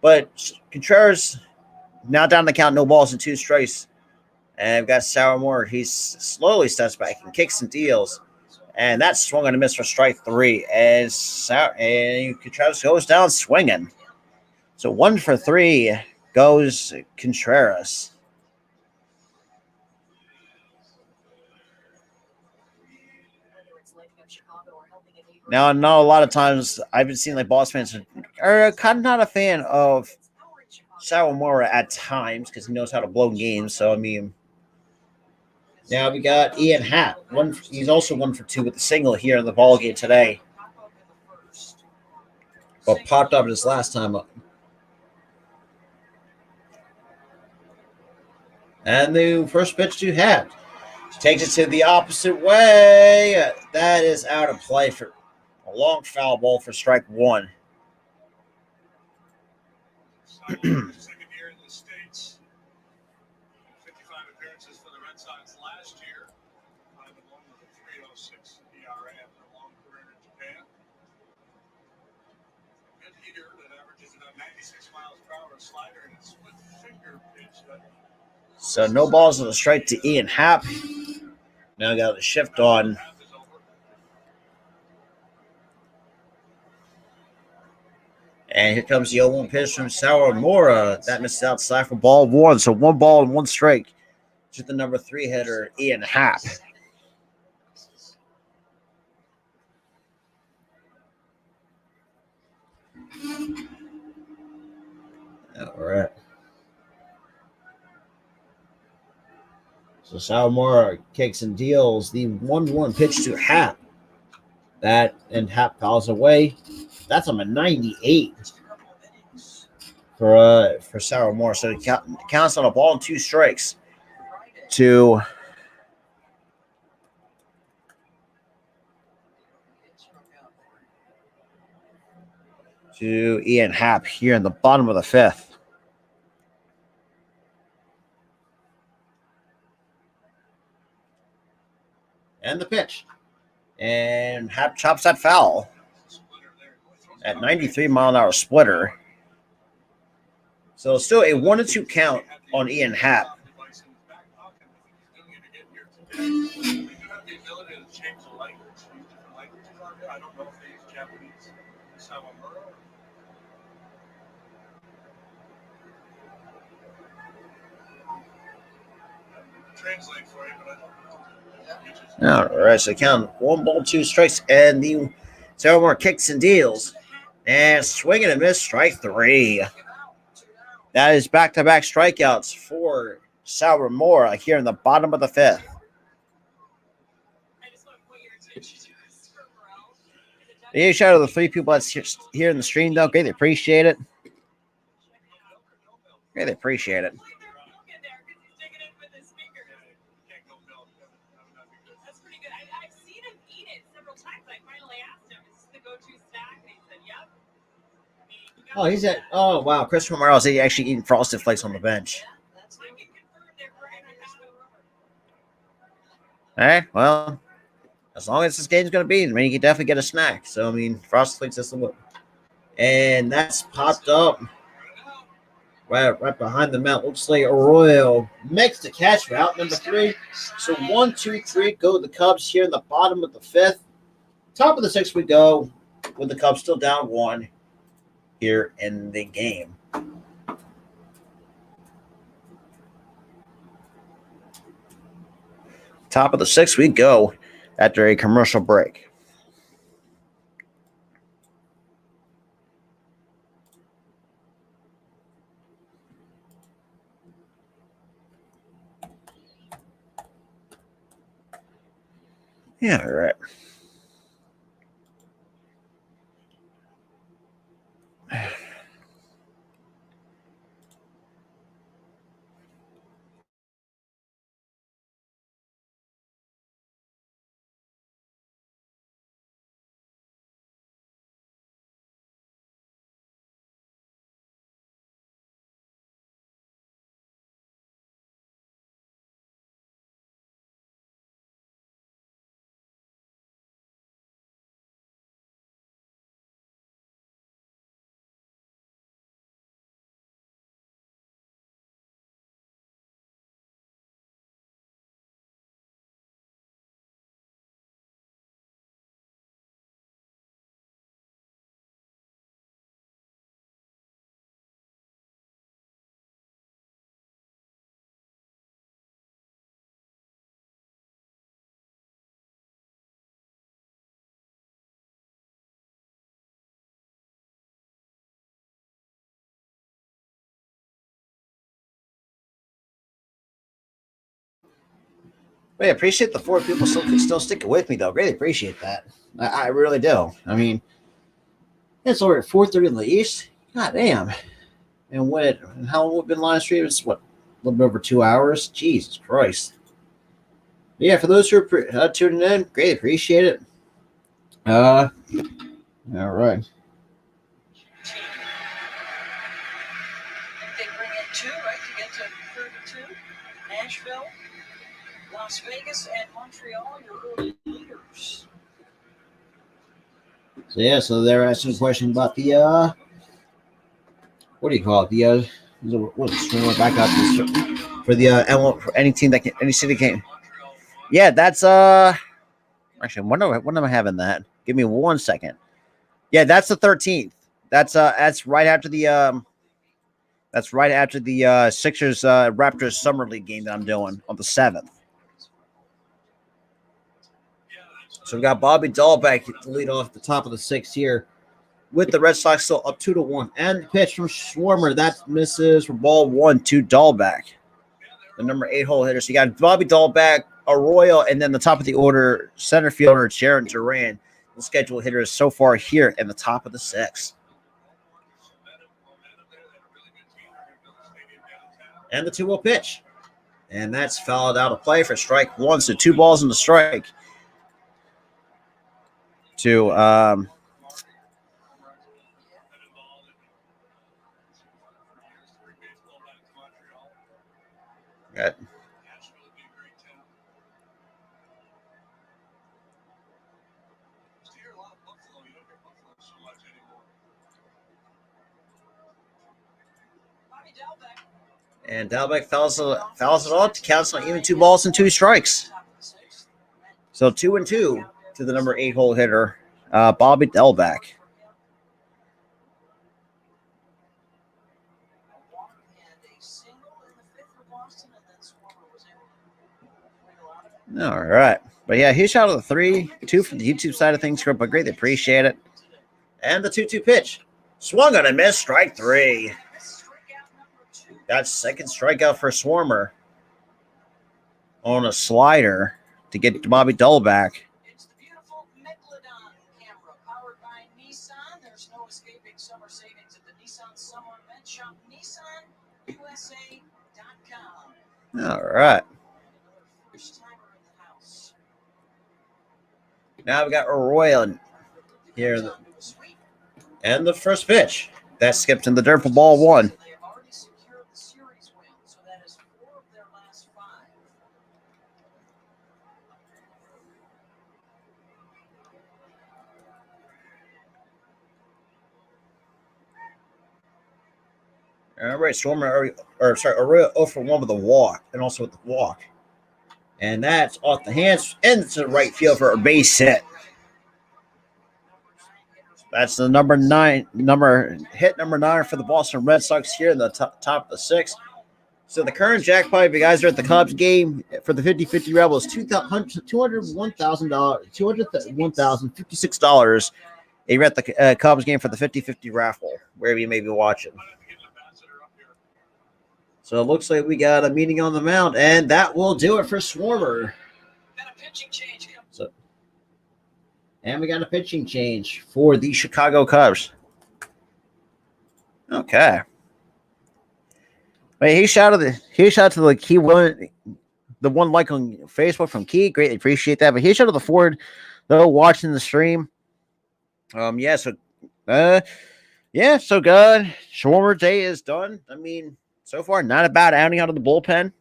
Speaker 1: But Contreras now down the count, no balls and 2 strikes. And we've got Sawamura. He slowly steps back and kicks and deals. And that's swung and a miss for strike 3 as Contreras goes down swinging. So 1 for 3 goes Contreras. Now, not a lot of times I've been seeing like boss fans are kind of not a fan of Sawamura at times because he knows how to blow games. So I mean,
Speaker 6: Now we got Ian Happ. He's also 1 for 2 with the single here in the ball game today, but popped up his last time up. And the first pitch to Happ takes it to the opposite way. That is out of play for a long foul ball for strike one.
Speaker 3: Second year in the States. 55 appearances for the Red Sox last year. 5-1 with a 3.06 ERA after a long career in Japan. Good hitter that averages about 96 miles per hour, slider, and a split finger pitch.
Speaker 6: So no balls on the strike to Ian Happ. Now got the shift on. And here comes the 0-1 pitch from Sawamura. That misses outside for ball one. So 1 ball and 1 strike to the number 3 hitter, Ian Happ. All right. So Sawamura kicks and deals the 1-1 pitch to Happ. That and Happ fouls away. That's on a 98 for Sawamura. So it counts on a ball and 2 strikes to Ian Happ here in the bottom of the 5th. And the pitch. And Happ chops that foul at 93-mile-an-hour splitter. So still a 1-2 count on Ian Happ.
Speaker 3: I don't know if they use Japanese Sawamura. Translate for you, but I don't know.
Speaker 6: All right, so count 1 ball, 2 strikes, and the Sawamura kicks and deals. And swing and a miss, strike 3. That is back-to-back strikeouts for Sawamura here in the bottom of the 5th. Yeah, shout out to the 3 people that's here in the stream, though. Greatly appreciate it. Greatly appreciate it.
Speaker 4: That's pretty good. I've seen him eat it several times. I finally asked him, is this the go-to snack? And he said, yep.
Speaker 6: Oh, he's at. Oh, wow. Christopher Morales is actually eating Frosted Flakes on the bench. All right, well, as long as this game's going to be, I mean, you can definitely get a snack. So, I mean, Frosted Flakes is the look. And that's popped up right behind the mount. Looks like Arroyo makes the catch for out number 3. So 1, 2, 3 go the Cubs here in the bottom of the 5th. Top of the 6th we go with the Cubs still down 1 here in the game. Top of the 6th we go after a commercial break. Yeah, all right.
Speaker 1: But I appreciate the 4 people still sticking with me though. Greatly appreciate that. I really do. I mean, it's over at 4:30 in the East. God damn. And how long have we been live streaming? It's what, a little bit over 2 hours. Jesus Christ. But yeah, for those who are tuning in, greatly appreciate it. All right.
Speaker 2: They bring in 2, right, to get to 32. Nashville, Las Vegas, and Montreal, your early leaders.
Speaker 6: So yeah, so they're asking a question about the what do you call it? The what's back out this
Speaker 1: For the for any team that can, any city can. Yeah, that's actually when am I having that? Give me 1 second. Yeah, that's the 13th. That's right after the Sixers Raptors Summer League game that I'm doing on the 7th. So we got Bobby Dahlbeck to lead off the top of the 6th here, with the Red Sox still up 2-1. And the pitch from Schwarmer that misses for ball 1 to Dahlbeck, the number 8 hole hitter. So you got Bobby Dahlbeck, Arroyo, and then the top of the order center fielder Jaron Duran, the scheduled hitters so far here in the top of the 6th. And the 2-0 pitch. And that's fouled out of play for strike 1. So 2 balls in the strike to got and Dahlbeck fouls it off to cancel even 2 balls and 2 strikes. So 2-2 to the number 8 hole hitter, Bobby Dahlbeck. All right. But yeah, huge shout out of the 3-2 from the YouTube side of things, but greatly appreciate it. And the 2-2 pitch. Swung on a miss, strike 3. That's second strikeout for Schwarmer on a slider to get Bobby Dahlbeck.
Speaker 2: It's the beautiful Megalodon camera powered by Nissan. There's no escaping summer savings at the Nissan Summer Event Shop. NissanUSA.com.
Speaker 1: All right.
Speaker 2: First timer in the house.
Speaker 1: Now we got Arroyo here. And the first pitch. That skipped in the dirt for ball 1.
Speaker 2: They have already secured the series win, so that is 4 of their last 5.
Speaker 1: All right, Arroyo 0 for 1 with a walk, and also with the walk. And that's off the hands into the right field for a base hit. That's the number 9 for the Boston Red Sox here in the top of the 6th. So the current jackpot, if you guys are at the Cubs game for the 50-50 Rebels, $201,056. If you're at the Cubs game for the 50-50 raffle, wherever you may be watching. So it looks like we got a meeting on the mound, and that will do it for Schwarmer.
Speaker 2: Got a pitching change.
Speaker 1: And we got a pitching change for the Chicago Cubs. Okay. Wait, he shouted to the Key one, the one like on Facebook from Key. Greatly appreciate that. But he shouted to the Ford though watching the stream. So good. Schwarmer day is done. I mean, so far not a bad outing out of the bullpen.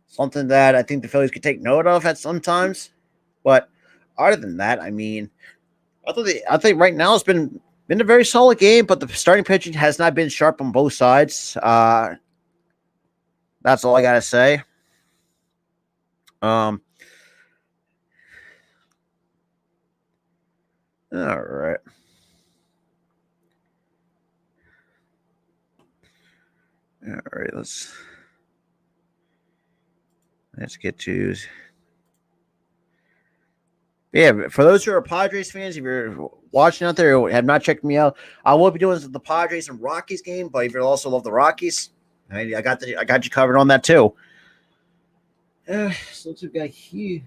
Speaker 1: Something that I think the Phillies could take note of at sometimes. But other than that, I mean, I think right now it's been a very solid game, but the starting pitching has not been sharp on both sides. That's all I gotta say. All right. All right, let's get to. Yeah, for those who are Padres fans, if you're watching out there who have not checked me out, I will be doing the Padres and Rockies game. But if you also love the Rockies, I got you covered on that too.
Speaker 6: So let's got here.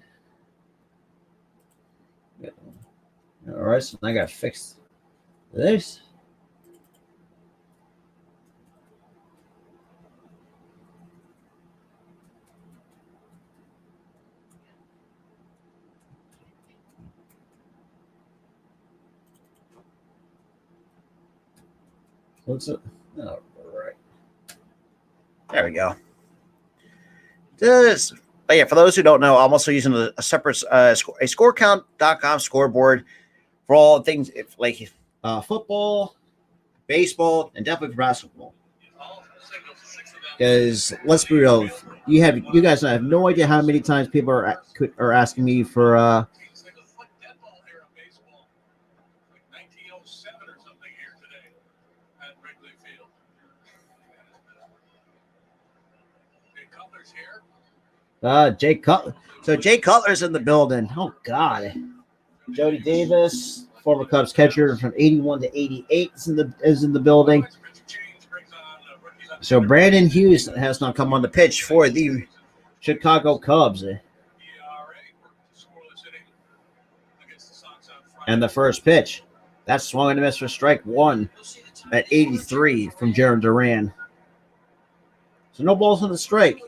Speaker 6: All right, so I got to fix this. What's it? All right.
Speaker 1: There we go. But yeah, for those who don't know, I'm also using a separate a scorecount.com scoreboard for all things like
Speaker 6: Football, baseball, and definitely for basketball. Because let's be real, you guys have no idea how many times people are asking me for Jay Cutler. So Jay Cutler's in the building. Oh God, Jody Davis, former Cubs catcher from 81 to 88, is in the building. So Brandon Hughes has not come on the pitch for the Chicago Cubs. And the first pitch, that's swung and a miss for strike one at 83 from Jaron Duran. So no balls on the strike.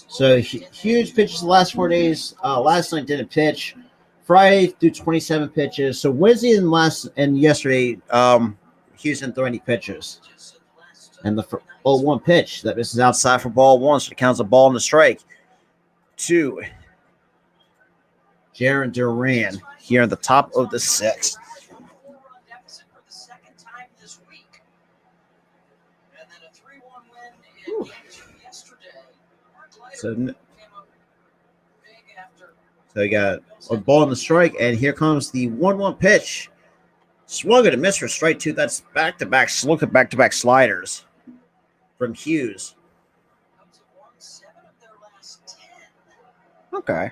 Speaker 6: So huge pitches the last 4 days. Last night didn't pitch. Friday threw 27 pitches. So Wednesday and yesterday, Hughes didn't throw any pitches. And the 0-1 pitch that misses outside for ball one, so it counts a ball and a strike. 2. Jaron Duran here at the top of the sixth. So you got a ball in the strike, and here comes the 1-1 pitch. Swung and a miss for strike two. That's back-to-back sliders from Hughes. Okay.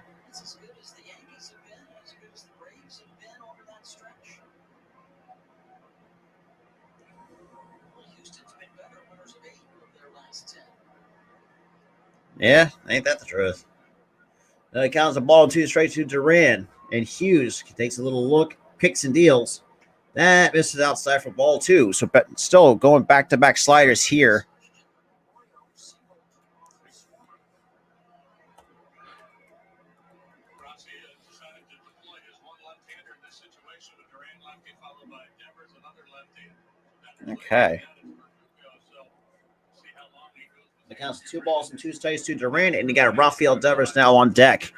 Speaker 6: Yeah, ain't that the truth? He counts the ball 2 straight to Duran, and Hughes takes a little look, picks and deals. That misses outside for ball 2. So still going back-to-back sliders here. Okay. It counts 2 balls and 2 strikes to Duran, and you got Rafael Devers now on deck.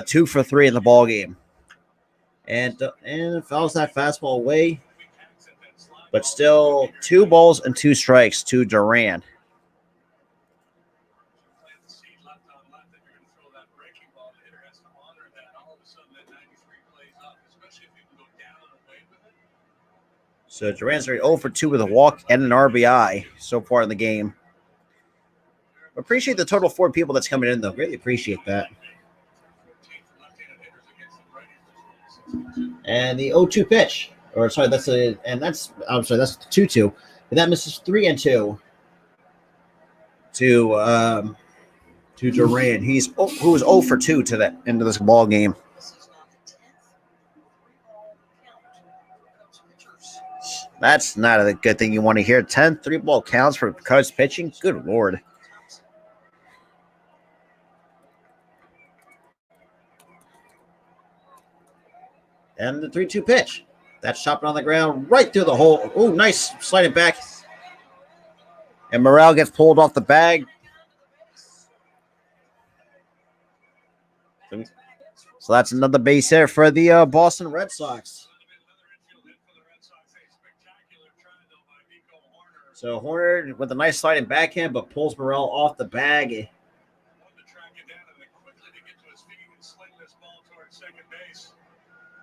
Speaker 6: 2 for 3 in the ball game. And fouls that fastball away. But still 2 balls and 2 strikes to Duran. So Duran's 0 for 2 with a walk and an RBI so far in the game. Appreciate the total 4 people that's coming in, though. Greatly appreciate that. And the 0-2 pitch. That's the 2-2. And that misses 3-2 to Duran. Who was 0 for 2 to that into this ball game. That's not a good thing you want to hear. 10 3-ball counts for Cubs pitching. Good Lord. And the 3-2 pitch. That's chopped on the ground right through the hole. Oh, nice. Sliding back. And Morel gets pulled off the bag. So that's another base hit for the Boston Red Sox. So Horner with a nice sliding backhand, but pulls Morel off the bag.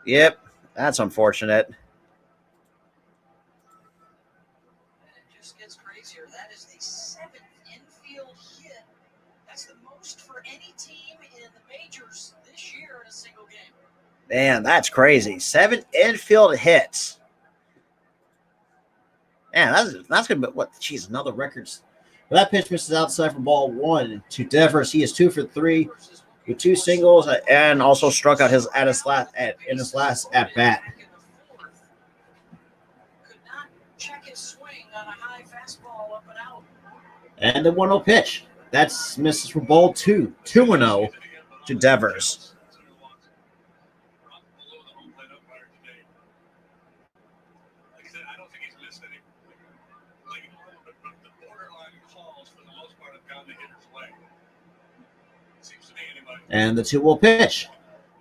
Speaker 6: Yep, that's unfortunate.
Speaker 2: It just gets crazier. That is the 7th infield hit. That's the most for any team in the majors this year in a single game.
Speaker 1: Man, that's crazy. 7 infield hits. Man, that's gonna be what? Geez, another record
Speaker 6: That pitch misses outside for ball one to Devers. He is 2 for 3 with 2 singles and also struck out in his last at bat.
Speaker 2: Could not check his swing on a high fastball up and out.
Speaker 6: And the 1-0 pitch. That's misses for ball 2. 2-0 to Devers.
Speaker 3: Like I said, I don't think he's missed any. Like, the borderline calls for the most part have gone the hitter's way. Seems to me anybody.
Speaker 6: And the 2-0 pitch.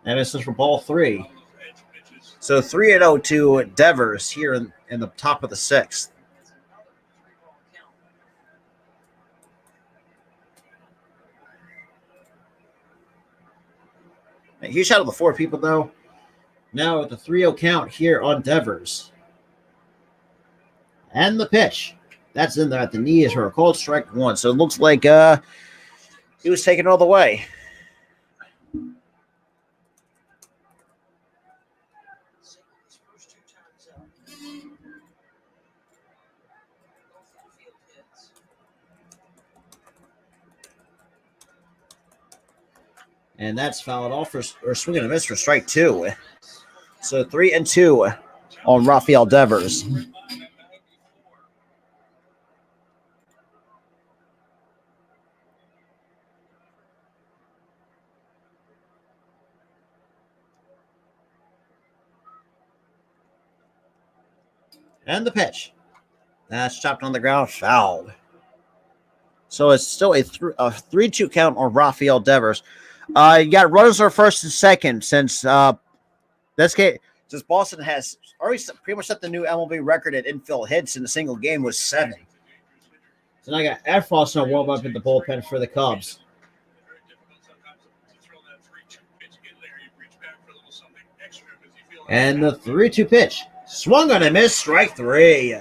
Speaker 6: And misses for ball 3.
Speaker 3: All those edge pitches.
Speaker 6: So 3-0 to Devers here in the top of the 6th.
Speaker 2: That's another 3-ball count.
Speaker 6: A huge shot of the 4 people, though. Now at the 3-0 count here on Devers. And the pitch. That's in there at the knee is for a called strike 1. So it looks like he was taken all the way.
Speaker 2: Single his first 2 times up. Both infield hits.
Speaker 6: And that's fouled off or swinging a miss for strike 2. So 3-2 on Rafael Devers. And the pitch. That's chopped on the ground, fouled. So it's still a 3-2 count on Rafael Devers. You got runners on first and second since Boston has already pretty much set the new MLB record at infield hits in a single game was 7. So now I got Efros on warm up in the bullpen for the Cubs.
Speaker 3: Very difficult sometimes to throw that 3-2 pitch. Get there, you reach back for a little something extra because you feel like
Speaker 6: And the 3-2 pitch. Swung on a miss, strike 3.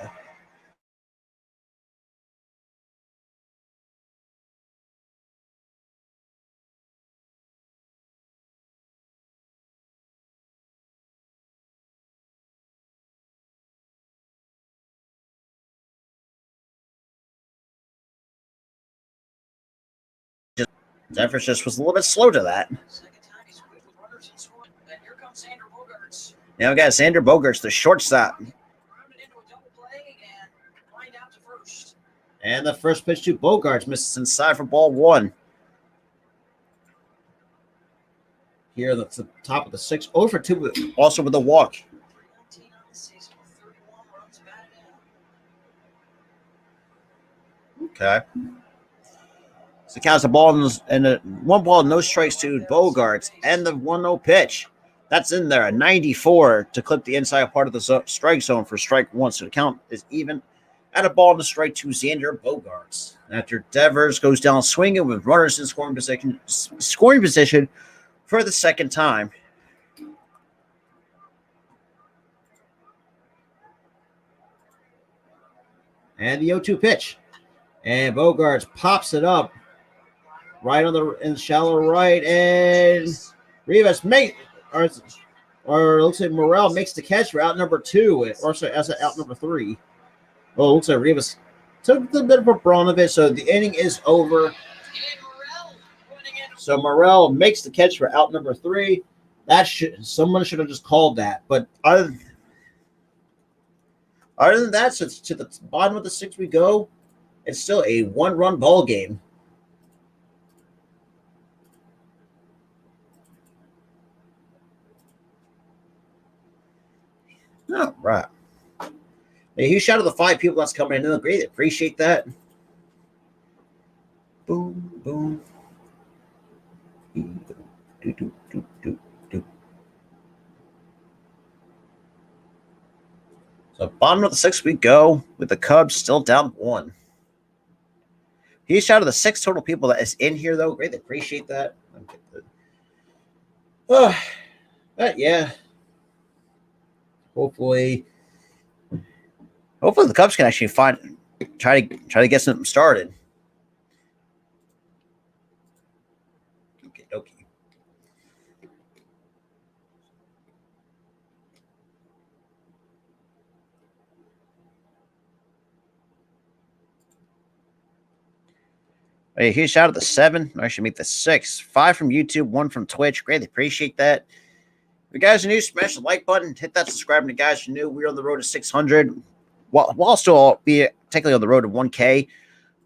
Speaker 6: Devers just was a little bit slow to that.
Speaker 2: Second time he squeezed with runners and scored. And here comes Xander Bogaerts.
Speaker 6: Now we got Xander Bogaerts, the shortstop.
Speaker 2: Grounded into a double play and lined out to first.
Speaker 6: And the first pitch to Bogaerts misses inside for ball 1. Here at the top of the 6th, over 2, also with a walk.
Speaker 2: 319 on the season with 31 runs batted in.
Speaker 6: Okay. So counts the ball and a 1 ball, no strikes to Bogaerts, and the 1-0 pitch. That's in there, a 94 to clip the inside part of the strike zone for strike 1. So the count is even at a ball and a strike to Xander Bogaerts. After Devers goes down swinging with runners in scoring position for the second time. And the 0-2 pitch. And Bogaerts pops it up right in shallow right. And Rivas or looks like Morel makes the catch for out number 2. Or sorry, as out number 3. Oh, looks like Rivas took a bit of a brawn of it. So the inning is over.
Speaker 2: And Morel running in.
Speaker 6: So Morel makes the catch for out number 3. Someone should have just called that. But other than that, so to the bottom of the 6th we go. It's still a 1-run ball game. All right. A huge shout out to the 5 people that's coming in. Great, appreciate that. Boom, boom. Do, do, do, do, do. So bottom of the 6th we go with the Cubs still down 1. Huge shout out to the 6 total people that is in here though. Great, appreciate that. But yeah. Hopefully the Cubs can actually try to get something started. Okay.
Speaker 1: Hey, huge shout out to 7. I should make the 6. 5 from YouTube, 1 from Twitch. Greatly appreciate that. If you guys are new, smash the like button, hit that subscribe. And you guys are new, we're on the road to 600. We'll still be technically on the road to 1K,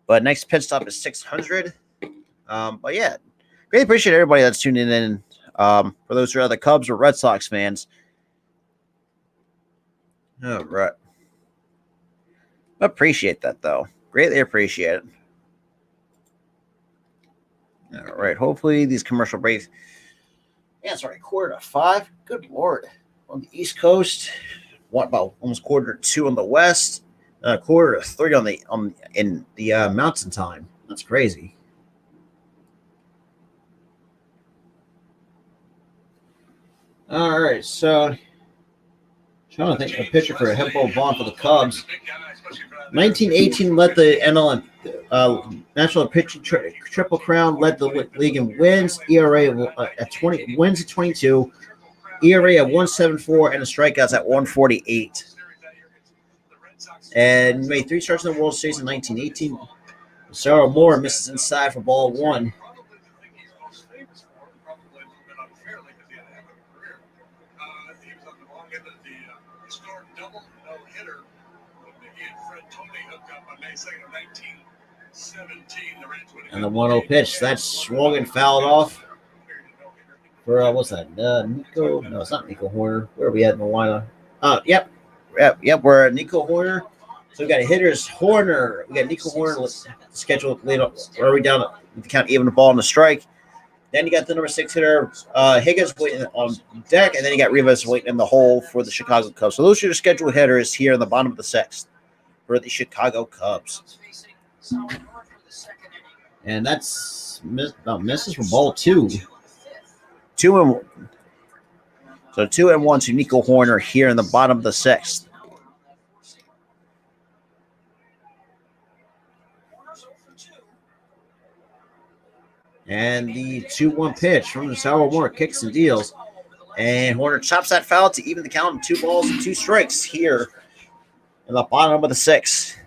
Speaker 1: but next pit stop is 600. But yeah, greatly appreciate everybody that's tuning in. For those who are the Cubs or Red Sox fans. All right. Appreciate that, though. Greatly appreciate it. All right. Hopefully, these commercial breaks. Yeah, sorry, 4:45. Good Lord. On the East Coast, about almost 1:45 on the West, 2:45 in the Mountain Time. That's crazy. All right, so trying to think of a pitcher for a Hippo Vaughn for the Cubs. 1918 led the NL National Pitching Triple Crown, led the league in wins, ERA at 20 wins at 22, ERA at 1.74, and the strikeouts at 148. And made 3 starts in the World Series in 1918. Sarah Moore misses inside for ball 1. And the 1-0 pitch, that's swung and fouled off for what's that? Nico? No, it's not Nico Horner. Where are we at in the lineup? Yep. We're at Nico Horner. So we got hitters Horner. We got Nico Horner scheduled later. Where are we down? We count even the ball on the strike. Then you got the number 6 hitter Higgins waiting on deck, and then you got Rivas waiting in the hole for the Chicago Cubs. So those are your scheduled hitters here in the bottom of the 6th for the Chicago Cubs. And that's misses for ball 2. 2-1. So 2-1 to Nico Horner here in the bottom of the 6th. And the 2-1 pitch from Sarah Moore kicks and deals. And Horner chops that foul to even the count in 2 balls and 2 strikes here in the bottom of the 6th.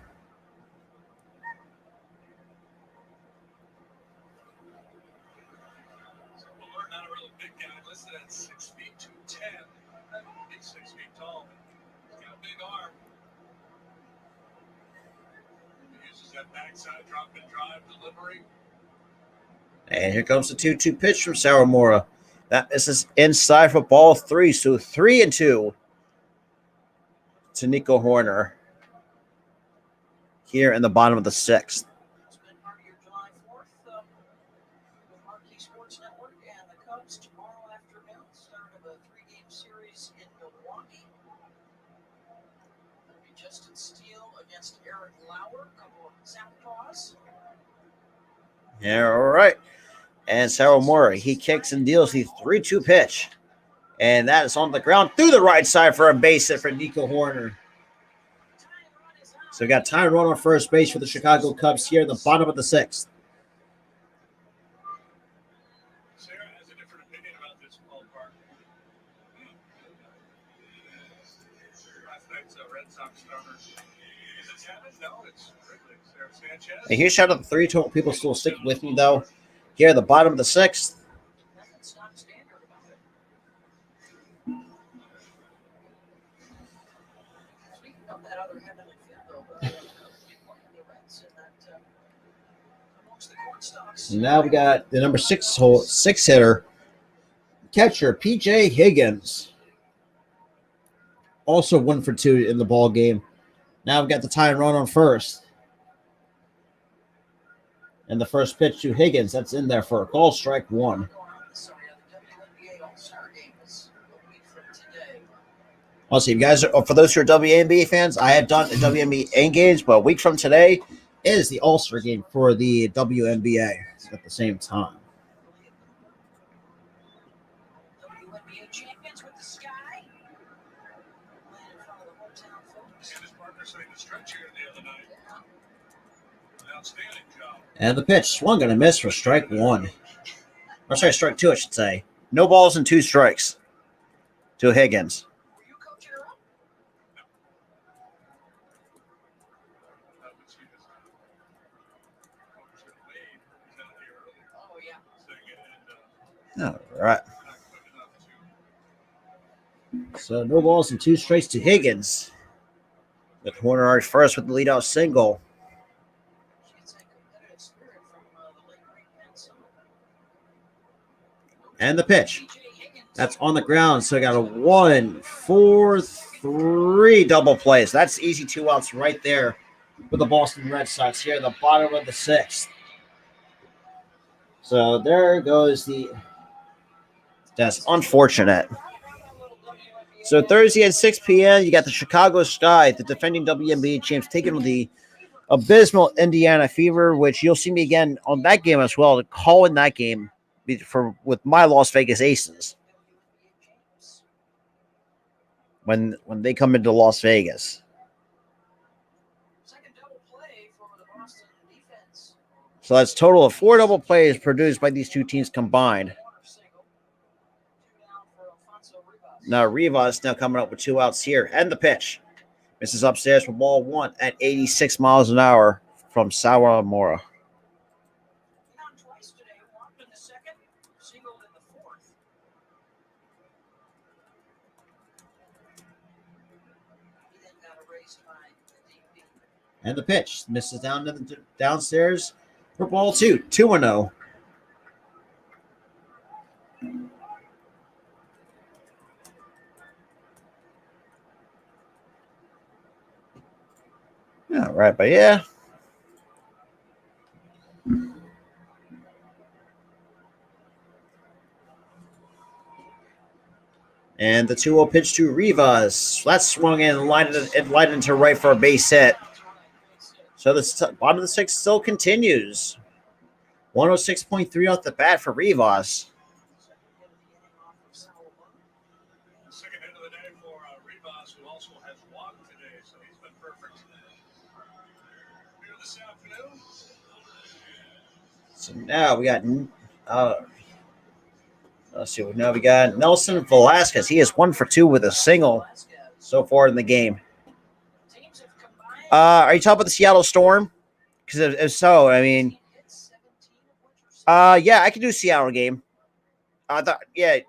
Speaker 1: And here comes the 2-2 pitch from Sawamura. This is inside for ball 3. So 3-2 to Nico Horner here in the bottom of the 6th.
Speaker 2: Justin Steele against Eric Lauer, couple of southpaws.
Speaker 1: Yeah, all right. And Sawamura, he kicks and deals the 3-2 pitch. And that is on the ground through the right side for a base hit for Nico Horner. So we got time run on first base for the Chicago Cubs here in the bottom of the 6th.
Speaker 3: Sarah has a different opinion about this ballpark. Last night's Red Sox starter. Is it Chapman? No, it's Wrigley. Sarah Sanchez.
Speaker 1: A huge shout out to 3 total people still sticking with me, though. Here at the bottom of the 6th.
Speaker 2: That's not standard about it. Speaking of that other heavenly field, though, events in that amongst the court stocks.
Speaker 1: Now we got the number 6 hitter, catcher PJ Higgins. Also 1 for 2 in the ball game. Now we've got the tie and run on first. And the first pitch to Higgins, that's in there for a call, strike 1. Also, you guys, for those who are WNBA fans, I have done the WNBA games, but a week from today is the All-Star game for the WNBA at the same time.
Speaker 2: WNBA champions with the sky. Land in front of the hometown folks.
Speaker 3: Dennis Parker setting the stretch here the other night. An outstanding job.
Speaker 1: And the pitch swung and a miss for strike 1. Or sorry, strike 2, I should say. No balls and 2 strikes to Higgins.
Speaker 2: Were you coaching her up?
Speaker 6: All right.
Speaker 3: Not quick enough to
Speaker 6: So no balls and 2 strikes to Higgins. The corner arch first with the leadoff single.
Speaker 2: It's a competitive spirit from the late great Ken Summer.
Speaker 6: And the pitch.
Speaker 2: TJ Higgins.
Speaker 6: That's on the ground. So I got a 1-4-3 double play. So that's easy 2 outs right there with the Boston Red Sox here at the bottom of the 6th. So there goes the. That's unfortunate. So Thursday at 6 p.m., you got the Chicago Sky, the defending WNBA champs, taking on the abysmal Indiana Fever, which you'll see me again on that game as well, calling that game with my Las Vegas Aces when they come into Las Vegas.
Speaker 2: Second double play for the Boston defense.
Speaker 6: So that's a total of 4 double plays produced by these two teams combined.
Speaker 2: Single. 2 down for Alfonso Rivas.
Speaker 6: Now Rivas now coming up with 2 outs here, and the pitch. Misses upstairs for ball 1 at 86 miles an hour from Sawamura.
Speaker 2: Hit on twice today. Walked in the second, singled in the fourth. He then got erased by the DP.
Speaker 6: And the pitch misses downstairs for ball 2, 2-0. All right, but yeah. And the 2-0 pitch to Rivas. That's swung in and lined into right for a base hit. So the bottom of the 6th still continues. 106.3 off the bat for Rivas.
Speaker 3: second hit of the day for Rivas, who also has walked today, so he's been perfect. Here this afternoon.
Speaker 6: So now we got let's see. Now we got Nelson Velasquez. He is 1 for 2 with a single so far in the game.
Speaker 2: Teams have combined.
Speaker 6: Are you talking about the Seattle Storm? Because if so, I mean,
Speaker 2: Hits 17 of which are
Speaker 6: yeah, I can do Seattle game. I thought, yeah,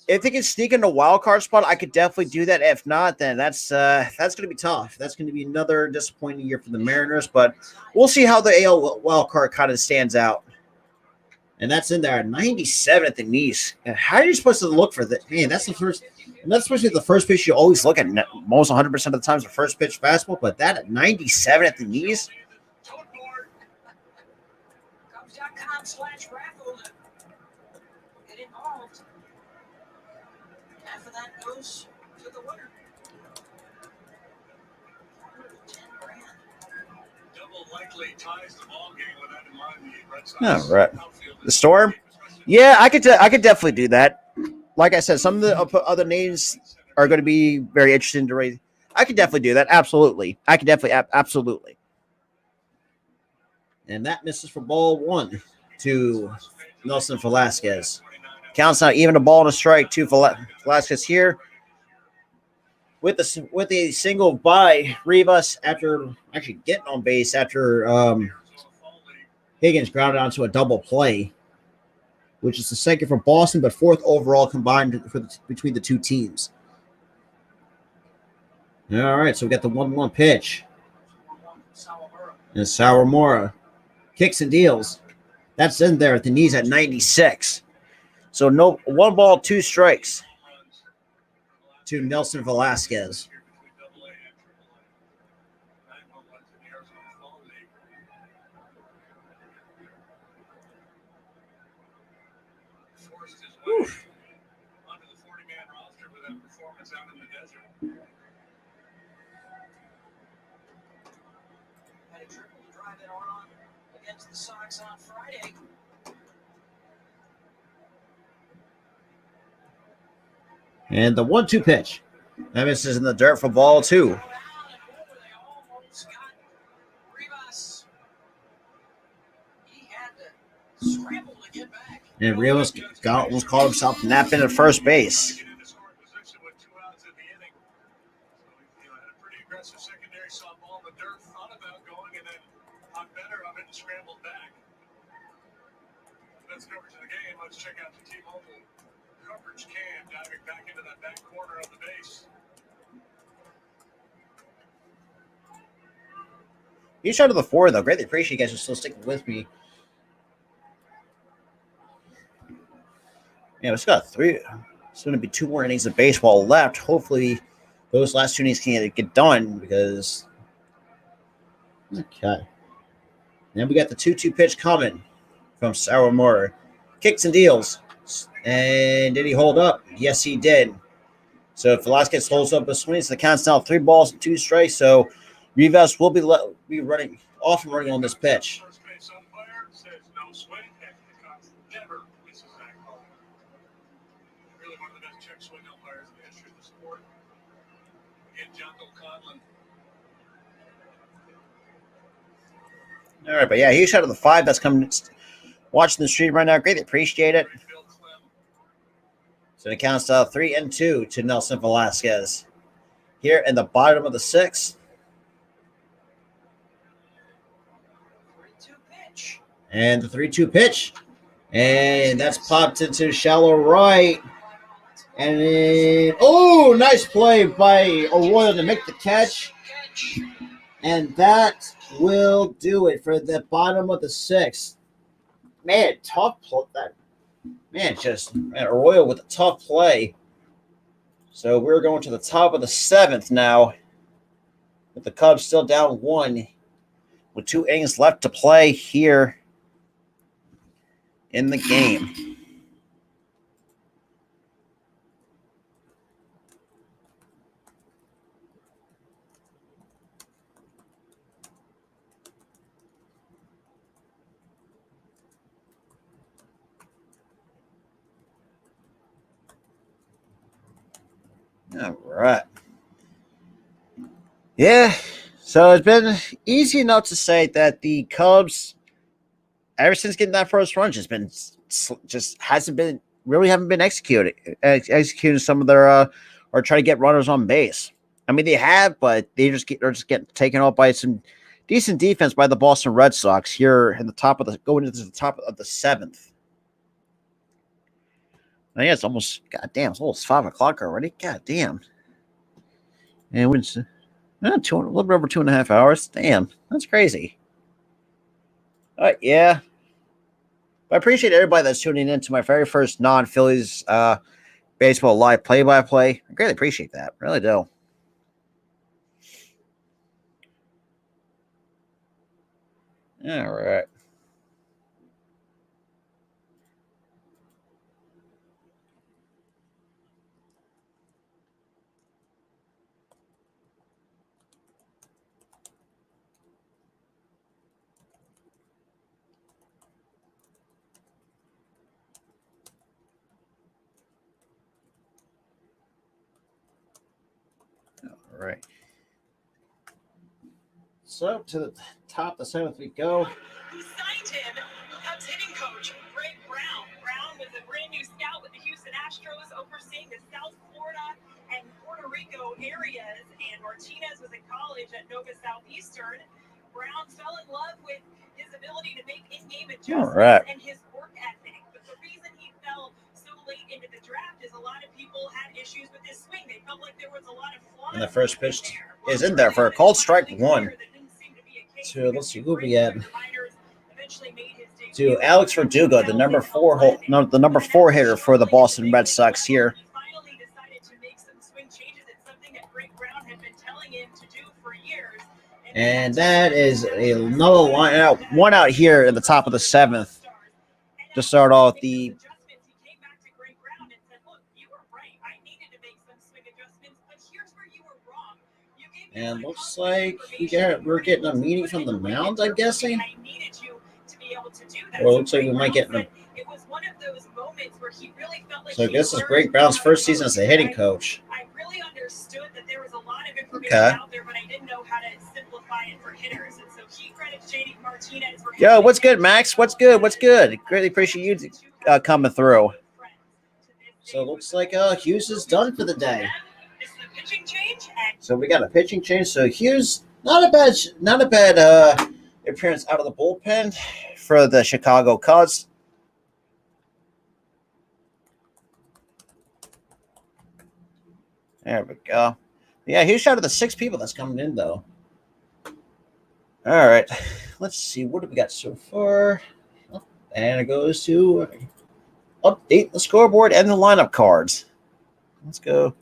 Speaker 6: if they can sneak in the wild card spot, I could definitely do that. If not, then that's going to be tough. That's going to be another disappointing year for the Mariners. But we'll see how the AL wild card kind of stands out. And that's in there, 97 at the knees. And how are you supposed to look for that? Man, that's the first. And that's supposed to be the first pitch you always look at. Most 100% of the times, the first pitch fastball. But that at 97 at the knees.
Speaker 3: Tote board.
Speaker 2: Cubs.com/raffle to get involved. Half of that goes to the winner. 10 grand.
Speaker 3: Double likely ties the ball game with that in mind. The Red Sox
Speaker 6: All right.
Speaker 3: outfield
Speaker 6: The Storm? Yeah, I could definitely do that. Like I said, some of the other names are going to be very interesting to raise. I could definitely do that. Absolutely. I could definitely, absolutely. And that misses for ball 1 to Nelson Velasquez. Counts out even a ball and a strike to Velasquez here. With a single by Rivas after actually getting on base after Higgins grounded onto a double play, which is the second for Boston, but 4th overall combined between the two teams. All right, so we got the 1-1 pitch. And Sawamura kicks and deals. That's in there at the knees at 96. So no 1 ball, 2 strikes to Nelson Velasquez.
Speaker 3: Oof. Under the 40-man roster with that performance out in the desert.
Speaker 2: Had a triple to drive it on against the Sox on Friday.
Speaker 6: And the 1-2 pitch. That misses in the dirt for ball 2.
Speaker 2: They almost got Rivas. He had to scramble to get back.
Speaker 6: And Rivas almost caught himself napping at first base.
Speaker 3: In a scoring position with 2 outs in the inning. So he had a pretty aggressive secondary, saw a ball in the dirt, thought about going, and then got better of it and scrambled back. best coverage of the game. Let's check out the T-Mobile coverage cam diving back into that back corner of the base.
Speaker 1: Huge shout out to the four, though. Greatly appreciate you guys are still sticking with me. Yeah, it's got three. It's going to be 2 more innings of baseball left. Hopefully, those last 2 innings can get done because. Okay. Then we got the 2-2 pitch coming from Sawamura. Kicks and deals. And did he hold up? Yes, he did. So if Velasquez holds up a swing, the count's now 3 balls and 2 strikes. So Rivas will be running off and running on this pitch.
Speaker 3: First base umpire says no swing, and the Cox never misses that call. Really one of the best check swing umpires in the history of the sport. Again, John Conlon.
Speaker 1: All right, but yeah, huge shout out to the 5 that's coming watching the stream right now. Greatly appreciate it.
Speaker 3: Bill Clem.
Speaker 1: So it counts 3-2 to Nelson Velasquez. Here in the bottom of the 6th.
Speaker 2: 3-2 pitch.
Speaker 1: And the 3-2 pitch. And that's popped into shallow right. And then, oh, nice play by Arroyo to make the catch. And that will do it for the bottom of the 6th. Man, tough play. Arroyo with a tough play. So we're going to the top of the 7th now. With the Cubs still down 1. With 2 innings left to play here in the game. All right. Yeah. So it's been easy enough to say that the Cubs, ever since getting that first run, haven't been executing some of their or try to get runners on base. I mean, they have, but they're just getting taken out by some decent defense by the Boston Red Sox here in the top of going into the top of the 7th. Now, yeah, it's almost 5 o'clock already. God damn. And when it's a little bit over 2.5 hours. Damn, that's crazy. All right, yeah. But I appreciate everybody that's tuning in to my very first non-Phillies baseball live play-by-play. I greatly appreciate that. Really do. All right. All right. So to the top of the 7th we go.
Speaker 4: Who signed him? Cubs hitting coach Greg Brown. Brown was a brand new scout with the Houston Astros, overseeing the South Florida and Puerto Rico areas. And Martinez was in college at Nova Southeastern. Brown fell in love with his ability to make in-game adjustments and his work ethic. But the reason he fell so late into the draft is a lot of people had issues with his swing. They felt like there was a lot of flaws.
Speaker 1: And the first pitch is in there for a called strike 1. So let's see who we had. To Alex Verdugo, the number 4 hitter for the Boston Red Sox here. And that is another one out here in the top of the 7th to start off the. And looks like we're getting a meeting from the mound, I'm guessing. Or it looks like we might get a. So I guess this is Greg Brown's first season as a hitting coach.
Speaker 4: I really understood that there was a lot of information
Speaker 1: Okay.
Speaker 4: out there, but I didn't know how to simplify it for hitters. And so he credits JD Martinez for.
Speaker 1: Yo, what's good, Max? What's good? What's good? Greatly appreciate you coming through. So it looks like Hughes is done for the day.
Speaker 4: This is a pitching change, and
Speaker 1: So we got a pitching change. So Hughes, not a bad appearance out of the bullpen for the Chicago Cubs. There we go. Yeah, huge shout out to the 6 people that's coming in, though. All right. Let's see. What have we got so far? And it goes to update the scoreboard and the lineup cards. Let's go.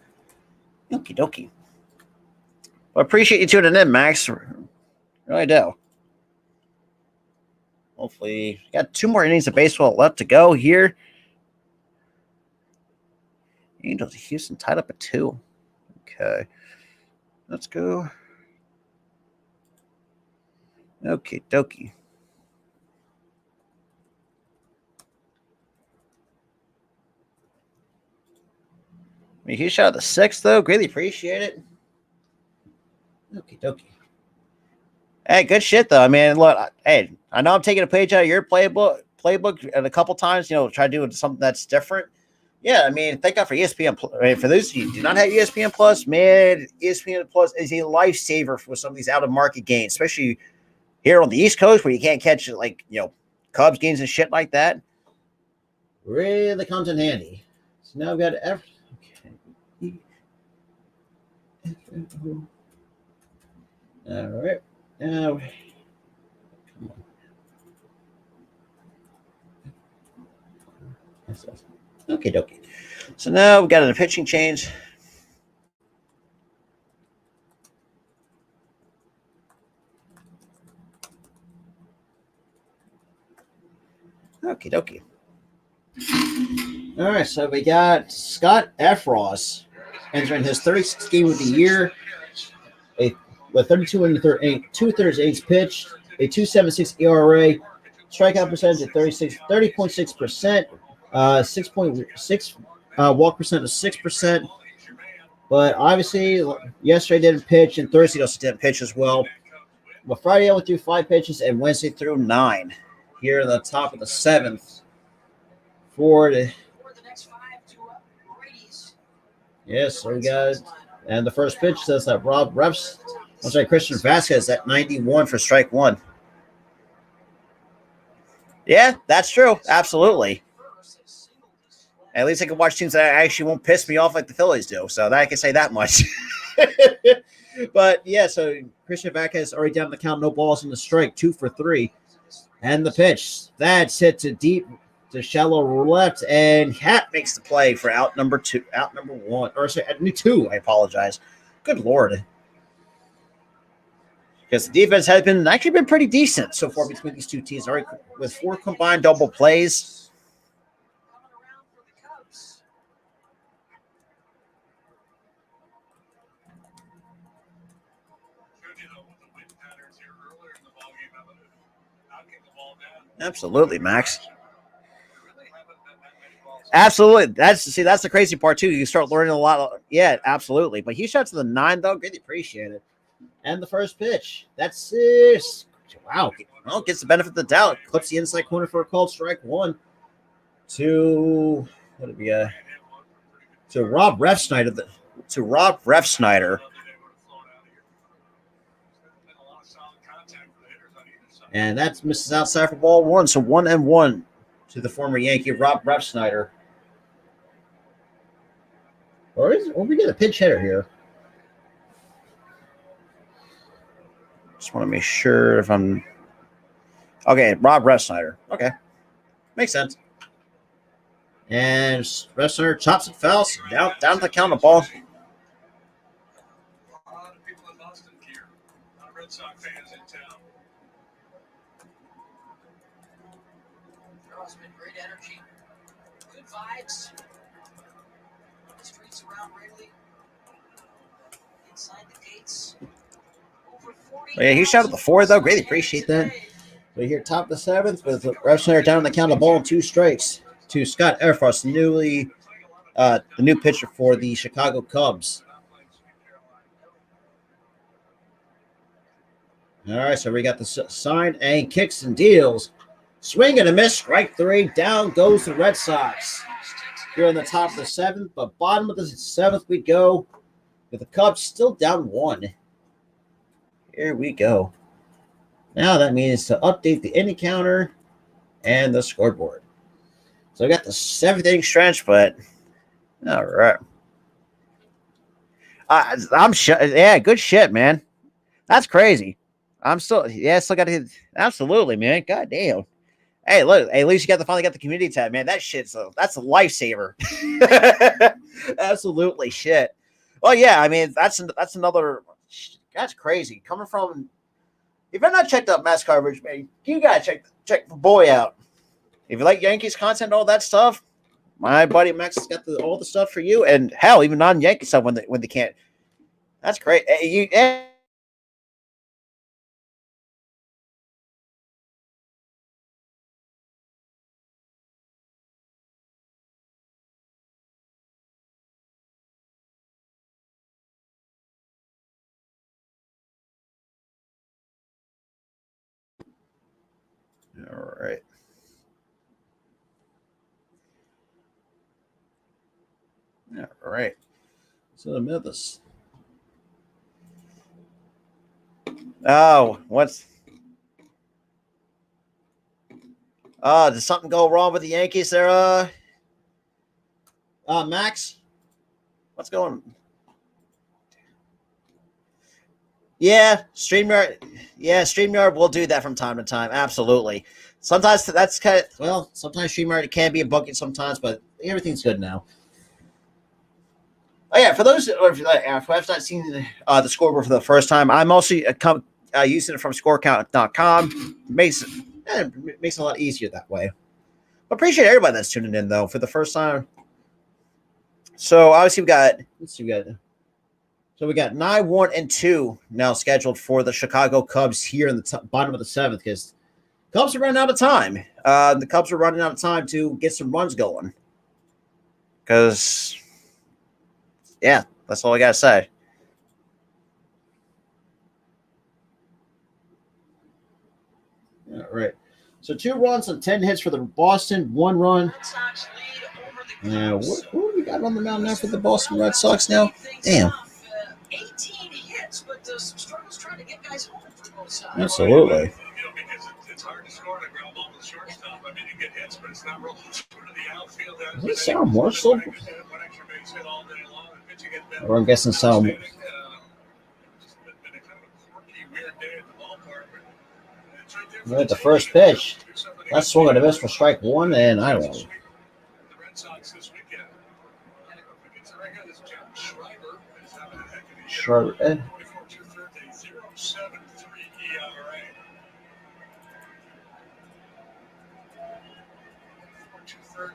Speaker 1: Okie dokie. Well, appreciate you tuning in, Max. Really do. Hopefully, got 2 more innings of baseball left to go here. Angels of Houston tied up at 2. Okay. Let's go. Okay, dokie. Huge shout out the 6, though. Greatly appreciate it. Okie dokie. Hey, good shit, though. I mean, look, hey, I know I'm taking a page out of your playbook and a couple times, try to do something that's different. Yeah, I mean, thank God for ESPN. I mean, for those of you who do not have ESPN Plus, man, ESPN Plus is a lifesaver for some of these out-of-market games, especially here on the East Coast where you can't catch, Cubs games and shit like that.
Speaker 6: Really comes in handy. So now I've got okay. All right. Now, come on. Okay, dokie. So now we've got a pitching change. Okie dokie. All right, so we got Scott Effross entering his 36th game of the year. With 32 and 2/3 innings pitched, a 2.76 ERA, strikeout percentage at 30.6%, 6.6 walk percent of 6%. But obviously, yesterday didn't pitch, and Thursday also didn't pitch as well. But Friday I went through 5 pitches, and Wednesday threw 9. Here at the top of the 7th for the
Speaker 2: next 5 to Brady's.
Speaker 6: yes, so we got, and the first pitch says that Christian Vasquez at 91 for strike 1.
Speaker 1: Yeah, that's true. Absolutely. At least I can watch teams that actually won't piss me off like the Phillies do. So that I can say that much. But yeah, so Christian Vasquez already down the count, no balls in the strike, 2 for 3. And the pitch, that's hit to shallow left, and Hat makes the play for out number 2, out number 1, or sorry, 2. I apologize. Good Lord. Because the defense has actually been pretty decent so far between these two teams, already with 4 combined double plays.
Speaker 2: Coming around for the Cubs.
Speaker 1: Absolutely, Max. Absolutely. That's the crazy part too. You start learning a lot. Yeah, absolutely. But he shot to the 9 though. Greatly appreciate it.
Speaker 6: And the first pitch, that's it. Wow.
Speaker 1: Well, gets the benefit of the doubt.
Speaker 6: Clips the inside corner for a called strike 1 to what did we got? To Rob Refsnyder. And that misses outside for ball 1. So 1-1 to the former Yankee, Rob Refsnyder. Or we get a pinch hitter here?
Speaker 1: Just want to make sure if I'm okay. Rob Refsnyder. Okay, makes sense.
Speaker 6: And Refsnyder chops and fouls
Speaker 1: Down to the count of ball.
Speaker 3: A lot of people in Boston here. A lot of Red Sox fans in town.
Speaker 2: There's been great energy, good vibes. The streets around Wrigley, inside the gates. Over 40.
Speaker 1: Yeah, he shot at the 4 though. Greatly appreciate that.
Speaker 6: We're here top of the 7th with Refsnyder down on the count of ball and 2 strikes to Scott Effross, the new pitcher for the Chicago Cubs. All right, so we got the sign and kicks and deals. Swing and a miss, strike 3. Down goes the Red Sox. Here on the top of the 7th, but bottom of the 7th we go with the Cubs still down 1. Here we go. Now that means to update the inning counter and the scoreboard. So I got the 7th inning stretch, but all right.
Speaker 1: I'm yeah, good shit, man. That's crazy. I'm still still got to absolutely, man. God damn. Hey, look, at least you finally got the community tab, man. That's a lifesaver. Absolutely shit. Well, yeah, I mean that's another that's crazy. Coming from if you're not checked out Mass coverage, man, you gotta check the boy out. If you like Yankees content, all that stuff, my buddy Max has got all the stuff for you, and hell, even non-Yankee stuff when they can't. That's great. All right. All right. So the mythos. Oh, what's? Did something go wrong with the Yankees there? Max, what's going? Yeah, StreamYard. Yeah, StreamYard will do that from time to time. Absolutely. Sometimes that's kind of sometimes StreamYard can be a buggy sometimes, but everything's good now. Oh yeah, for those who have not seen the scoreboard for the first time, I'm also using it from ScoreCount.com. Makes it a lot easier that way. Appreciate everybody that's tuning in though for the first time. So obviously we got 9, 1, and 2 now scheduled for the Chicago Cubs here in the bottom of the 7th because Cubs are running out of time. The Cubs are running out of time to get some runs going. Because, yeah, that's all I gotta say. All right. So 2 runs and 10 hits for the Boston, 1 run. Who do we got on the mound now for the Boston Red Sox now? Damn.
Speaker 2: 18 hits, but some struggles trying to get guys home for both sides.
Speaker 1: Absolutely.
Speaker 3: Because it's hard to score on a ground ball with shortstop. I mean, you get hits, but it's not real true to the outfield.
Speaker 1: Does it sound more so? Or I'm guessing sound. At the first pitch, that's swung and a miss for strike 1, and I don't know.
Speaker 3: The Red Sox this weekend.
Speaker 1: Schreiber.
Speaker 3: 0.73 ERA.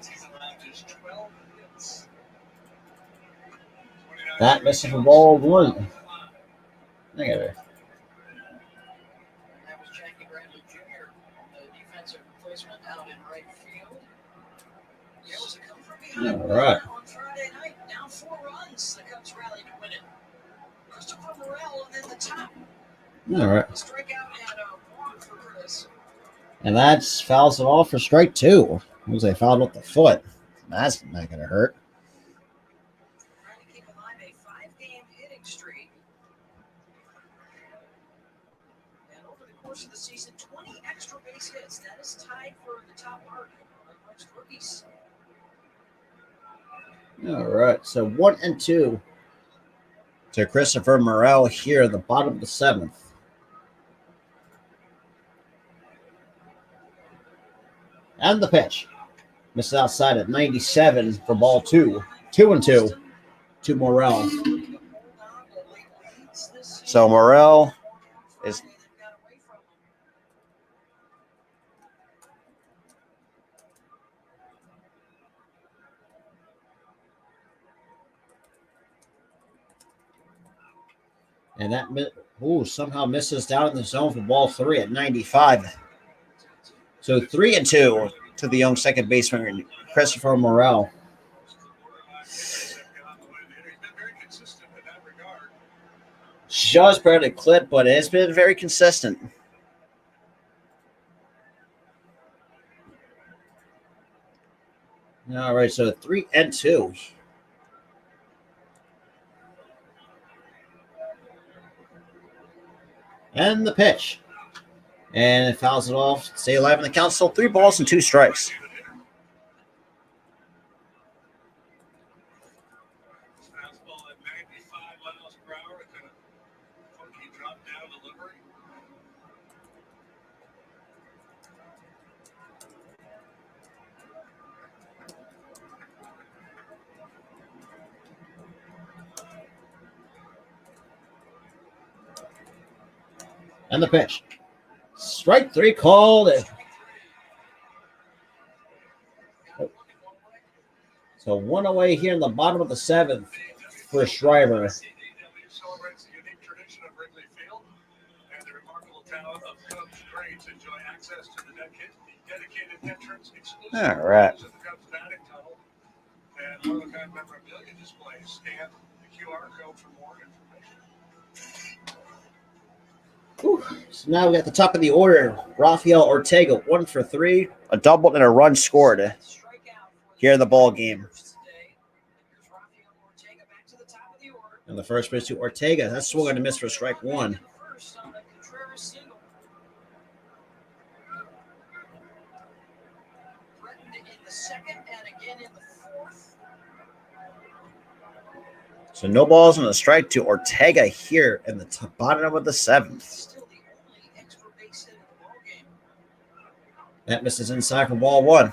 Speaker 3: He's allowed just 12 hits.
Speaker 1: That missing for ball 1. I got it.
Speaker 2: That was Jackie Bradley Jr., the defensive replacement out in right field. It was a come from behind
Speaker 1: All right.
Speaker 2: on Friday night. Down 4 runs. The Cubs rallied to win it. Christopher Morel in the top.
Speaker 1: All right.
Speaker 2: Strikeout and a walk for Chris.
Speaker 1: And that's fouls it off for strike 2. It was a foul with the foot. That's not going to hurt.
Speaker 2: Trying to keep alive a 5-game hitting streak. And over the course of the season, 20 extra base hits. That is tied for the top mark amongst rookies.
Speaker 1: All right. So 1 and 2 to Christopher Morel here in the bottom of the 7th. And the pitch. Misses outside at 97 for ball 2. 2 and 2 to Morel. So Morel is. And that somehow misses down in the zone for ball 3 at 95. So 3 and 2 to the young second baseman, Christopher Morel. Just barely clipped, but it's been very consistent. All right, so 3 and 2. And the pitch. And it fouls it off. Stay alive in the count. Still 3 balls and 2 strikes.
Speaker 6: And the pitch. Strike 3 called. So 1 away here in the bottom of the 7th for Schreiber.
Speaker 3: Celebrates the unique tradition of Wrigley Field and the remarkable talent of Cubs greats enjoy access to the dedicated entrance exclusive
Speaker 1: All right.
Speaker 3: to the Cubs batting tunnel and one-of-a-kind memorabilia displays. Scan the QR code for more information.
Speaker 6: So now we got the top of the order. Rafael Ortega, 1 for 3.
Speaker 1: A double and a run scored here in the ball game.
Speaker 6: And the first pitch to Ortega. That's swung and a miss for strike 1. So no balls and a strike to Ortega here in the bottom of the 7th. That misses inside for ball 1.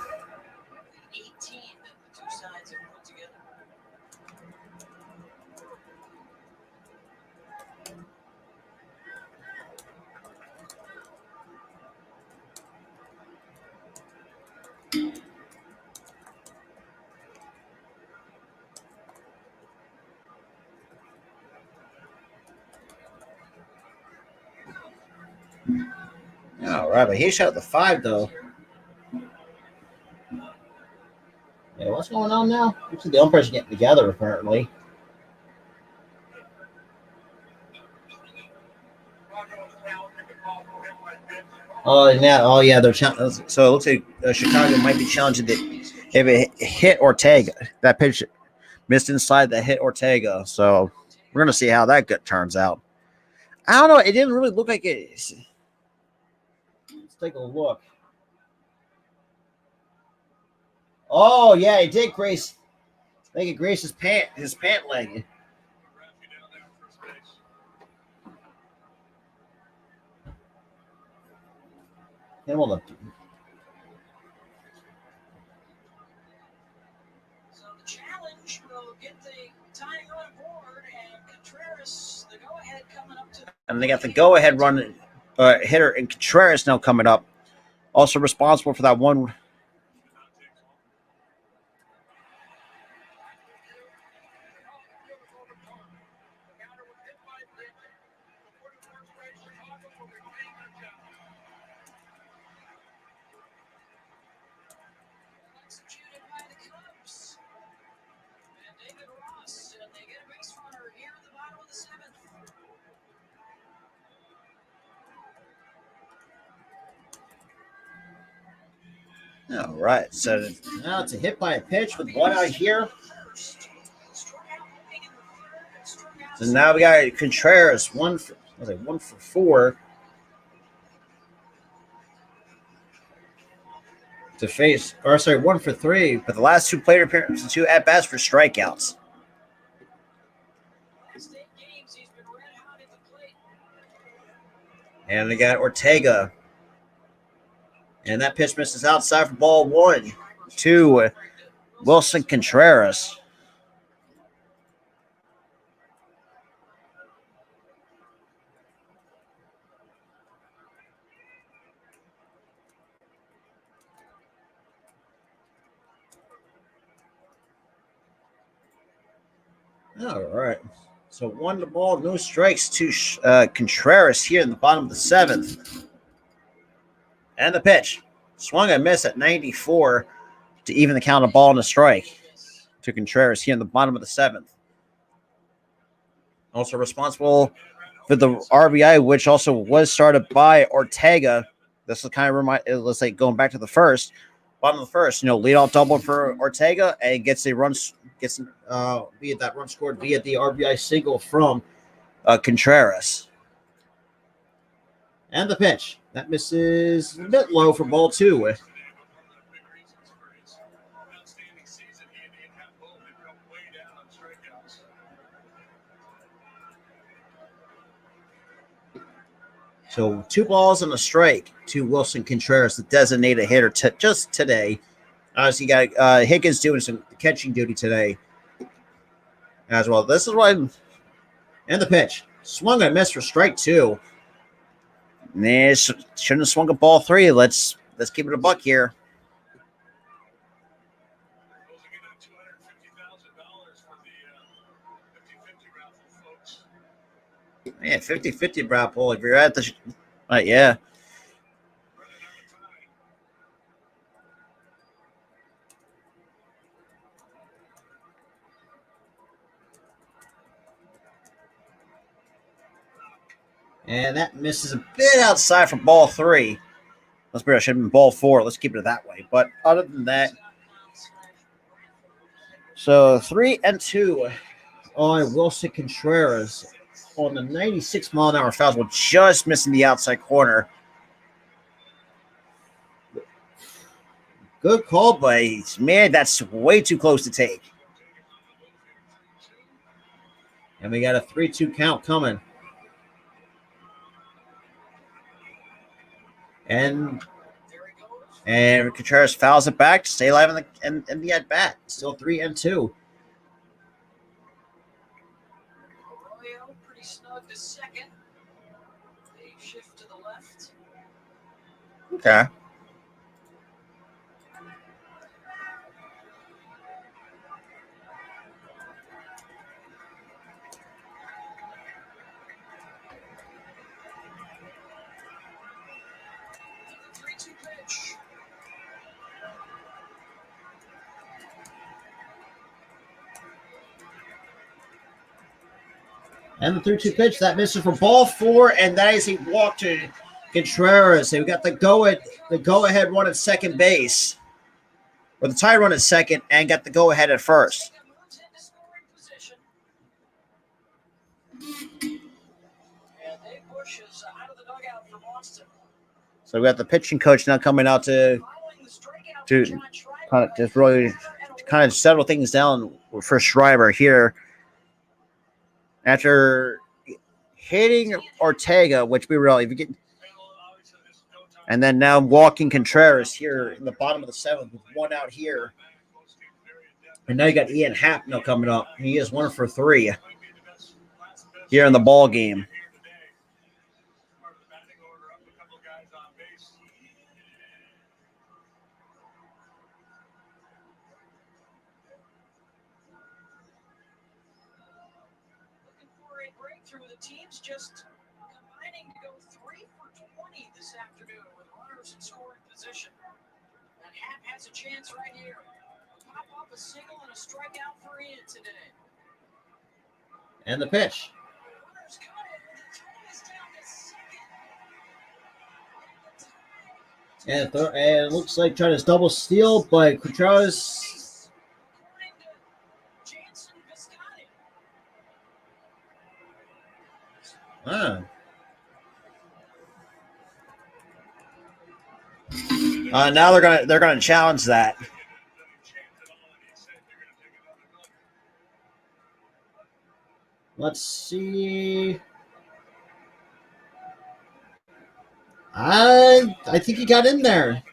Speaker 6: All right, but he shot the 5 though. Yeah, what's going on now? Looks like the umpires are getting together apparently. Oh yeah, they're challenging. So it looks like Chicago might be challenging if it hit Ortega. That pitch missed inside that hit Ortega. So we're gonna see how that turns out. I don't know. It didn't really look like it. Let's take a look. Oh yeah, he did grace. I think it graced his pant leg. Him on the.
Speaker 2: So the challenge will get the tying run aboard, and Contreras, the go-ahead coming up to.
Speaker 6: And they got the go-ahead run hitter and Contreras now coming up. Also responsible for that one.
Speaker 2: Executed by the Cubs. And David Ross, and they get a base runner here in the bottom of the 7th.
Speaker 6: All right, so now it's a hit by a pitch with one out here. So now we got Contreras, 1 for 4 to face, or sorry, 1 for 3. But the last 2 plate appearances, 2 at bats for strikeouts. And they got Ortega. And that pitch misses outside for ball 1 to Wilson Contreras. All right. So 1 to ball, no strikes to Contreras here in the bottom of the 7th. And the pitch. Swung and missed at 94 to even the count of ball and a strike to Contreras here in the bottom of the 7th. Also responsible for the RBI, which also was started by Ortega. This is kind of let's say going back to the first, bottom of the first, leadoff double for Ortega and gets a run, via that run scored via the RBI single from Contreras. And the pitch. That misses a bit low for ball 2. So 2 balls and a strike to Wilson Contreras, the designated hitter just today. Obviously, you got Higgins doing some catching duty today as well. This is why. And the pitch. Swung and missed for strike 2.
Speaker 1: Nah, shouldn't have swung a ball 3. Let's keep it a buck here.
Speaker 3: Those are getting $250,000 for the 50-50 raffle, folks.
Speaker 1: Yeah, 50-50 raffle. If you're at the yeah.
Speaker 3: Running out of time.
Speaker 6: And that misses a bit outside for ball 3. Let's be honest, should have been ball 4. Let's keep it that way. But other than that, so 3-2 on Wilson Contreras on the 96-mile-an-hour fastball, just missing the outside corner. Good call, but man, that's way too close to take. And we got a 3-2 count coming. And Contreras fouls it back to stay alive in the at bat. Still 3-2.
Speaker 2: Arroyo pretty snug to second. They shift to the left.
Speaker 1: Okay.
Speaker 2: The 3-2 pitch.
Speaker 6: And the 3-2 pitch, that misses for ball 4, and that is a walk to Contreras. So we got the go-ahead run at second base, or the tie run at second, and got the go-ahead at first.
Speaker 2: Sega moves into scoring position. And Dave Bush is out of the dugout for Boston.
Speaker 1: So we got the pitching coach now coming out to
Speaker 2: Following the strikeout
Speaker 1: to
Speaker 2: from John Schreiber,
Speaker 1: kind of just really kind of settle things down for Schreiber here. After hitting Ortega, which we really, if you get, and then now walking Contreras here in the bottom of the 7th with 1 out here. And now you got Ian Hacknell coming up. He is 1 for 3 here in the ball game.
Speaker 2: looking for a breakthrough. The team's just combining to go 3 for 20 this afternoon with runners in scoring position. And Happ has a chance right here. Pop up a single and a strikeout for Ian today.
Speaker 6: And the pitch.
Speaker 2: Runners coming. The throw is down to second.
Speaker 6: And it looks like trying to double steal, but Contreras.
Speaker 2: According to Jansen Visconti.
Speaker 6: Now they're gonna challenge that. Let's see. I think he got in there.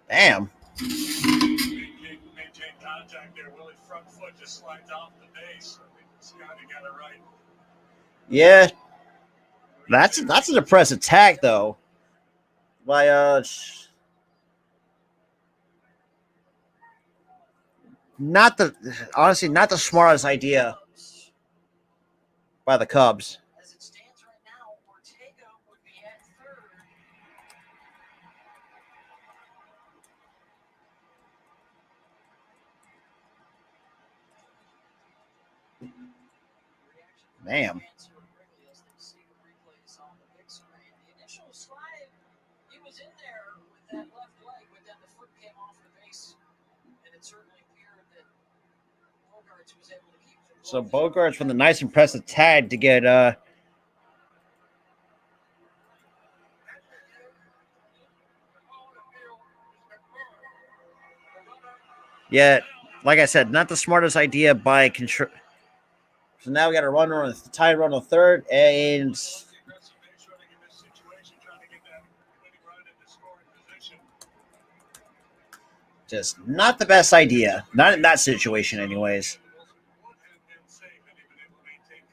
Speaker 1: Damn.
Speaker 3: Maintain contact there. Willie front foot just slides off the base. I think Scotty got it right.
Speaker 1: Yeah. That's an impressive tag though. By not the smartest idea by the Cubs.
Speaker 2: As it stands right now, Ortega would be at third.
Speaker 1: Damn.
Speaker 2: As they see the replays on the big screen. The initial slide, he was in there with that left leg, but then the foot came off the base. And it certainly appeared that Bogarts was able to keep the
Speaker 1: So
Speaker 2: glove.
Speaker 1: Bogarts with a nice impressive tag to get yeah, like I said, not the smartest idea by Contreras. So now we got a runner on the tie run on third, and
Speaker 3: Aggressive base running in this situation, trying to get that winning run into scoring position.
Speaker 1: just not the best idea. Not in that situation, anyways.
Speaker 3: Would have been safe had he been able to maintain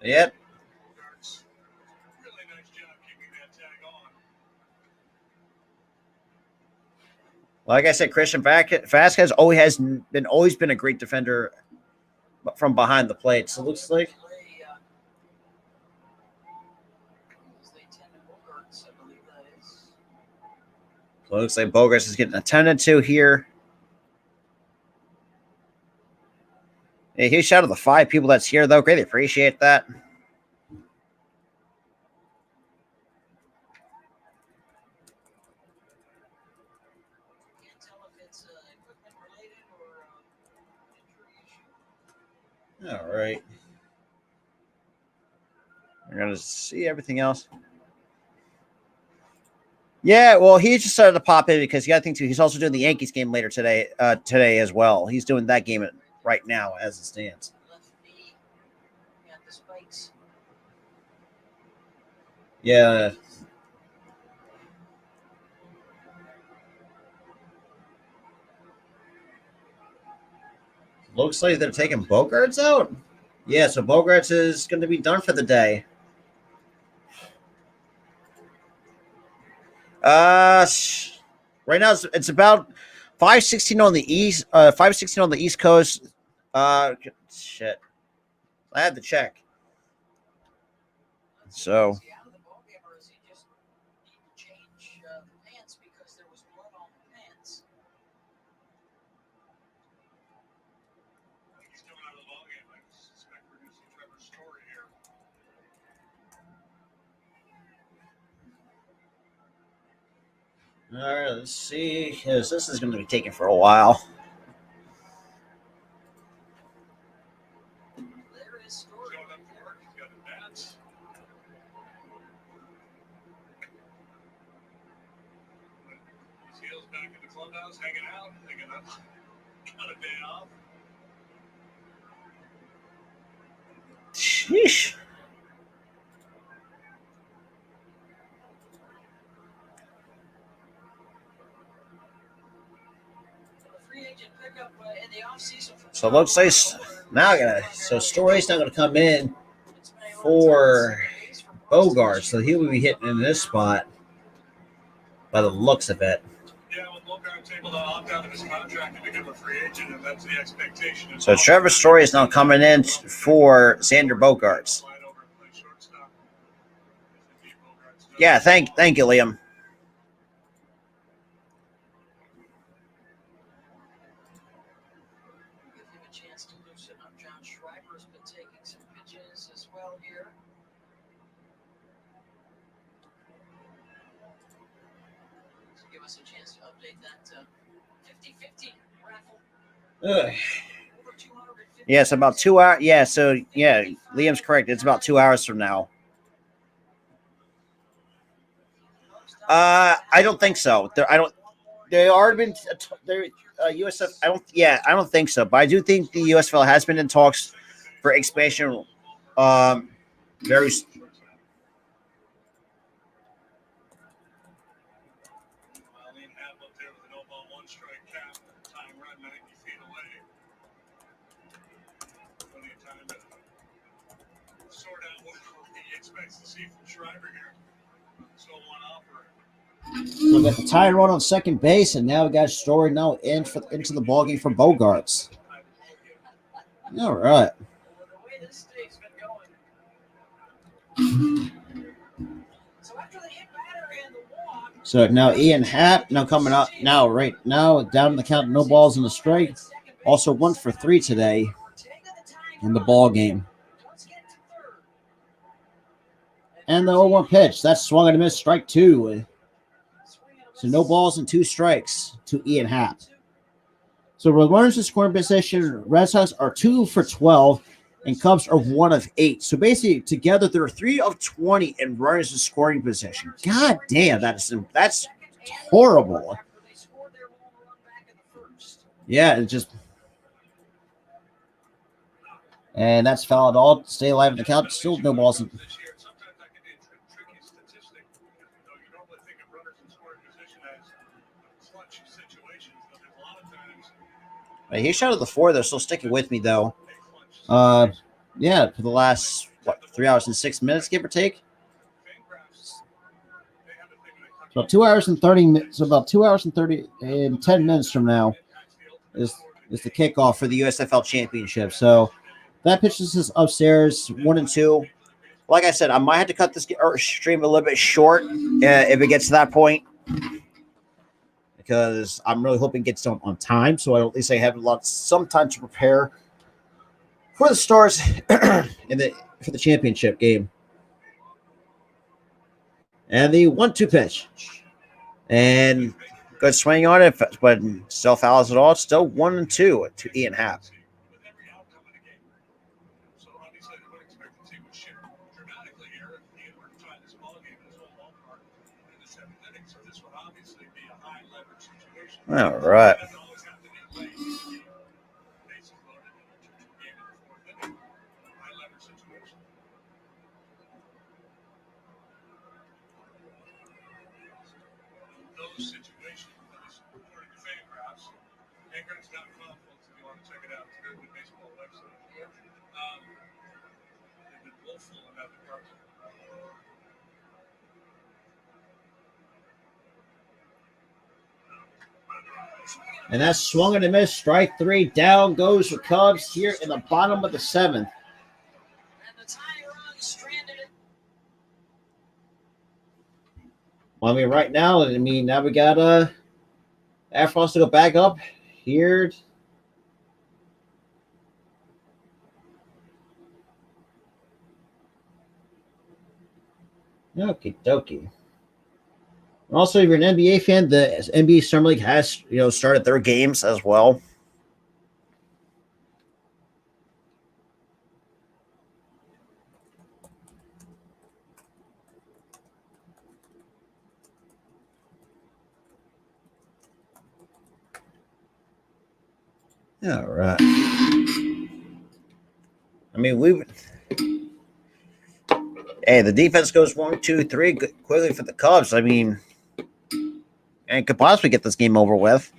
Speaker 6: Yep.
Speaker 3: Bogarts, really nice job keeping that tag on.
Speaker 6: Like I said, Christian Vasquez always been a great defender from behind the plate. So it looks like Bogarts is getting attended to here. A huge shout out to the 5 people that's here, though. Greatly appreciate that.
Speaker 2: Can't tell if it's equipment related or injury issue.
Speaker 6: All right. We're going to see everything else. Yeah, well, he just started to pop in because you got to think, too, he's also doing the Yankees game later today as well. He's doing that game right now as it stands.
Speaker 2: Left knee. Got the spikes.
Speaker 6: Yeah. Looks like they're taking Bogarts out. Yeah, so Bogarts is going to be done for the day. Right now it's about 5:16 on the east. 5:16 on the East Coast. Shit, I had to check. So
Speaker 2: Is he out of the ballgame or is he just need to change the pants because there was blood on the pants?
Speaker 3: He's coming out of the ballgame. I suspect we're going to see Trevor Story here.
Speaker 6: all right, let's see. Because this is going to be taking for a while.
Speaker 2: There is Story.
Speaker 3: Showing up for work. He's got the bats. His heels back in the clubhouse, hanging out, thinking I've got a day off.
Speaker 6: Sheesh.
Speaker 2: A free agent pickup in the offseason from
Speaker 6: So it looks like so Story's not going to come in for Bogarts, so he will be hitting in this spot by the looks of it.
Speaker 3: Yeah, when Bogart's able to opt out of his contract and become a free agent, and that's the expectation.
Speaker 6: So Trevor Story is now coming in for Xander Bogarts.
Speaker 3: Slide over and play shortstop. If indeed Bogarts does.
Speaker 6: Yeah, thank you, Liam.
Speaker 2: Give him a chance to loosen up. John Schreiber's been taking some pitches as well here. So give us a chance to update that 50-50 raffle.
Speaker 6: Ugh.
Speaker 2: Over 250.
Speaker 6: Yeah, it's about 2 hours. Yeah, so yeah, Liam's correct. It's about 2 hours from now. I don't think so. They already been. USF. I don't think so. But I do think the USFL has been in talks for expansion. Very.
Speaker 3: Marlene Happ up there with an 0-ball 1-strike count, tying run 90 feet away. Plenty of time to sort out what he expects to see from Schreiber here. Still one offer.
Speaker 6: So we got the tie run on second base, and now we got Story now into the ballgame for Bogarts. All right.
Speaker 2: The way this day's been going. So after the hit batter and the walk.
Speaker 6: So now Ian Happ now coming up now right now down in the count, no balls in the strike. Also 1 for 3 today in the ball game. And the 0-1 pitch. That's swung and a miss, strike 2. So no balls and 2 strikes to Ian Happ. So runners in scoring position, Red Sox are 2 for 12, and Cubs are 1 of 8. So basically, together they're 3 of 20 in runners in scoring position. God damn, that's horrible. Yeah, it just. And that's fouled all. Stay alive in the count. Still no balls.
Speaker 3: This year, sometimes that can be a tricky statistic. You normally think of runners in scoring position as clutch situations, but there's a lot of times
Speaker 6: He shot at the 4. They're still sticking with me though.
Speaker 3: they clutch.
Speaker 6: Yeah, for the last 3 hours and 6 minutes, give or take. So about 2 hours and 30 minutes. So about 2 hours and 10 minutes from now is the kickoff for the USFL Championship. So that pitches us upstairs 1-2. Like I said, I might have to cut this stream a little bit short if it gets to that point, because I'm really hoping it gets done on time, so at least I have some time to prepare for the Stars for the championship game. And the 1-2 pitch, and good swing on it, but still fouls it all. It's still 1-2 to Ian Happ. All right.
Speaker 3: Those situations, according to Fangraphs, Fangraphs.com, folks, if you want to check it out, it's a very good baseball website. They've been woeful in that department.
Speaker 6: And that's swung and a miss. Strike 3. Down goes the Cubs here in the bottom of the 7th.
Speaker 2: And the tying run stranded it.
Speaker 6: Well, I mean, right now, now we got Afros to go back up here. Okie dokie. Also, if you're an NBA fan, the NBA Summer League has started their games as well. All right. I mean, hey, the defense goes 1, 2, 3 quickly for the Cubs. I mean, and could possibly get this game over with.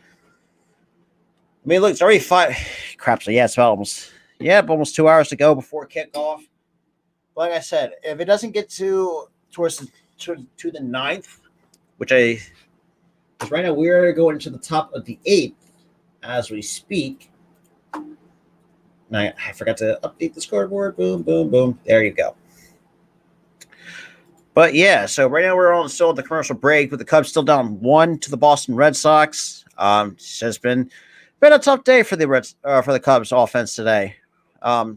Speaker 6: I mean, look, it's already 5. Crap. So yeah, it's about almost 2 hours to go before kickoff. Like I said, if it doesn't get towards the 9th, because right now we're going to the top of the 8th as we speak. I forgot to update the scoreboard. Boom, boom, boom. There you go. But yeah, so right now we're still at the commercial break with the Cubs still down 1 to the Boston Red Sox. It's just been a tough day for the Cubs offense today. All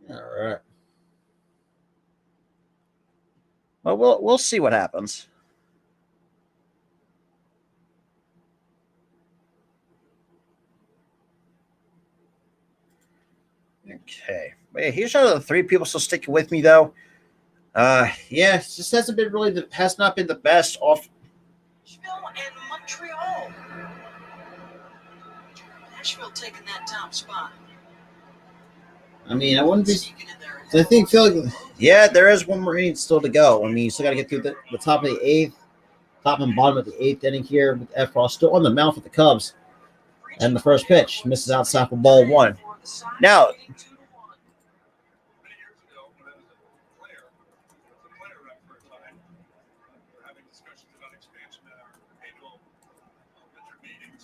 Speaker 6: right. Well, we'll see what happens. Okay. Wait, here's the 3 people still sticking with me though. Yeah, it just has not been the best off.
Speaker 2: Nashville and Montreal. Nashville taking that top spot.
Speaker 6: I mean, I wouldn't be.
Speaker 2: Sneaking in there.
Speaker 6: I feel like, yeah, there is one more inning still to go. I mean, you still got to get through the top of the 8th, top and bottom of the 8th inning here with Efros still on the mound for the Cubs. And the first pitch misses outside for ball 1. Now,
Speaker 3: Many years ago, when I was a player rep for a time, we were having discussions about expansion at our annual winter meetings.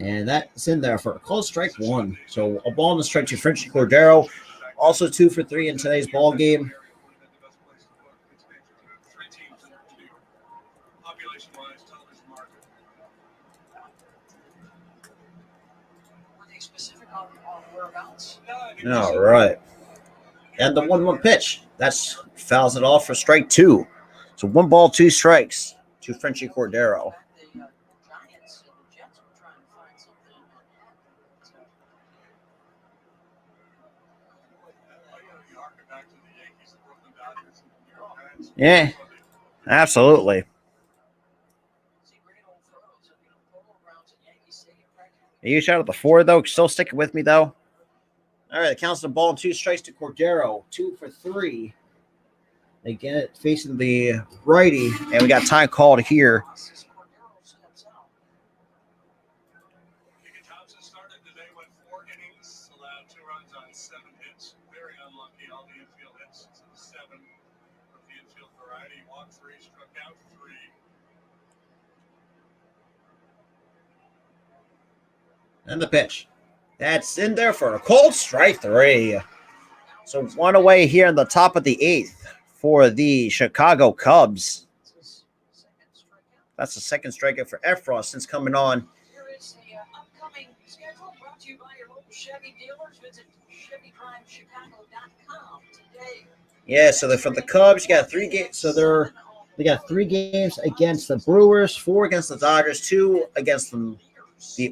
Speaker 6: and that's in there for a close strike 1. So a ball and a strike to Frenchie Cordero. Also 2 for 3 in today's ball game.
Speaker 3: Population-wise, television market.
Speaker 2: Were they specific on whereabouts?
Speaker 6: All right. And the 1-1 pitch. That's fouls it off for strike 2. So 1 ball, 2 strikes to Frenchie Cordero.
Speaker 2: The Giants and the Jets were trying to find something in Manhattan.
Speaker 3: You harken back to the Yankees, the Brooklyn Dodgers, and the New York Giants.
Speaker 6: Yeah, absolutely.
Speaker 2: See, great old throws. Polo rounds at Yankee Stadium practically.
Speaker 6: You shot at the 4, though. Still sticking with me, though. All right, it counts the ball and 2 strikes to Cordero. 2 for 3 Again, facing the righty.
Speaker 1: And we got time called here.
Speaker 2: Alex Cordero steps out.
Speaker 3: Keegan Thompson started today, went 4 innings, allowed 2 runs on 7 hits. Very unlucky. All the infield hits, 7 of the infield variety. Walked 3, struck out 3.
Speaker 6: And the pitch. That's in there for a cold strike 3.
Speaker 1: So one away here in the top of the 8th for the Chicago Cubs.
Speaker 2: It's his second strikeout.
Speaker 1: That's the second strikeout for Efros since coming on.
Speaker 2: Here is the upcoming schedule brought to you by your local Chevy dealers. Visit ChevyPrimeChicago.com today.
Speaker 6: Yeah, so for the Cubs, you got 3 games. So they got 3 games against the Brewers, 4 against the Dodgers, 2 against the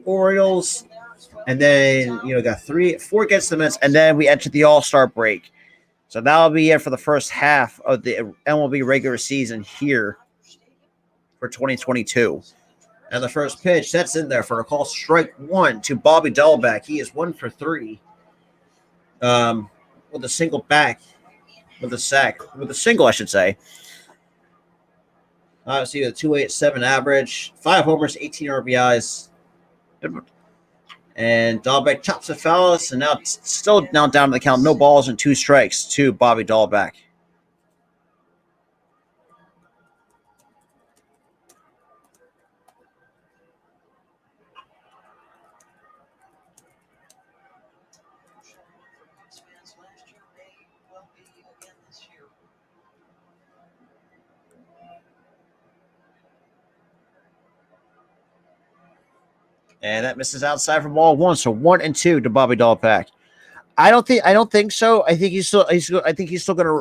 Speaker 6: Orioles, and then got 4 against the Mets, and then we enter the All-Star break. So that'll be it for the first half of the MLB regular season here for 2022. And the first pitch, that's in there for a call strike 1 to Bobby Dalbec. He is 1 for 3 with a single back, with a single, I should say. Obviously, a 2.87 average, 5 homers, 18 RBIs. And Dalbec chops a foul, and now still down to the count. No balls and 2 strikes to Bobby Dalbec.
Speaker 2: Cubs fans last year may well be again this year.
Speaker 1: And that misses outside for ball 1. So 1-2 to Bobby Dalbec. I don't think so. I think he's still going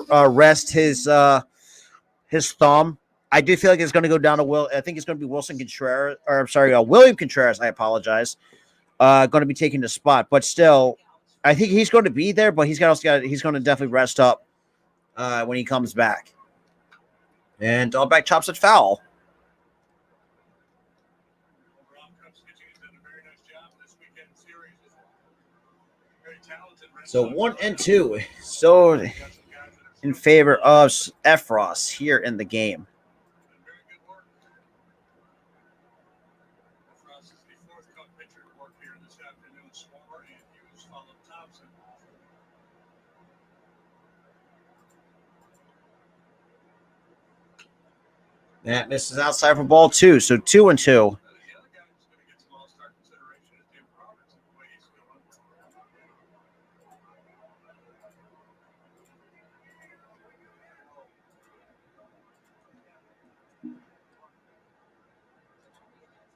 Speaker 1: to rest his thumb. I do feel like it's going to go down to Will. I think it's going to be Wilson Contreras, or I'm sorry, William Contreras. I apologize. Going to be taking the spot, but still, I think he's going to be there. But he's going to definitely rest up when he comes back. And Dalbec chops it foul.
Speaker 3: Overall, Cubs pitching has done a very nice job in this weekend series. Very talented.
Speaker 6: So 1-2.
Speaker 1: So
Speaker 3: Got some guys that have
Speaker 1: in favor of Efros here in the game.
Speaker 3: done very good work. Frost is the 4th Cub pitcher to work here this afternoon. Swarmer and Hughes followed Thompson.
Speaker 1: That misses outside for ball 2. So 2-2.
Speaker 3: The other guy who's going to get some all-star consideration is David Robertson, the way he's doing.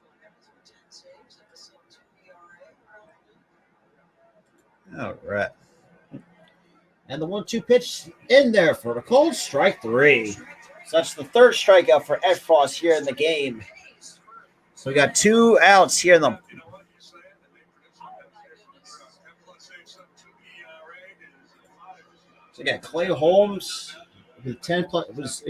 Speaker 2: With 10 saves and a sub-2 ERA.
Speaker 6: All right. And the 1-2 pitch in there for the cold strike 3. So that's the 3rd strikeout for Efros here in the game. So we got 2 outs here in the.
Speaker 3: You know what? You say it, and they produce some good players. 10+ saves, sub-2 ERA is 5.
Speaker 6: So we got Clay Holmes with 10 plus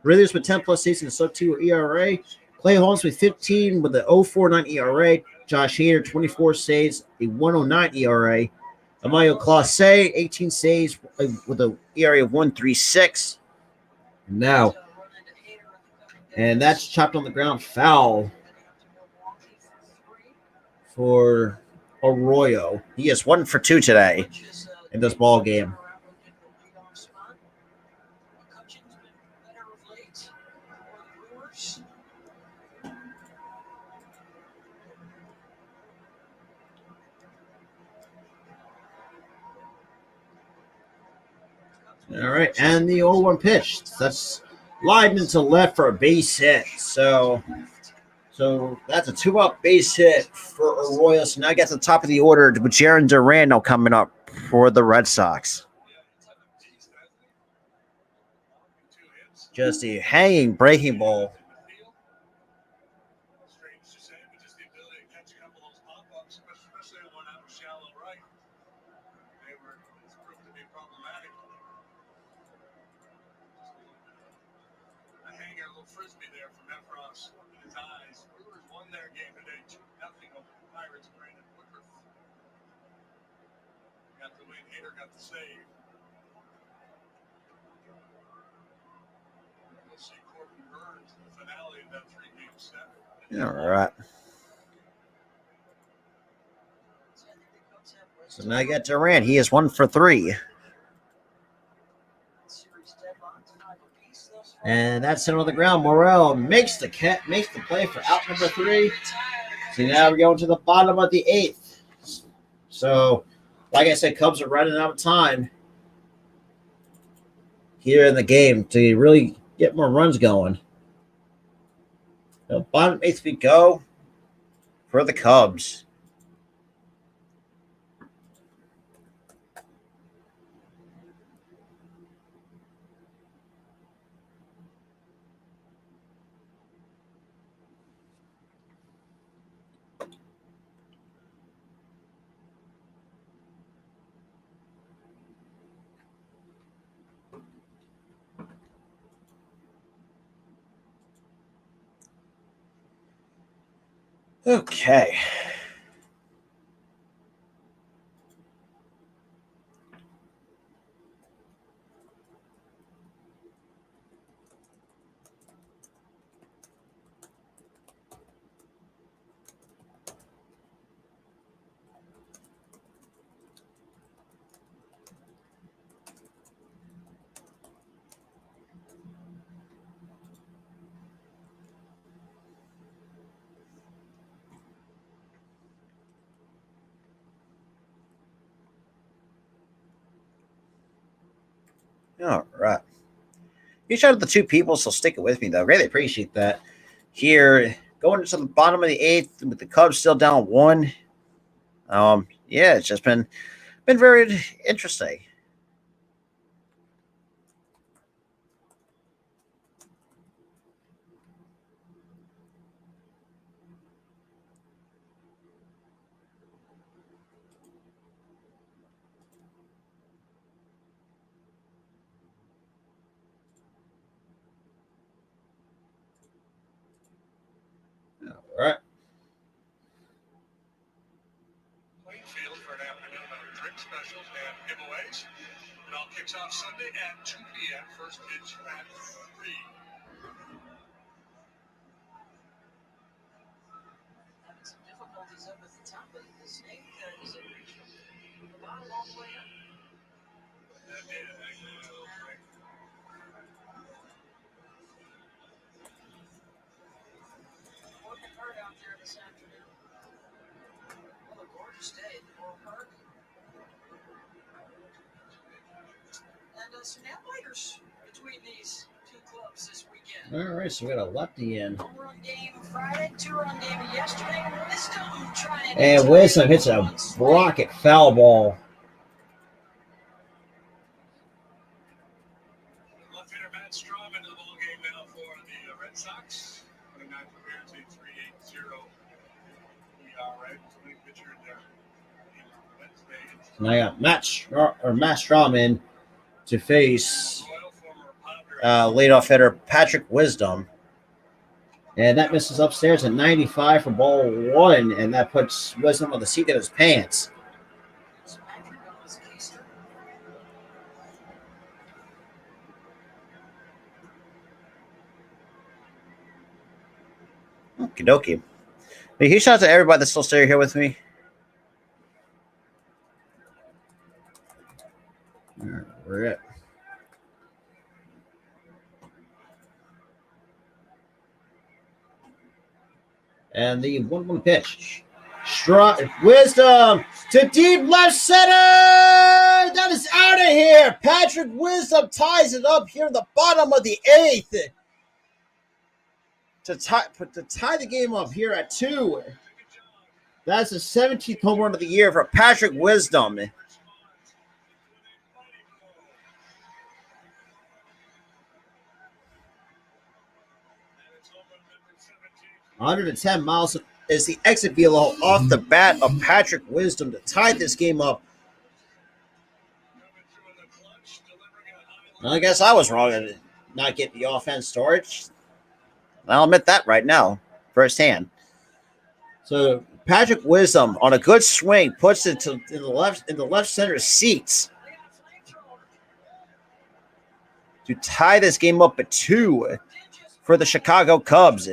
Speaker 6: Rivers with 10 plus seasons, sub-2 ERA. Clay Holmes with 15 with the 0.49 ERA. Josh Hader 24 saves, a 1.09 ERA. Emilio Clase 18 saves with an ERA of 1.36. Now, and that's chopped on the ground foul for Arroyo.
Speaker 1: He is 1 for 2 today
Speaker 6: in this ball game. All right, and the 0-1 pitch. That's lined into left for a base hit. So that's a 2-out base hit for Arroyo. So now I get to the top of the order with Jaron Duran now coming up for the Red Sox. Just a hanging breaking ball.
Speaker 3: Strange to say, but just the ability to catch a couple of those pop-ups, especially the one out of shallow right. It's proved to be problematic. A hanger, a little frisbee there from Efros in his eyes. Brewers won their game today, 2-0 over the Pirates. Brandon Woodruff got the win. Hader got the save.
Speaker 6: All right. So now you got Durant. He is 1 for 3. And that's it on the ground. Morel makes the play for out number 3. So now we're going to the bottom of the 8th. So, like I said, Cubs are running out of time here in the game to really get more runs going. So bottom 8th we go for the Cubs. Okay. All right. Huge shout out to the 2 people, so stick it with me, though. Really appreciate that. Here, going to the bottom of the 8th with the Cubs still down 1. Yeah, it's just been very interesting. All right.
Speaker 3: Plainfield for an afternoon of drink specials and giveaways. It all kicks off Sunday at 2 p.m. First pitch at 3.
Speaker 2: Having some difficulties up at the top of the snake. Is it reaching the bottom all the way up? Working hard out there this afternoon. Well, a gorgeous day at the ballpark. And some nail-biters between these 2 clubs this weekend.
Speaker 6: All right, so we got a lefty in.
Speaker 2: Home run game Friday, 2-run game yesterday. Wisdom trying to
Speaker 6: And Wisdom hits a rocket foul ball.
Speaker 3: Left-hander Matt Strom into the ball game now for the Red Sox. 29 appearance, a 3.80 ERA. Winning pitcher in there. Wednesday.
Speaker 6: And I got Matt Strom in to face leadoff hitter Patrick Wisdom. And that misses upstairs at 95 for ball 1, and that puts Wisdom on the seat of his pants. Okie dokie. Hey, huge shout out to everybody that's still staying here with me. All right, we're at. And the 1-1 pitch. Wisdom to deep left center. That is out of here. Patrick Wisdom ties it up here in the bottom of the 8th. To tie the game up here at 2. That's the 17th home run of the year for Patrick Wisdom. 110 miles is the exit velo off the bat of Patrick Wisdom to tie this game up. Well, I guess I was wrong in not getting the offense storage. I'll admit that right now, firsthand. So Patrick Wisdom on a good swing puts it in the left center seats to tie this game up at 2 for the Chicago Cubs.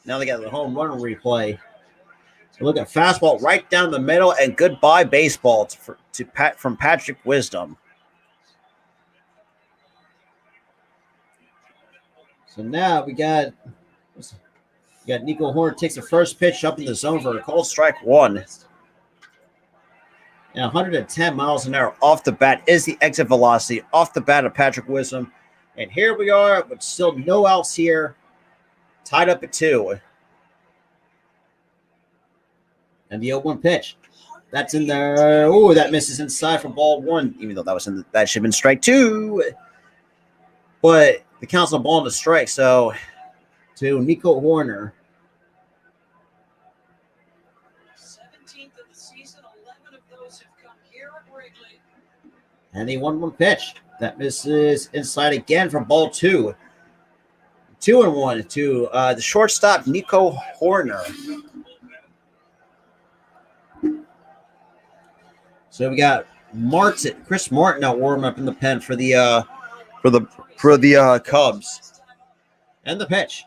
Speaker 6: Now they got the home run replay. Look at fastball right down the middle and goodbye baseball from Patrick Wisdom. So now we got Nico Horner takes the first pitch up in the zone for a called strike one. And 110 miles an hour off the bat is the exit velocity off the bat of Patrick Wisdom. And here we are with still no outs here. Tied up at 2. And the 0-1 pitch. That's in there. Oh, that misses inside for ball 1, even though that should have been strike 2. But the count's a ball and a strike. So to Nico Horner.
Speaker 2: 17th of the season, 11 of those have come here at Wrigley.
Speaker 6: And the 1-1 pitch. That misses inside again for ball 2. 2-1 to the shortstop, Nico Horner. So we got Chris Martin out warming up in the pen for the Cubs. And the pitch.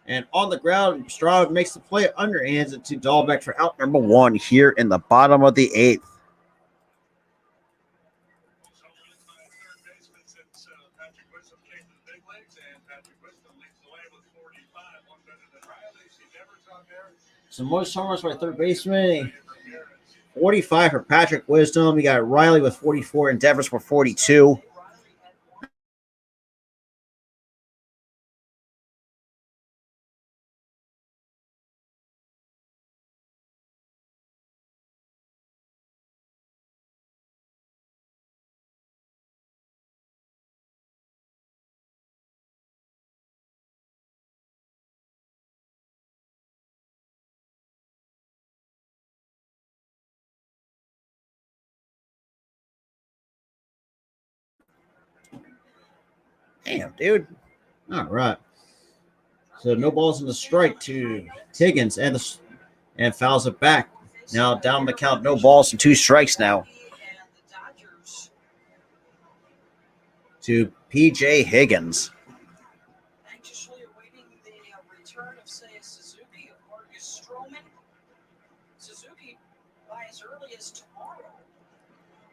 Speaker 6: And on the ground, Stroud makes the play, underhands it to Dahlbeck for out number 1 here in the bottom of the 8th. Some more homers by third baseman. 45 for Patrick Wisdom. We got Riley with 44 and Devers for 42. Damn, dude. All right. So no balls in the strike to Higgins and fouls it back. Now down the count, no balls and 2 strikes now to P.J. Higgins.
Speaker 2: Anxiously awaiting the return of Seiya Suzuki of Marcus Stroman. Suzuki by as early as tomorrow.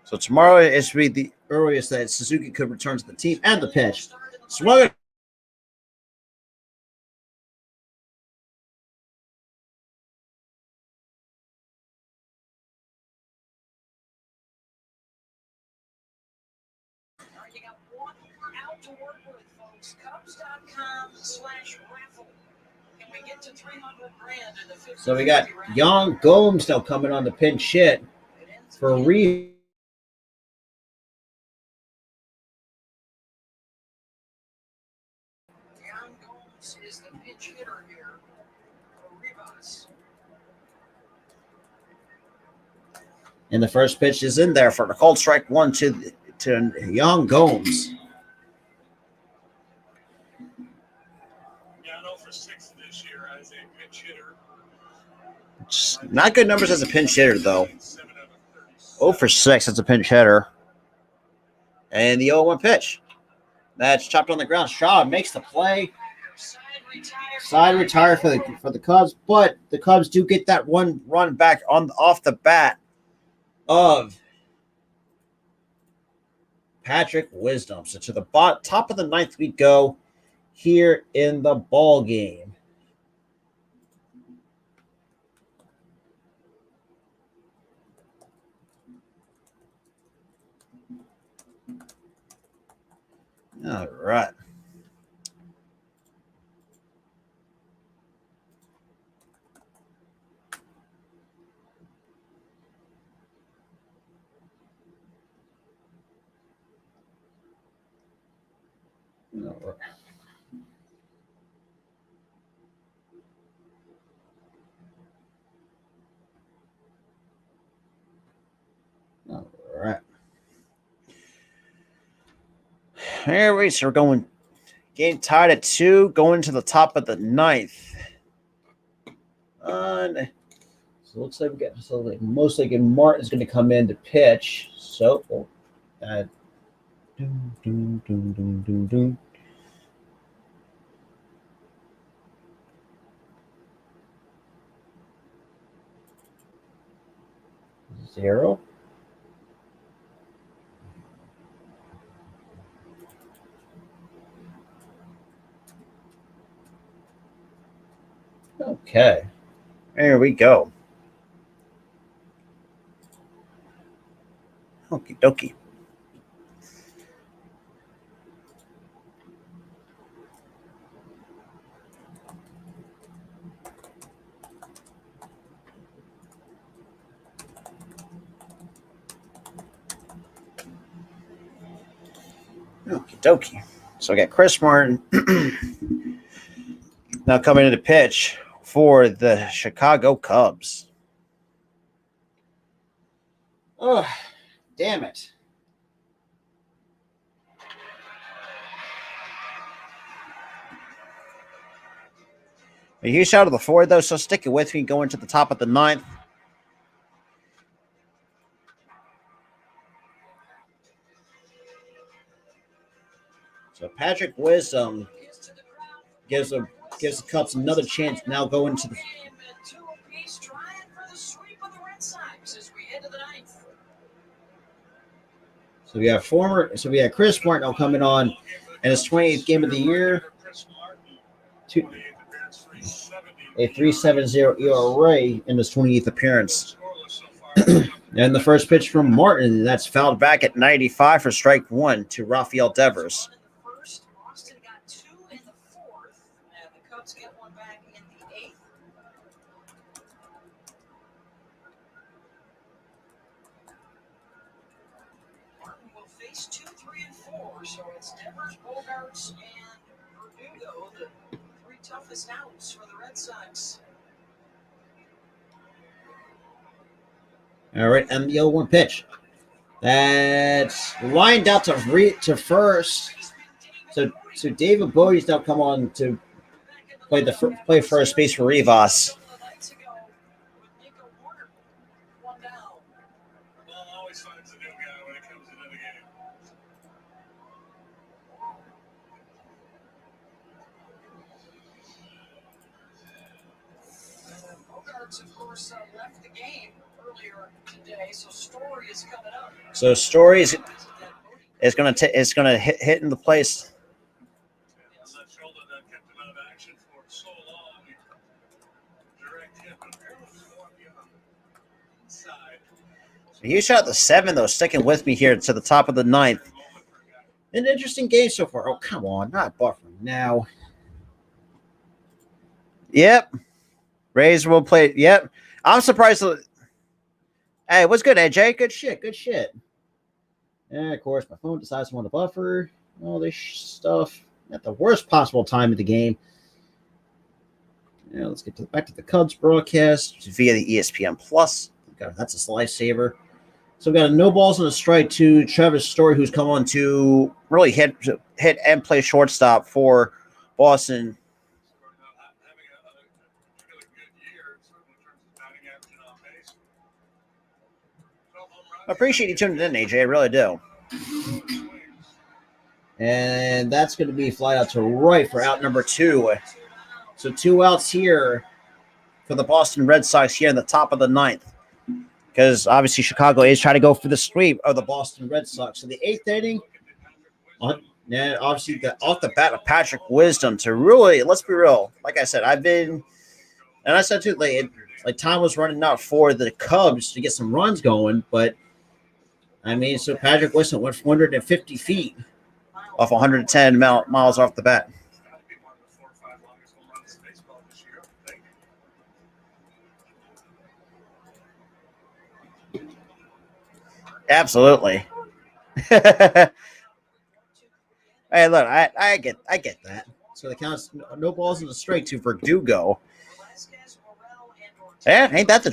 Speaker 6: So tomorrow is the earliest that Suzuki could return to the team. And the pitch. Swung.
Speaker 2: You got one more out to work with, folks. Cubs.com/raffle. Can we get to $300,000 in the 50?
Speaker 6: So we got Young Gomes now coming on the pinch hit for Reed.
Speaker 2: Young Gomes is the pinch hitter here for Rivas.
Speaker 6: And the first pitch is in there for the called strike 1 to Young Gomes.
Speaker 3: Yeah, 0 for 6 this year as a pinch hitter.
Speaker 6: Not good numbers as a pinch hitter, though.
Speaker 3: 7 out of 36.
Speaker 6: 0 for 6 as a pinch hitter. And the 0-1 pitch. That's chopped on the ground. Shaw makes the play. Side retire for the Cubs, but the Cubs do get that one run back off the bat of Patrick Wisdom. So to the top of the 9th we go here in the ball game. All right. All right. All right. Here we so we're going game tied at 2, going to the top of the 9th. So it looks like we got most likely Martin is going to come in to pitch. So 0. Okay.
Speaker 1: There we go. Okie dokie. Okie dokie. So we got Chris Martin now coming in to pitch for the Chicago Cubs.
Speaker 6: Oh, damn it.
Speaker 1: A huge shout out to the four, though, so stick it with me going to the top of the ninth.
Speaker 6: So Patrick Wisdom gives the Cubs another chance now going to the. So we have Chris Martin now coming on in his 28th game of the year. A 3.70 ERA in his 28th appearance. And the first pitch from Martin, that's fouled back at 95 for strike one to Rafael Devers.
Speaker 2: Boston got 2 in the 4th, and the Cubs get one back in the 8th. Martin will face 2, 3, and 4, so it's Devers, Bogarts, and Verdugo, the 3 toughest outs for the Red Sox.
Speaker 6: All right, and the 0-1 pitch. That's lined out to first. So David Bodie's now come on to play first base for Rivas.
Speaker 3: Ball always finds a new guy when it comes into the game.
Speaker 2: Bogarts, of course, left the game earlier today, so Story is coming up.
Speaker 1: So Story is going to hit into place.
Speaker 3: That shoulder that kept him out of action for so long. Direct hit, but apparently more on the inside.
Speaker 1: You shot the 7, though, sticking with me here to the top of the ninth.
Speaker 6: An interesting game so far. Oh, come on, not buffering now.
Speaker 1: Yep. Rays will play. Yep. I'm surprised. Hey, what's good, AJ?
Speaker 6: Good shit. And of course, my phone decides to want to buffer. All this stuff at the worst possible time of the game. Now let's get back to the Cubs broadcast
Speaker 1: Via the ESPN Plus.
Speaker 6: God, that's a lifesaver. So we got a no balls and a strike to Travis Story, who's come on to
Speaker 1: Really hit and play shortstop for Boston.
Speaker 3: Having a really good year, certainly in terms of batting average and on base. 12 home runs.
Speaker 1: I appreciate you tuning in, AJ. I really do.
Speaker 6: and that's going to be fly out to right for out number 2. So 2 outs here
Speaker 1: For the Boston Red Sox here in the top of the ninth. Because obviously Chicago is trying to go for the sweep
Speaker 6: of the Boston Red Sox. So the 8th inning, and obviously off the bat of
Speaker 1: Patrick Wisdom to really, let's be real. Like I said, and I said too, like time was running out for the Cubs to get some runs going, but
Speaker 6: I mean, so Patrick Wisdom went 450 feet
Speaker 1: off 110 miles off the bat.
Speaker 3: Got to be one of the 4 or 5 longest home runs in baseball this year, I think.
Speaker 1: Absolutely. Hey, look, I get that.
Speaker 6: So the count's no balls in the strike to
Speaker 1: Verdugo.
Speaker 2: Velasquez, Morel, and Ortiz.
Speaker 1: Yeah, ain't that the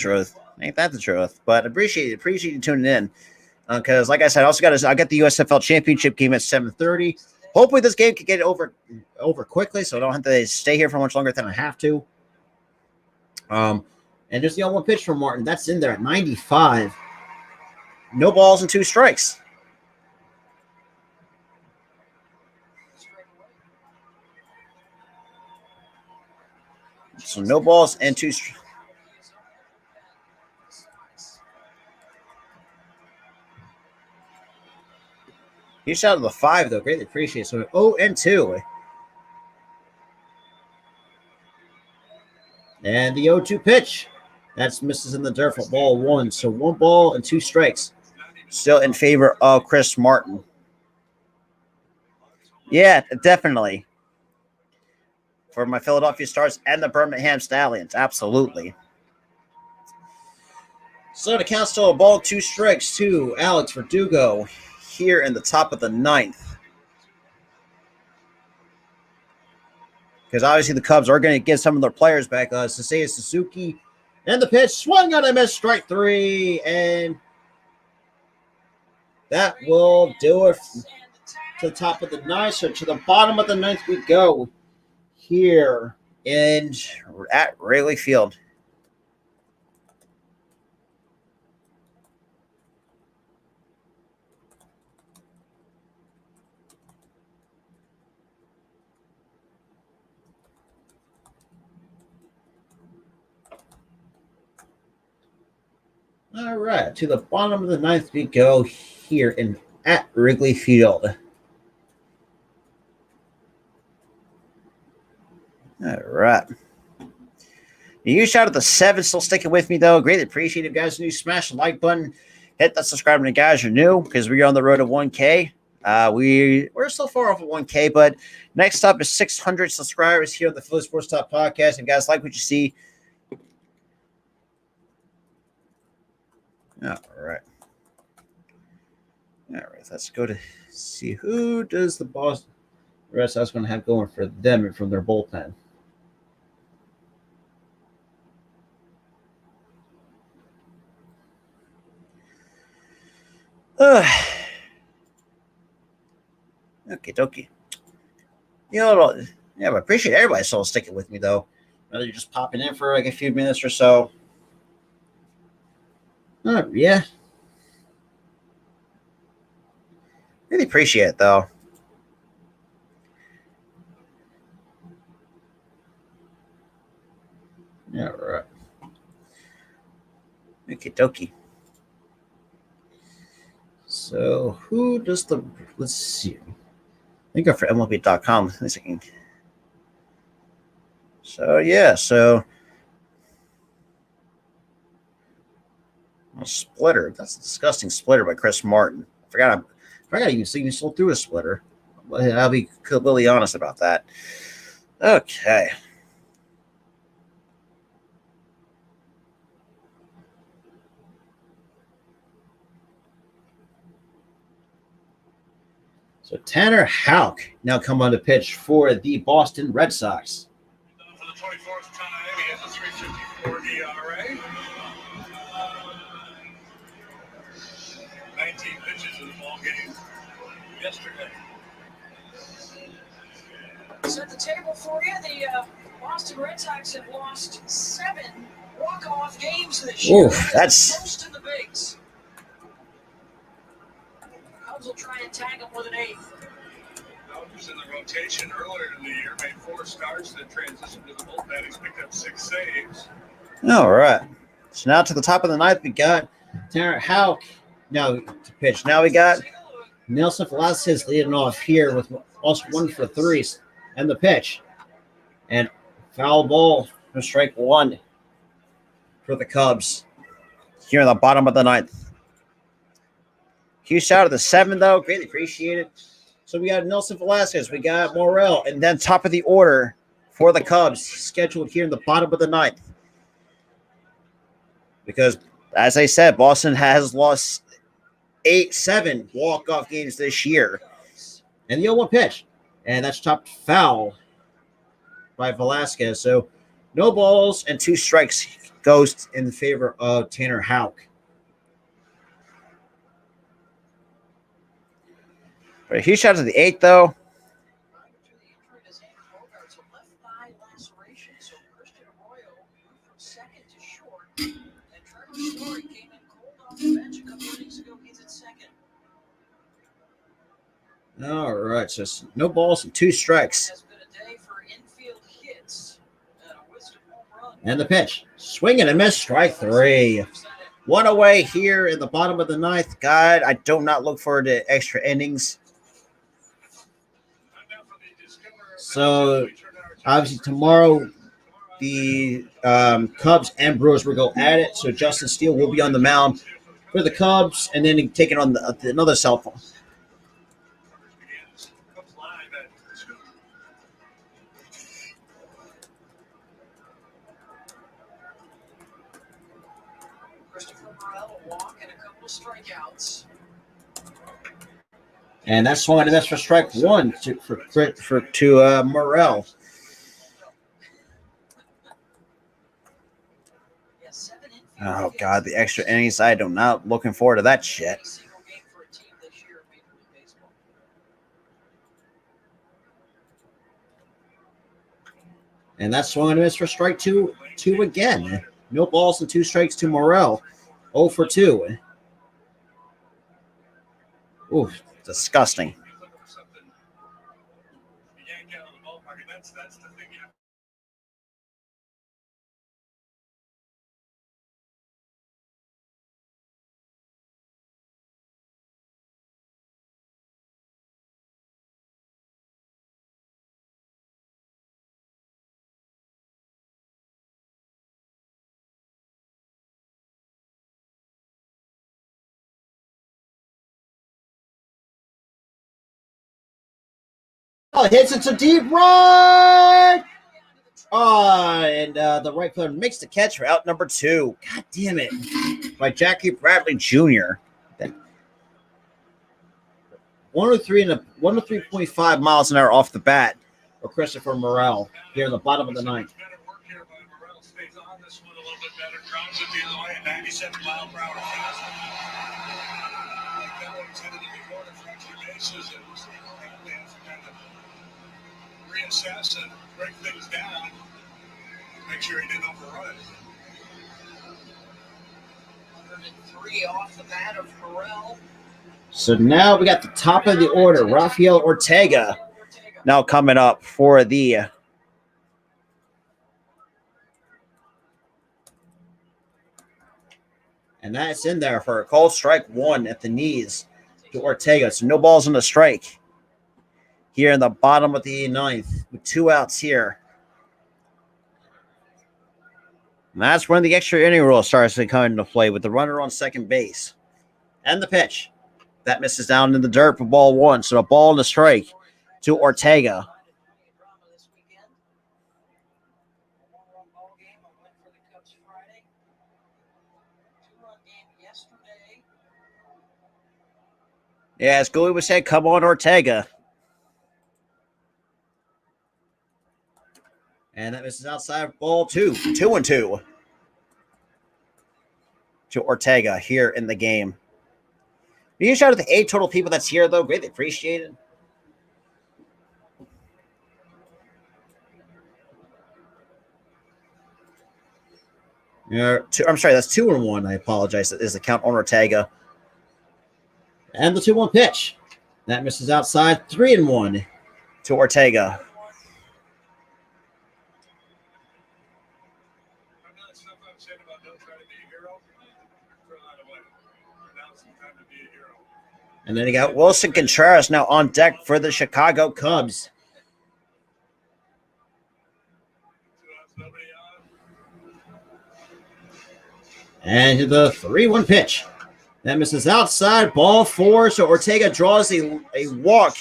Speaker 1: truth? But appreciate you tuning in. Because, like I said, I got the USFL Championship game at 7:30. Hopefully, this game can get over quickly, so I don't have to stay here for much longer than I have to.
Speaker 6: And just the 0-1 pitch from Martin. That's in there at 95.
Speaker 1: No balls and 2 strikes. So no balls and 2 strikes.
Speaker 6: Huge shout out to the 5, though. Greatly appreciate it. So 0-2. And the 0-2 pitch. That's misses in the dirt for ball 1. So 1 ball and 2 strikes.
Speaker 1: Still in favor of Chris Martin. Yeah, definitely. For my Philadelphia Stars and the Birmingham Stallions. Absolutely.
Speaker 6: So the count's still a ball, 2 strikes to Alex Verdugo here in the top of the 9th. Because obviously the Cubs are going to get some of their players back. Seiya Suzuki. And the pitch swung on and missed, strike 3. And that will do it to the top of the 9th. So to the bottom of the 9th we go here
Speaker 1: at Wrigley Field.
Speaker 6: All right, to the bottom of the 9th we go here at Wrigley Field.
Speaker 1: All right. You shout out the 7 still sticking with me, though. Greatly appreciate it, guys. New smash the like button. Hit that subscribe button, guys. You're new because we're on the road to 1K. We're still far off of 1K, but next up is 600 subscribers here on the Philly Sports Talk podcast. And guys, like what you see. All right. Let's go to see who does the Boston Red Sox going to have going for them and from their bullpen. Okay, dokie. You know, yeah, I appreciate everybody still sticking with me, though. Whether you're just popping in for like a few minutes or so. Yeah. Really appreciate it, though. All right. Okay, dokie. So, who does the... Let's see. I think go for MLB.com. So, yeah. So, a splitter. That's a disgusting splitter by Chris Martin. I forgot even see you still through a splitter. I'll be completely honest about that. Okay. So Tanner Houck now come on to pitch for the Boston Red Sox.
Speaker 3: For the 24th time, he has a 3.54 ERA. 19 pitches in the ball game yesterday.
Speaker 2: Set the table for you. The Boston Red Sox have lost 7 walk-off games this year.
Speaker 1: Oof, that's
Speaker 2: most in the bigs. Cubs will try and tag him with an 8th.
Speaker 3: Houck was in the rotation earlier in the year, made 4 starts, then transitioned to the bullpen. He's picked up 6 saves.
Speaker 1: all right. So now to the top of the 9th,
Speaker 6: We got Tanner Houck now to pitch. Now we got Nelson Velasquez leading off here with also 1 for 3 and the pitch. And foul ball for strike 1 for the Cubs.
Speaker 1: here in the bottom of the 9th. Huge shout out to the 7, though. Greatly appreciate it.
Speaker 6: So we got Nelson Velasquez, we got Morel,
Speaker 1: And then top of the order for the Cubs, scheduled here in the bottom of the 9th. Because, as I said, Boston has lost 7 walk-off games this year.
Speaker 6: and the 0-1 pitch. And that's chopped foul by Velasquez. So
Speaker 1: No balls and 2 strikes goes in favor of Tanner Houck. But a huge shout out to the 8th, though. All right, so no balls and 2 strikes.
Speaker 6: and the pitch. Swing and a miss, strike 3.
Speaker 1: 1 away here in the bottom of the 9th. God, I do not look forward to extra innings.
Speaker 6: So obviously tomorrow the Cubs and Brewers will go at it. So Justin Steele will be on the mound for the Cubs, and then taking on another cell phone.
Speaker 2: Christopher Morel, a walk and a couple of strikeouts.
Speaker 6: And that's swung and a miss for strike one to Morel.
Speaker 2: Yeah, 7 infield
Speaker 1: Oh
Speaker 2: hits.
Speaker 1: God, the extra innings. I am not looking forward to that shit.
Speaker 2: Every single game for a team this year in Major League Baseball.
Speaker 6: And that's swung and a miss for strike two again. No balls and 2 strikes to Morel. 0 for 2. Ooh,
Speaker 1: Disgusting.
Speaker 3: That's the thing.
Speaker 6: Oh, hits it to deep right. And the right fielder makes the catch for out number 2. God damn it. By Jackie Bradley Jr. Then 103.5 miles an hour off the bat for Christopher Morel here in the bottom of the ninth.
Speaker 3: Better work here by Morel. Stays on this one a little bit better. Drives it the other way at 97 mile per hour fastball. Like that one, he's headed in the corner for extra bases, and we'll see how he has to kind of reassess and break things down. Make sure he didn't overrun it.
Speaker 2: 103 off the bat of Morel.
Speaker 6: So now we got the top of the order, Rafael Ortega.
Speaker 1: Now coming up for the
Speaker 6: And that's in there for a called strike 1 at the knees to Ortega. So no balls on the strike here in the bottom of the ninth with 2 outs here.
Speaker 1: And that's when the extra inning rule starts to come into play with the runner on second base.
Speaker 6: And the pitch. That misses down in the dirt for ball 1. So a ball and a strike to Ortega.
Speaker 1: Yeah, as Gooley was saying, come on, Ortega.
Speaker 6: And that misses outside ball 2. 2-2 to Ortega here in the game. You shout out the 8 total people that's here, though. Greatly appreciated. I'm sorry, that's 2-1. I apologize. That is the count on Ortega. And the 2-1 pitch. That misses outside. 3-1 to Ortega. And then you got Wilson Contreras now on deck for the Chicago Cubs. And the 3-1 pitch. That misses outside, ball 4. So Ortega draws a walk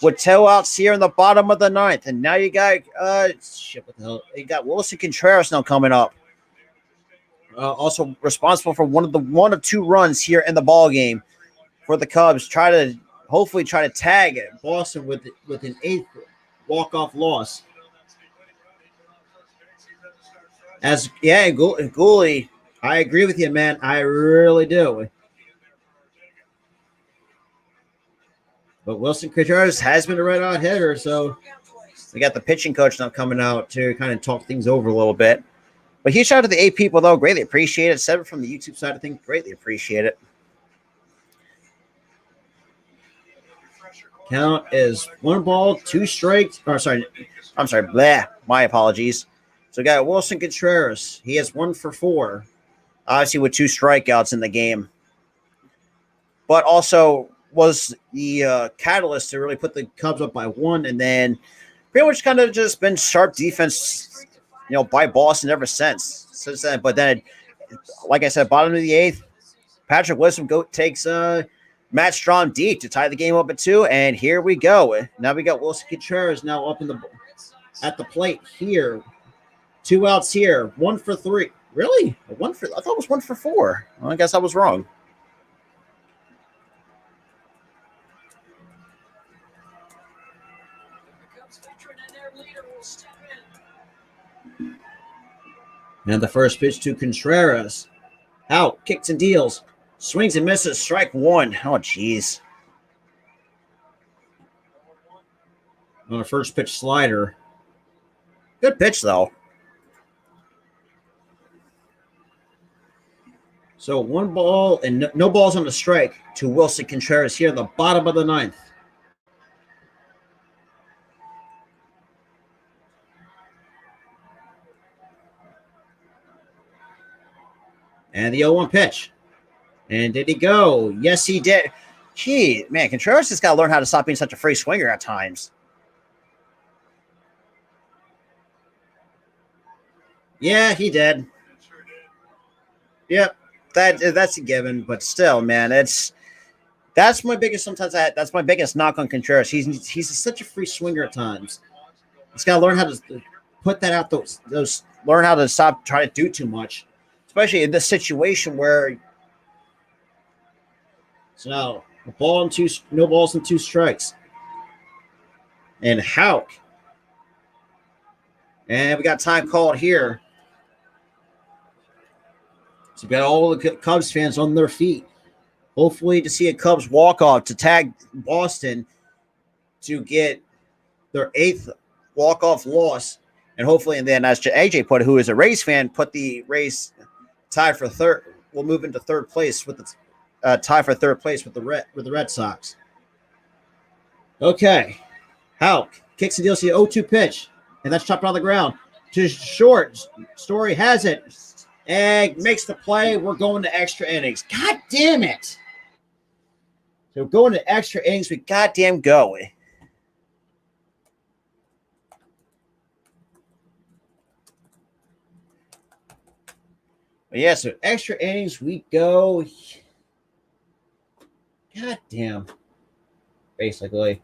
Speaker 6: with 2 outs here in the bottom of the ninth. And now you got what the hell? You got Wilson Contreras now coming up. Also responsible for one of 2 runs here in the ball game for the Cubs. Hopefully try to tag Boston with an 8th walk-off loss. Gooley, I agree with you, man. I really do. But Wilson Contreras has been a red-hot hitter, so we got the pitching coach now coming out to kind of talk things over a little bit. But huge shout out to the 8 people, though. Greatly appreciate it. 7 from the YouTube side of things. Greatly appreciate it. Count is 1 ball, 2 strikes. I'm sorry. Blah. My apologies. So we got Wilson Contreras. He has 1 for 4. Obviously with 2 strikeouts in the game. But also was the catalyst to really put the Cubs up by 1 and then
Speaker 1: pretty much kind of just been sharp defense, by Boston ever since then. But then, like I said, bottom of the 8th, Patrick Wisdom takes Matt Strom deep to tie the game up at 2, and here we go. Now we got Wilson Contreras now up at the plate here. 2 outs here, 1 for 3. Really? I thought it was 1 for 4. Well, I guess I was wrong. And the first pitch to Contreras. Out, kicks and deals. Swings and misses. Strike 1. Oh, jeez. On a first pitch slider. Good pitch, though. So 1 ball and no balls on the strike to Wilson Contreras here in the bottom of the 9th. And the 0-1 pitch. And did he go? Yes, he did. Gee, man, Contreras just got to learn how to stop being such a free swinger at times. Yeah, he did. Yep, that's a given. But still, man, that's my biggest. That's my biggest knock on Contreras. He's such a free swinger at times. He's got to learn how to put that out. Those learn how to stop trying to do too much. Especially in this situation where so now no balls and 2 strikes. And Houck. And we got time called here. So we got all the Cubs fans on their feet. Hopefully to see a Cubs walk-off to tag Boston to get their 8th walk-off loss. And hopefully, and then as AJ put it, who is a Rays fan, put the Rays tied for 3rd. We'll move into 3rd place with the tie for 3rd place with the Red Sox. Okay, Houck kicks and deals the 0-2 pitch, and that's chopped on the ground to short. Story has it and makes the play. We're going to extra innings. God damn it! So we're going to extra innings. We goddamn go. But yeah, so extra innings we go. God damn. Basically.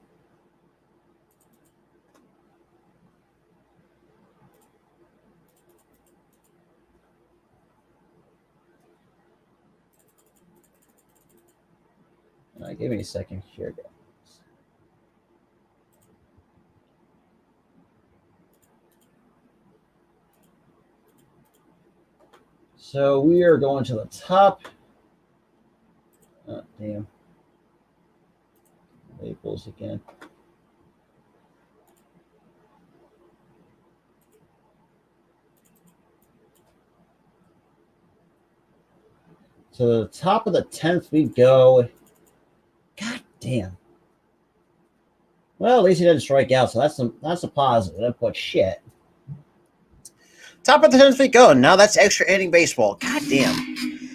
Speaker 1: Give me a second here, guys. So we are going to the top. Oh, damn. Labels again. To the top of the 10th we go. God damn. Well, at least he didn't strike out, so that's a positive, but shit. Top of the 10th we go. Now that's extra inning baseball. God damn.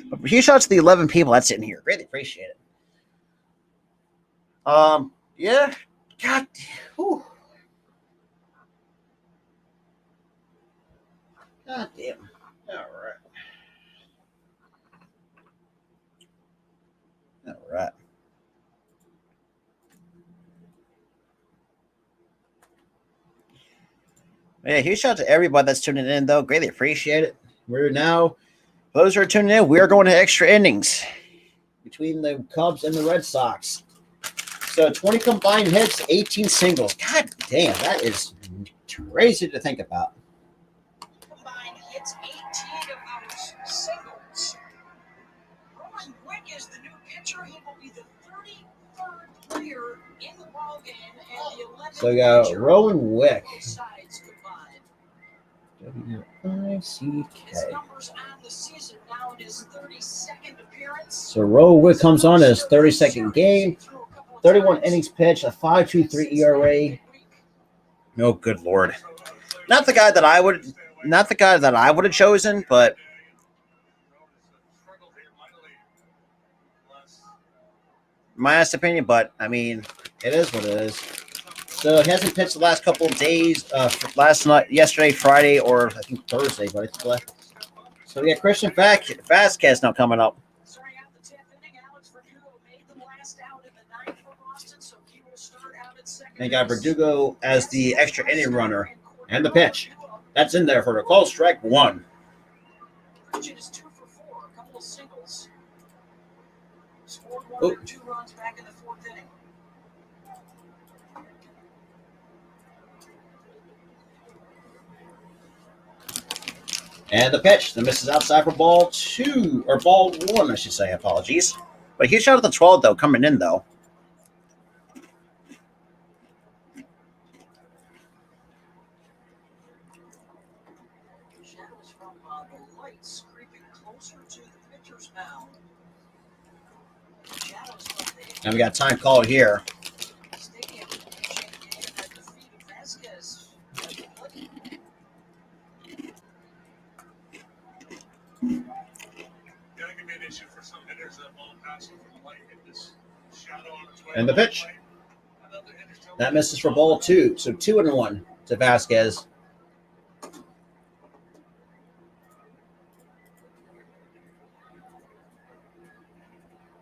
Speaker 1: But huge shout out to the 11 people that's sitting here. Greatly appreciate it. Yeah. God damn. Whew. God damn. All right. All right. Yeah, huge shout out to everybody that's tuning in, though. Greatly appreciate it. We're now, for those who are tuning in, we are going to extra innings between the Cubs and the Red Sox. So 20 combined hits, 18 singles. God damn, that is crazy to think about.
Speaker 2: Combined hits, 18 of those singles. Rowan Wick is the new pitcher. He will be the 33rd player in the ballgame and the 11th.
Speaker 1: So we got Rowan Wick.
Speaker 2: Both sides combined.
Speaker 1: W-I-C-K.
Speaker 2: His numbers on the season now in his 32nd appearance.
Speaker 1: So Rowan Wick comes on in his 32nd game. 31 innings pitched, a 5.23 ERA. Oh, good lord! Not the guy that I would have chosen, but my honest opinion. But I mean, it is what it is. So he hasn't pitched the last couple of days. Last night, yesterday, Friday, or I think Thursday, but it's left. So we got Christian Vasquez now coming up.
Speaker 2: Starting out the 10th inning, Alex Verdugo made the last out in the ninth for Boston, so he will start out at second.
Speaker 1: And got Verdugo as the extra inning runner. And the pitch. That's in there for the call, strike one.
Speaker 2: Christian is 2 for 4, a couple of singles. Scored
Speaker 1: Oh.
Speaker 2: 1 or 2 runs back in the 4th inning.
Speaker 1: And the pitch. The miss is outside for ball 2, or ball 1, I should say. Apologies. But he shot at the 12, though, coming in, though.
Speaker 2: Shadows from the lights creeping closer to the pitcher's mound. Shadows from the
Speaker 1: And we got time call here.
Speaker 2: stadium pitching game at the feet of Vasquez.
Speaker 3: That can be an issue for some hitters. That ball passing from the light hit this shadow on its way.
Speaker 1: And the
Speaker 3: to
Speaker 1: pitch.
Speaker 3: plate. Another hitter still-
Speaker 1: That misses for ball 2. So 2-1 to Vasquez.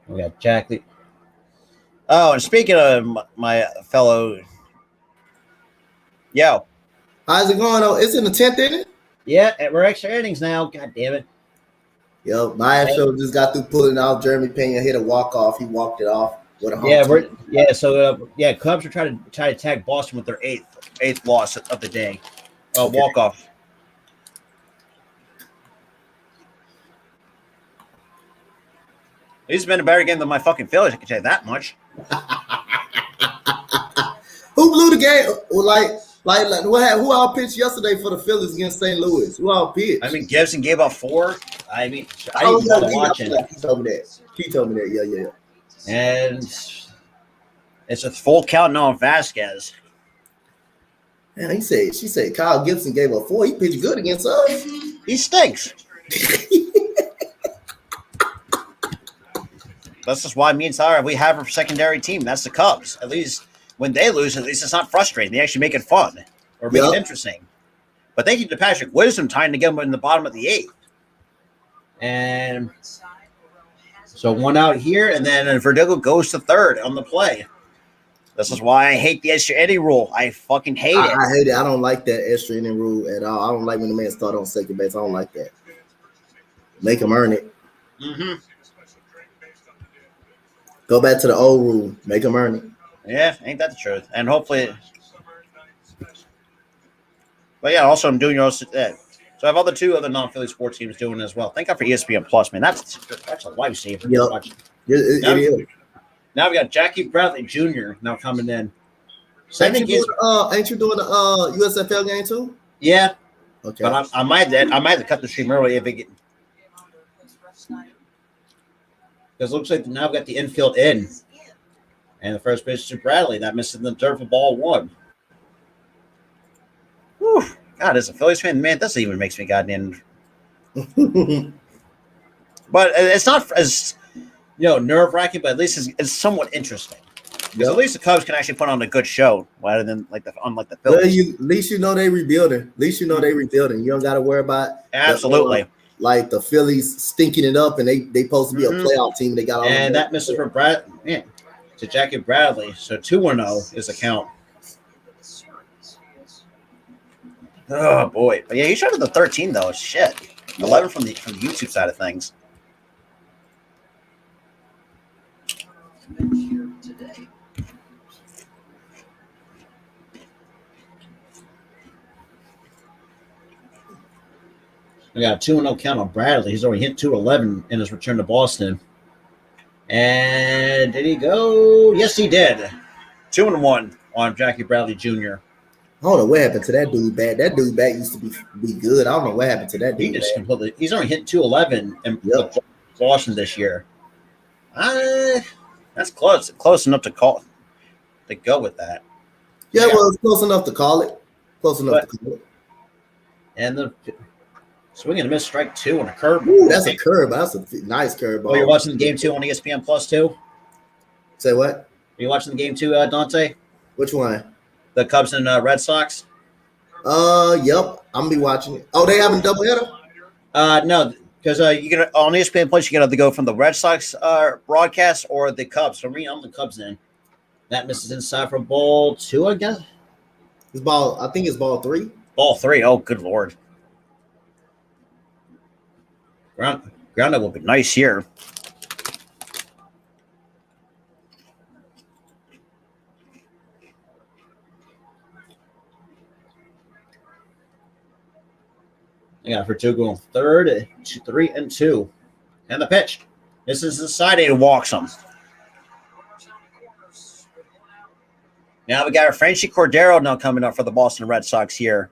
Speaker 1: We got Jack Lee. Oh, and speaking of my fellow, yo,
Speaker 7: How's it going? Oh, it's in the 10th inning?
Speaker 1: yeah, we're extra innings now. God damn it!
Speaker 7: Yo, my show just got through pulling out. Jeremy Pena hit a walk-off. He walked it off with a home
Speaker 1: Yeah,
Speaker 7: run.
Speaker 1: So Cubs are trying to attack Boston with their eighth loss of the day.
Speaker 7: Okay.
Speaker 1: Walk off. He's been a better game than my fucking Phillies. I can tell you that much.
Speaker 7: Who blew the game? Who all pitched yesterday for the Phillies against St. Louis? Who all pitched?
Speaker 1: I mean, Gibson gave up 4. I mean, I
Speaker 7: Oh,
Speaker 1: didn't
Speaker 7: yeah,
Speaker 1: bother watching.
Speaker 7: He told me that. He told me that. Yeah.
Speaker 1: And it's a full count now on Vasquez.
Speaker 7: Man, she said Kyle Gibson gave up 4. He pitched good against us.
Speaker 1: He stinks. That's just why me and Tyler, we have a secondary team. That's the Cubs. At least when they lose, at least it's not frustrating. They actually make it fun or make it
Speaker 7: Yep.
Speaker 1: interesting. But thank you to Patrick Wisdom tying to get him in the bottom of the 8th. And so 1 out here, and then Verdugo goes to 3rd on the play. This is why I hate the extra inning rule. I fucking hate it.
Speaker 7: I hate it. I don't like that extra inning rule at all. I don't like when the man start on second base. I don't like that. Make him earn it.
Speaker 1: Mm-hmm.
Speaker 7: Go back to the old rule. Make him earn it.
Speaker 1: Yeah, ain't that the truth? And hopefully, but yeah, also I'm doing yours. So I have 2 other non-Philly sports teams doing it as well. Thank God for ESPN Plus, man. That's a lifesaver.
Speaker 7: Yep.
Speaker 1: Watch.
Speaker 7: It is.
Speaker 1: Now we got Jackie Bradley Jr. now coming in.
Speaker 7: Ain't you doing the USFL game too?
Speaker 1: Yeah,
Speaker 7: Okay.
Speaker 1: but I might have to cut the stream early if it get, because it looks like now we've got the infield in. And the first pitch to Bradley. That misses the dirt for ball 1. Whew. God, as a Phillies fan, man, this even makes me goddamn. But it's not as nerve-wracking, but at least it's somewhat interesting. Because at least the Cubs can actually put on a good show, rather than unlike the
Speaker 7: Well,
Speaker 1: Phillies.
Speaker 7: at least you know they rebuilding. At least you know they rebuilding. You don't got to worry about
Speaker 1: Absolutely.
Speaker 7: like the Phillies stinking it up, and they supposed to be a playoff team. They got all
Speaker 1: And that misses for Brad. Yeah, to Jackie Bradley. So 2-0 is the count. Oh boy, but yeah, he shot at the 13 though. Shit, 11 from the YouTube side of things.
Speaker 2: Here today.
Speaker 1: We got a 2-0 count on Bradley. He's already hit 211 in his return to Boston. And did he go? Yes, he did. 2-1 on Jackie Bradley Jr.
Speaker 7: I don't know what happened to that dude back. That dude back used to be good. I don't know what happened to that
Speaker 1: He
Speaker 7: dude.
Speaker 1: just completely. He's only hit 211 in
Speaker 7: Yep.
Speaker 1: Boston this year. That's close enough to go with that.
Speaker 7: Yeah, well, it's close enough to call it. Close enough to call it.
Speaker 1: And the swing and a miss, strike 2 on a curve.
Speaker 7: Ooh, that's a curve. That's a nice curve ball.
Speaker 1: Oh, you're watching the game 2 on ESPN Plus too?
Speaker 7: Say what?
Speaker 1: Are you watching the game 2, Dante?
Speaker 7: Which one?
Speaker 1: The Cubs and Red Sox.
Speaker 7: Yep. I'm gonna be watching it. Oh, they having doubleheader?
Speaker 1: No, because you can on ESPN Plus you can either go from the Red Sox broadcast or the Cubs. For me, I'm the Cubs then. That misses inside for ball 2, I guess.
Speaker 7: It's ball. I think it's ball 3.
Speaker 1: Ball 3. Oh, good lord. Ground will be nice here. I got it for 2 going third, 3 and 2. And the pitch. This is the side and walks him. Now we got our Frenchie Cordero now coming up for the Boston Red Sox here.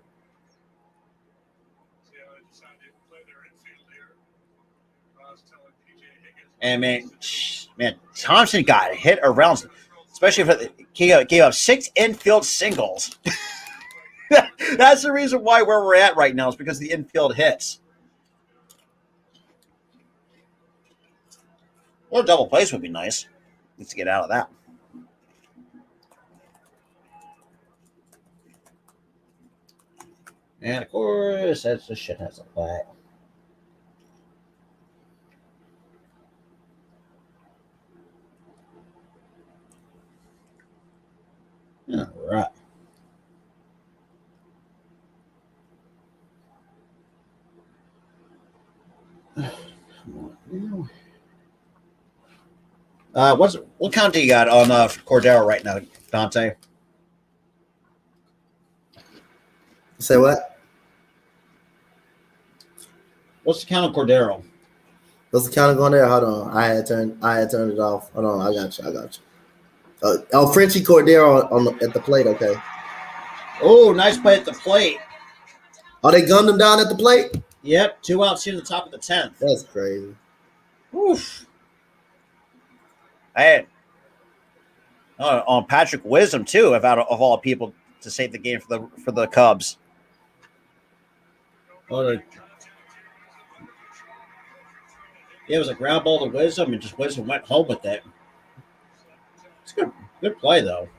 Speaker 1: And man, Thompson got hit around, especially for he gave up 6 infield singles. That's the reason why where we're at right now is because of the infield hits. Or double plays would be nice. Let's get out of that. And of course, that's the shit has a flag. All right. What count do you got on Cordero right now, Dante?
Speaker 7: Say what?
Speaker 1: What's the count on Cordero?
Speaker 7: What's the counter going there? Hold on. I had turned it off. Hold on. I got you. Frenchie Cordero at the plate. Okay.
Speaker 1: Oh, nice play at the plate.
Speaker 7: Oh, they gunned him down at the plate?
Speaker 1: Yep, 2 outs here at the top of the 10th.
Speaker 7: That's crazy.
Speaker 1: Oof. I had on Patrick Wisdom too, of all people, to save the game for the Cubs. It was a ground ball to Wisdom, and just Wisdom went home with it. It's good play though.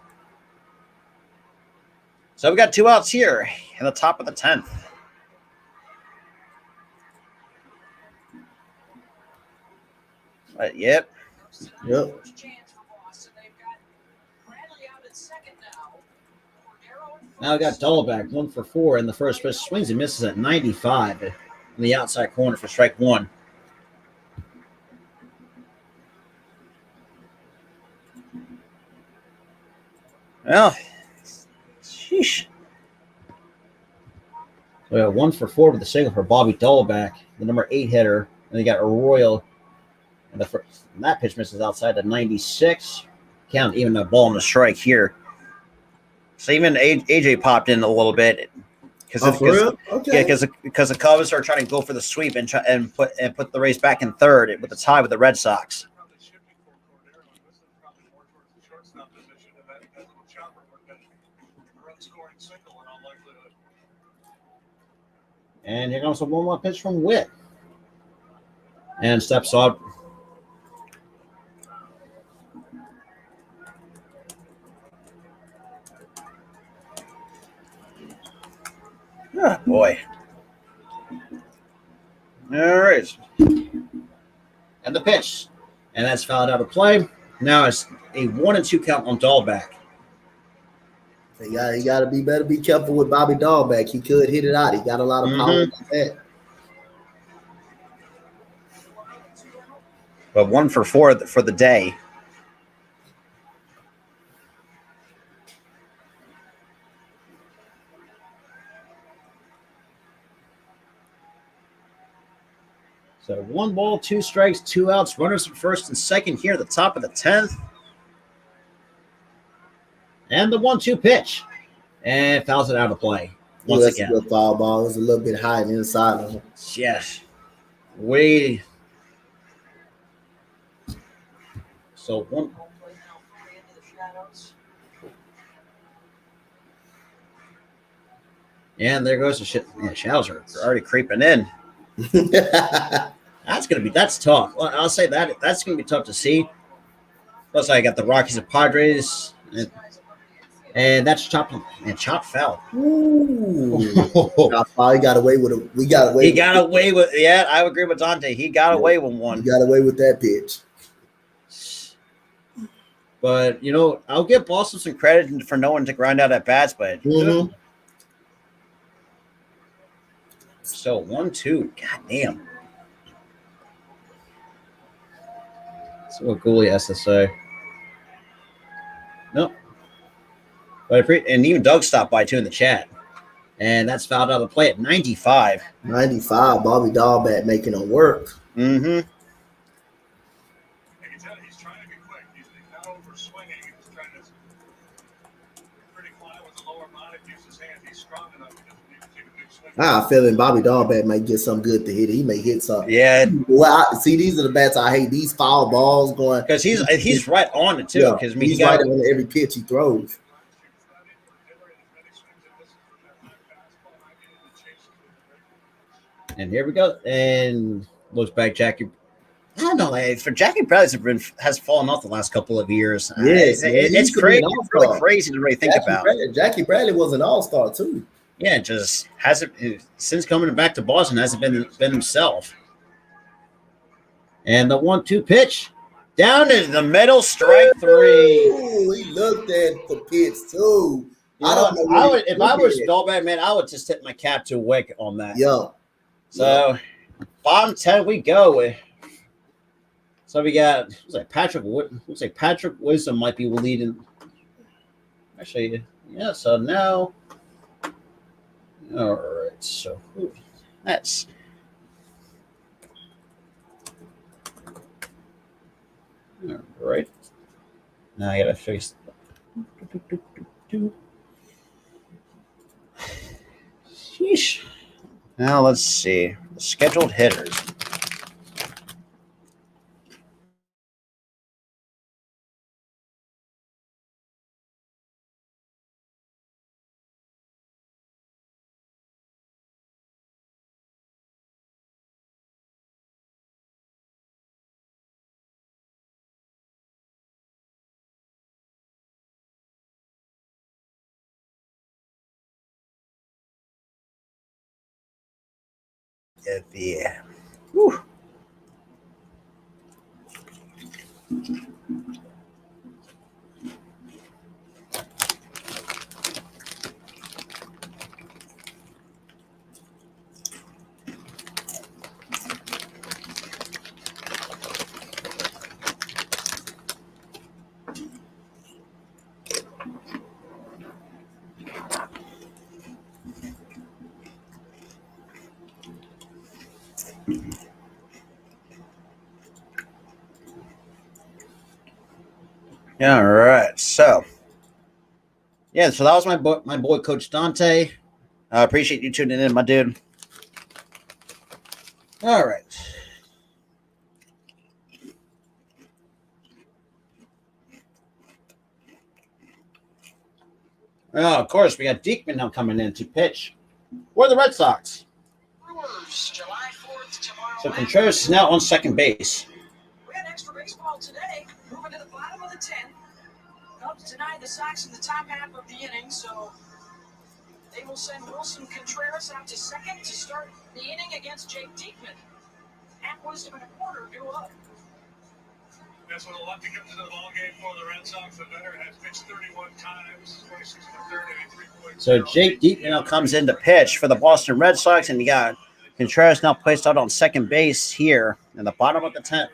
Speaker 1: So we got 2 outs here in the top of the 10th. Yep. Now we got Dolbeck, 1 for 4 in the first pitch. Swings and misses at 95 in the outside corner for strike 1. Well, sheesh. We have 1 for 4 with the single for Bobby Dolbeck, the number 8 hitter. And they got Arroyo. And that pitch misses outside the 96. Count even a ball and a strike here. So even AJ popped in a little bit because the Cubs are trying to go for the sweep and put the race back in third with the tie with the Red Sox. And here comes a 1-1 pitch from Witt. And steps up. Oh, boy. All right. And the pitch. And that's fouled out of play. Now it's a 1-2 count on Dahlback.
Speaker 7: You got to better be careful with Bobby Dahlbeck. He could hit it out. He got a lot of power like that.
Speaker 1: But 1 for 4 for the day. So 1 ball, 2 strikes, 2 outs. Runners at first and second here at the top of the 10th. And the 1-2 pitch. And fouls it out of play. Once again.
Speaker 7: A foul ball. It was a little bit high and inside of him.
Speaker 1: Yes. So 1. And there goes the shit. Yeah, shadows are already creeping in. That's tough. Well, I'll say that's gonna be tough to see. Plus, I got the Rockies and Padres.
Speaker 6: And that's chopped, and Chop fell.
Speaker 7: Ooh. Chop foul. He got away with it. We got away.
Speaker 6: He got away with, yeah, I agree with Dante. He got away with
Speaker 7: He
Speaker 6: one.
Speaker 7: got away with that pitch.
Speaker 6: But, you know, I'll give Boston some credit for knowing to grind out at bats, but
Speaker 7: Mhm.
Speaker 6: so 1-2. God damn. That's what Gooley has to say. Nope. But and even Doug stopped by too in the chat. And that's fouled out of the play at 95.
Speaker 7: 95. Bobby Dahlbat making it work.
Speaker 6: Mm-hmm.
Speaker 3: You can tell he's trying to be quick. He's not over swinging. He's trying to pretty quiet with the lower body. Use his hands. He's strong enough. He doesn't need to take a big swing.
Speaker 7: I have a feeling Bobby Dahlbat might get something good to hit. He may hit something.
Speaker 6: Yeah,
Speaker 7: Well, see, these are the bats I hate. These foul balls going.
Speaker 6: because he's right on it too.
Speaker 7: Yeah,
Speaker 6: Because I mean,
Speaker 7: he's
Speaker 6: he got
Speaker 7: right on every pitch he throws.
Speaker 6: and here we go. And looks back, Jackie. I don't know. For Jackie Bradley has fallen off the last couple of years.
Speaker 7: Yes,
Speaker 6: it's
Speaker 7: he could be
Speaker 6: crazy.
Speaker 7: an
Speaker 6: It's really
Speaker 7: all-star.
Speaker 6: crazy to really think about.
Speaker 7: Jackie Bradley was an all-star too.
Speaker 6: Yeah, just hasn't since coming back to Boston hasn't been himself. And the 1-2 pitch down to the middle, strike three.
Speaker 7: Ooh, he looked at the pitch too. I don't know.
Speaker 6: I would, if I was Dahlbat, man, I would just tip my cap to Wick on that.
Speaker 7: Yeah.
Speaker 6: So bottom 10 we go. So we got looks like Patrick Wisdom might be leading. Actually, yeah. So now, all right. So that's all right. Now I gotta fix. Sheesh. Now let's see scheduled hitters. Yeah. Whew. All right. So, yeah. So that was my boy, Coach Dante. I appreciate you tuning in, my dude. All right. Oh, of course, we got Diekman now coming in to pitch. We're the Red Sox.
Speaker 2: Brewers, July 4th tomorrow.
Speaker 6: So Contreras is now on second base.
Speaker 2: We had extra baseball today. Moving to the bottom of the 10th. Cubs denied the Sox in the top half of the inning, so they will send Wilson Contreras out to second to start the inning against Jake Diekman. Half Wisdom and a quarter due up.
Speaker 3: That's what a lot to get to the ball game for the Red Sox. The veteran has pitched 31 times, 26 and a third, 83
Speaker 6: So Jake Diekman now comes in to pitch for the Boston Red Sox, and you got Contreras now placed out on second base here in the bottom of the 10th.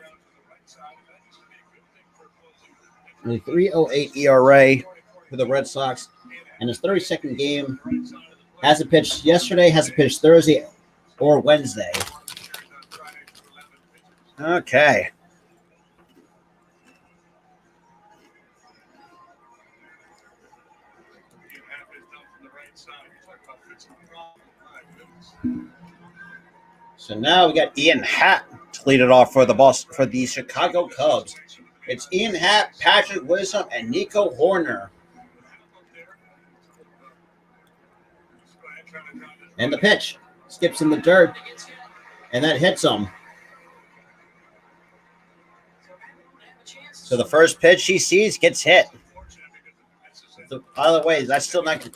Speaker 6: A 3.08 ERA for the Red Sox, and his 32nd game hasn't pitched yesterday, hasn't pitched Thursday or Wednesday. Okay. So now we got Ian Happ to lead it off for the Chicago Cubs. It's Ian Happ, Patrick Wisdom, and Nico Horner. And the pitch skips in the dirt, and that hits him. So the first pitch he sees gets hit. By the way, that's still not.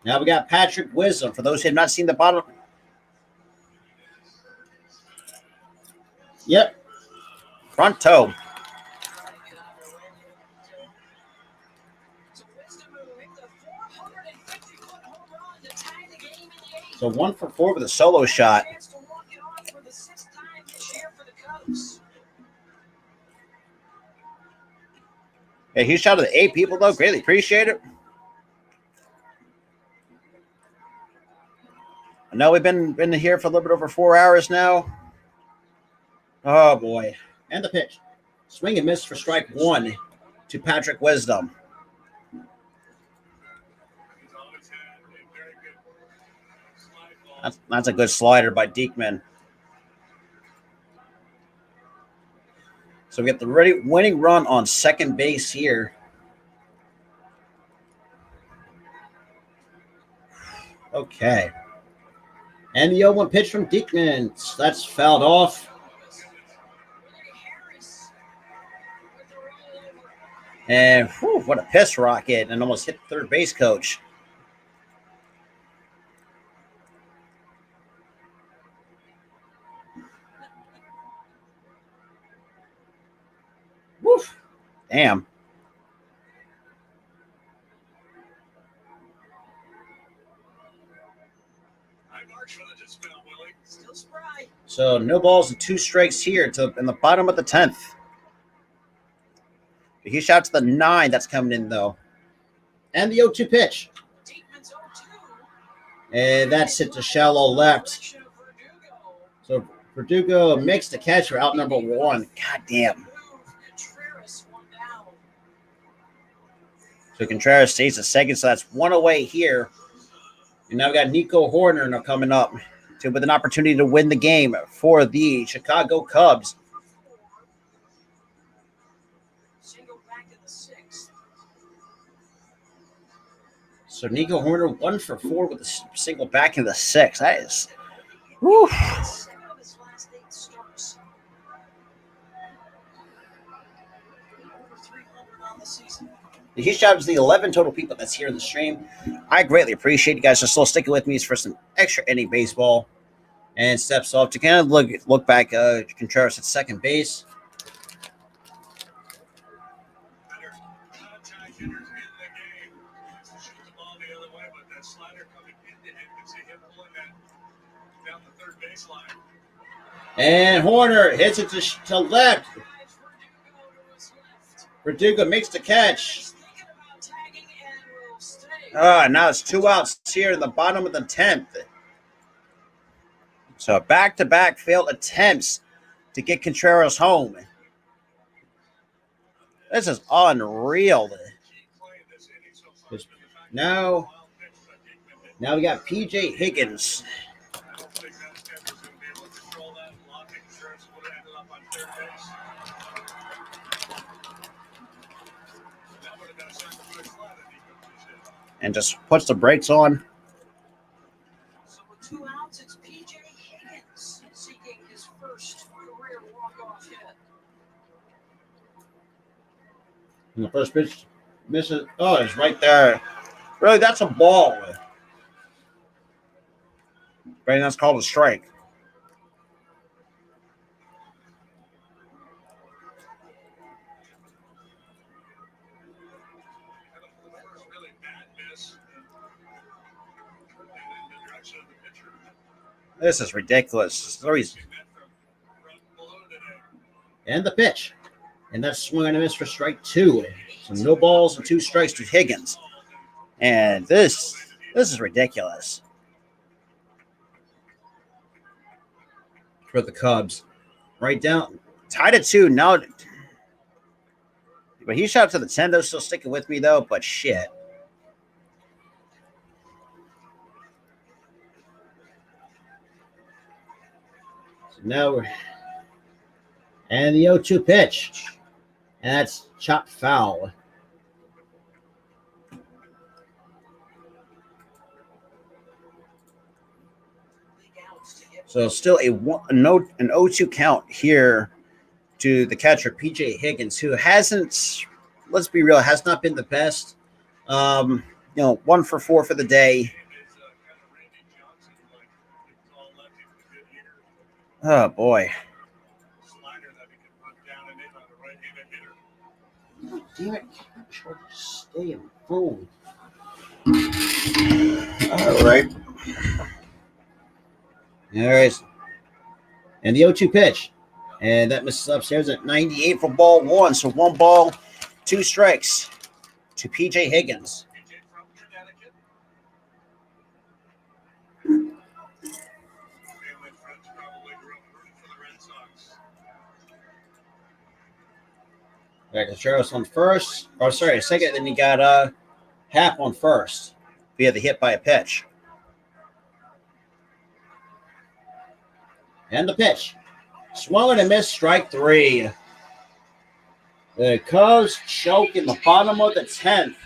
Speaker 6: Now we got Patrick Wisdom. For those who have not seen the bottom. Yep.
Speaker 1: Front toe.
Speaker 6: So 1 for 4 with a solo shot.
Speaker 1: Yeah, he shot at 8 people though. Greatly appreciate it. I know we've been here for a little bit over 4 hours now.
Speaker 6: Oh boy. And the pitch. Swing and miss for strike 1 to Patrick Wisdom.
Speaker 1: That's a good slider by Diekman. So we get the winning run on second base here.
Speaker 6: Okay. And the 0-1 pitch from Diekman. That's fouled off.
Speaker 1: And whew, what a piss rocket, and almost hit the third base coach. Woof. Damn.
Speaker 6: So no balls and 2 strikes here in the bottom of the 10th.
Speaker 1: He shot to the 9 that's coming in though.
Speaker 6: And the 0-2 pitch. And that's hit to shallow left. So Verdugo makes the catch for out number 1.
Speaker 1: God damn. So Contreras stays at second, so that's 1 away here. And now we got Nico Horner now coming up with an opportunity to win the game for the Chicago Cubs.
Speaker 6: So Nico Horner 1 for 4 with a single back in the 6th.
Speaker 1: That is, whew. The huge shout out to the 11 total people that's here in the stream. I greatly appreciate you guys are still sticking with me for some extra inning baseball. And steps off to kind of look back. Contreras at second base.
Speaker 6: And Horner hits it to left. Verdugo makes the catch.
Speaker 1: Now it's 2 outs here in the bottom of the 10th. So back-to-back failed attempts to get Contreras home. This is unreal.
Speaker 6: Now we got PJ Higgins.
Speaker 1: And just puts the brakes on.
Speaker 2: So with 2 outs, it's PJ Higgins seeking his first career walk-off hit.
Speaker 6: And the first pitch misses. Oh, it's right there. Really, that's a ball.
Speaker 1: Right, that's called a strike. This is ridiculous.
Speaker 6: And the pitch. And that's swung and a miss for strike 2. So no balls and 2 strikes to Higgins.
Speaker 1: And this is ridiculous.
Speaker 6: For the Cubs. Right down.
Speaker 1: Tied at 2 now. But he shot to the 10, though, still sticking with me, though. But shit.
Speaker 6: Now we're and the 0-2 pitch. And that's chopped foul. So still an 0-2 count here to the catcher, PJ Higgins, who hasn't let's be real, it has not been the best. 1 for 4 for the day.
Speaker 3: Is kind of Randy Johnson, like it's all lefty with a good hitter.
Speaker 6: Oh boy.
Speaker 3: Slider that he can run down and in on a right-handed hitter.
Speaker 6: Damn it. I'm trying to stay on the phone. All right. All right. And the 0-2 pitch. And that misses upstairs at 98 for ball 1. So 1 ball, 2 strikes to PJ Higgins.
Speaker 3: PJ from Connecticut. Family and friends probably grew up rooting for the Red Sox.
Speaker 6: Back to Charles on first. Oh, sorry, second. Then you got Hap on first via the hit by a pitch. And the pitch. Swung and a miss, strike 3. The Cubs choke in the bottom of the 10th.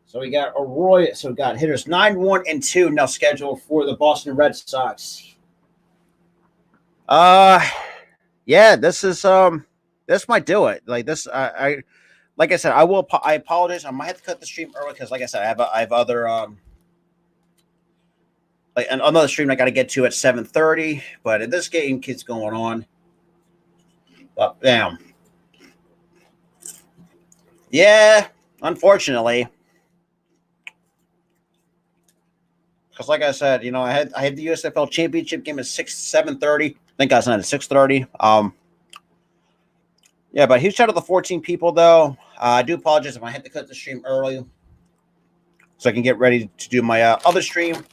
Speaker 6: So we got Arroyo. So we got hitters 9, 1, and 2 now scheduled for the Boston Red Sox.
Speaker 1: Yeah, this might do it. Like this, like I said, I apologize. I might have to cut the stream early because, like I said, I have other like another stream I got to get to at 7:30. But this game keeps going on. But damn, yeah, unfortunately, because like I said, I had the USFL championship game at 7:30. Thank God it's not at 6:30. Yeah, but huge shout out to the 14 people, though. I do apologize if I had to cut the stream early so I can get ready to do my other stream.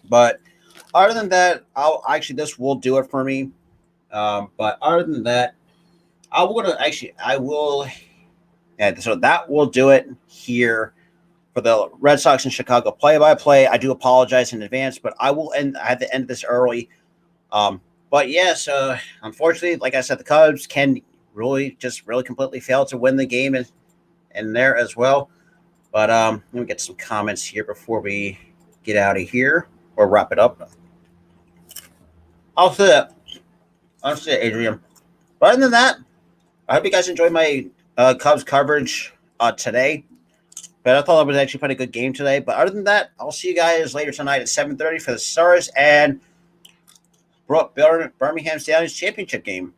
Speaker 1: But other than that, this will do it for me. But other than that, yeah, so that will do it here for the Red Sox in Chicago play-by-play. I do apologize in advance, but I had to end this early. But yes, unfortunately, like I said, the Cubs can really completely fail to win the game and there as well. But let me get some comments here before we get out of here or wrap it up. I'll say that, Adrian. But other than that, I hope you guys enjoyed my Cubs coverage today. But I thought it was actually quite a good game today. But other than that, I'll see you guys later tonight at 7:30 for the Stars and Birmingham Stallions championship game.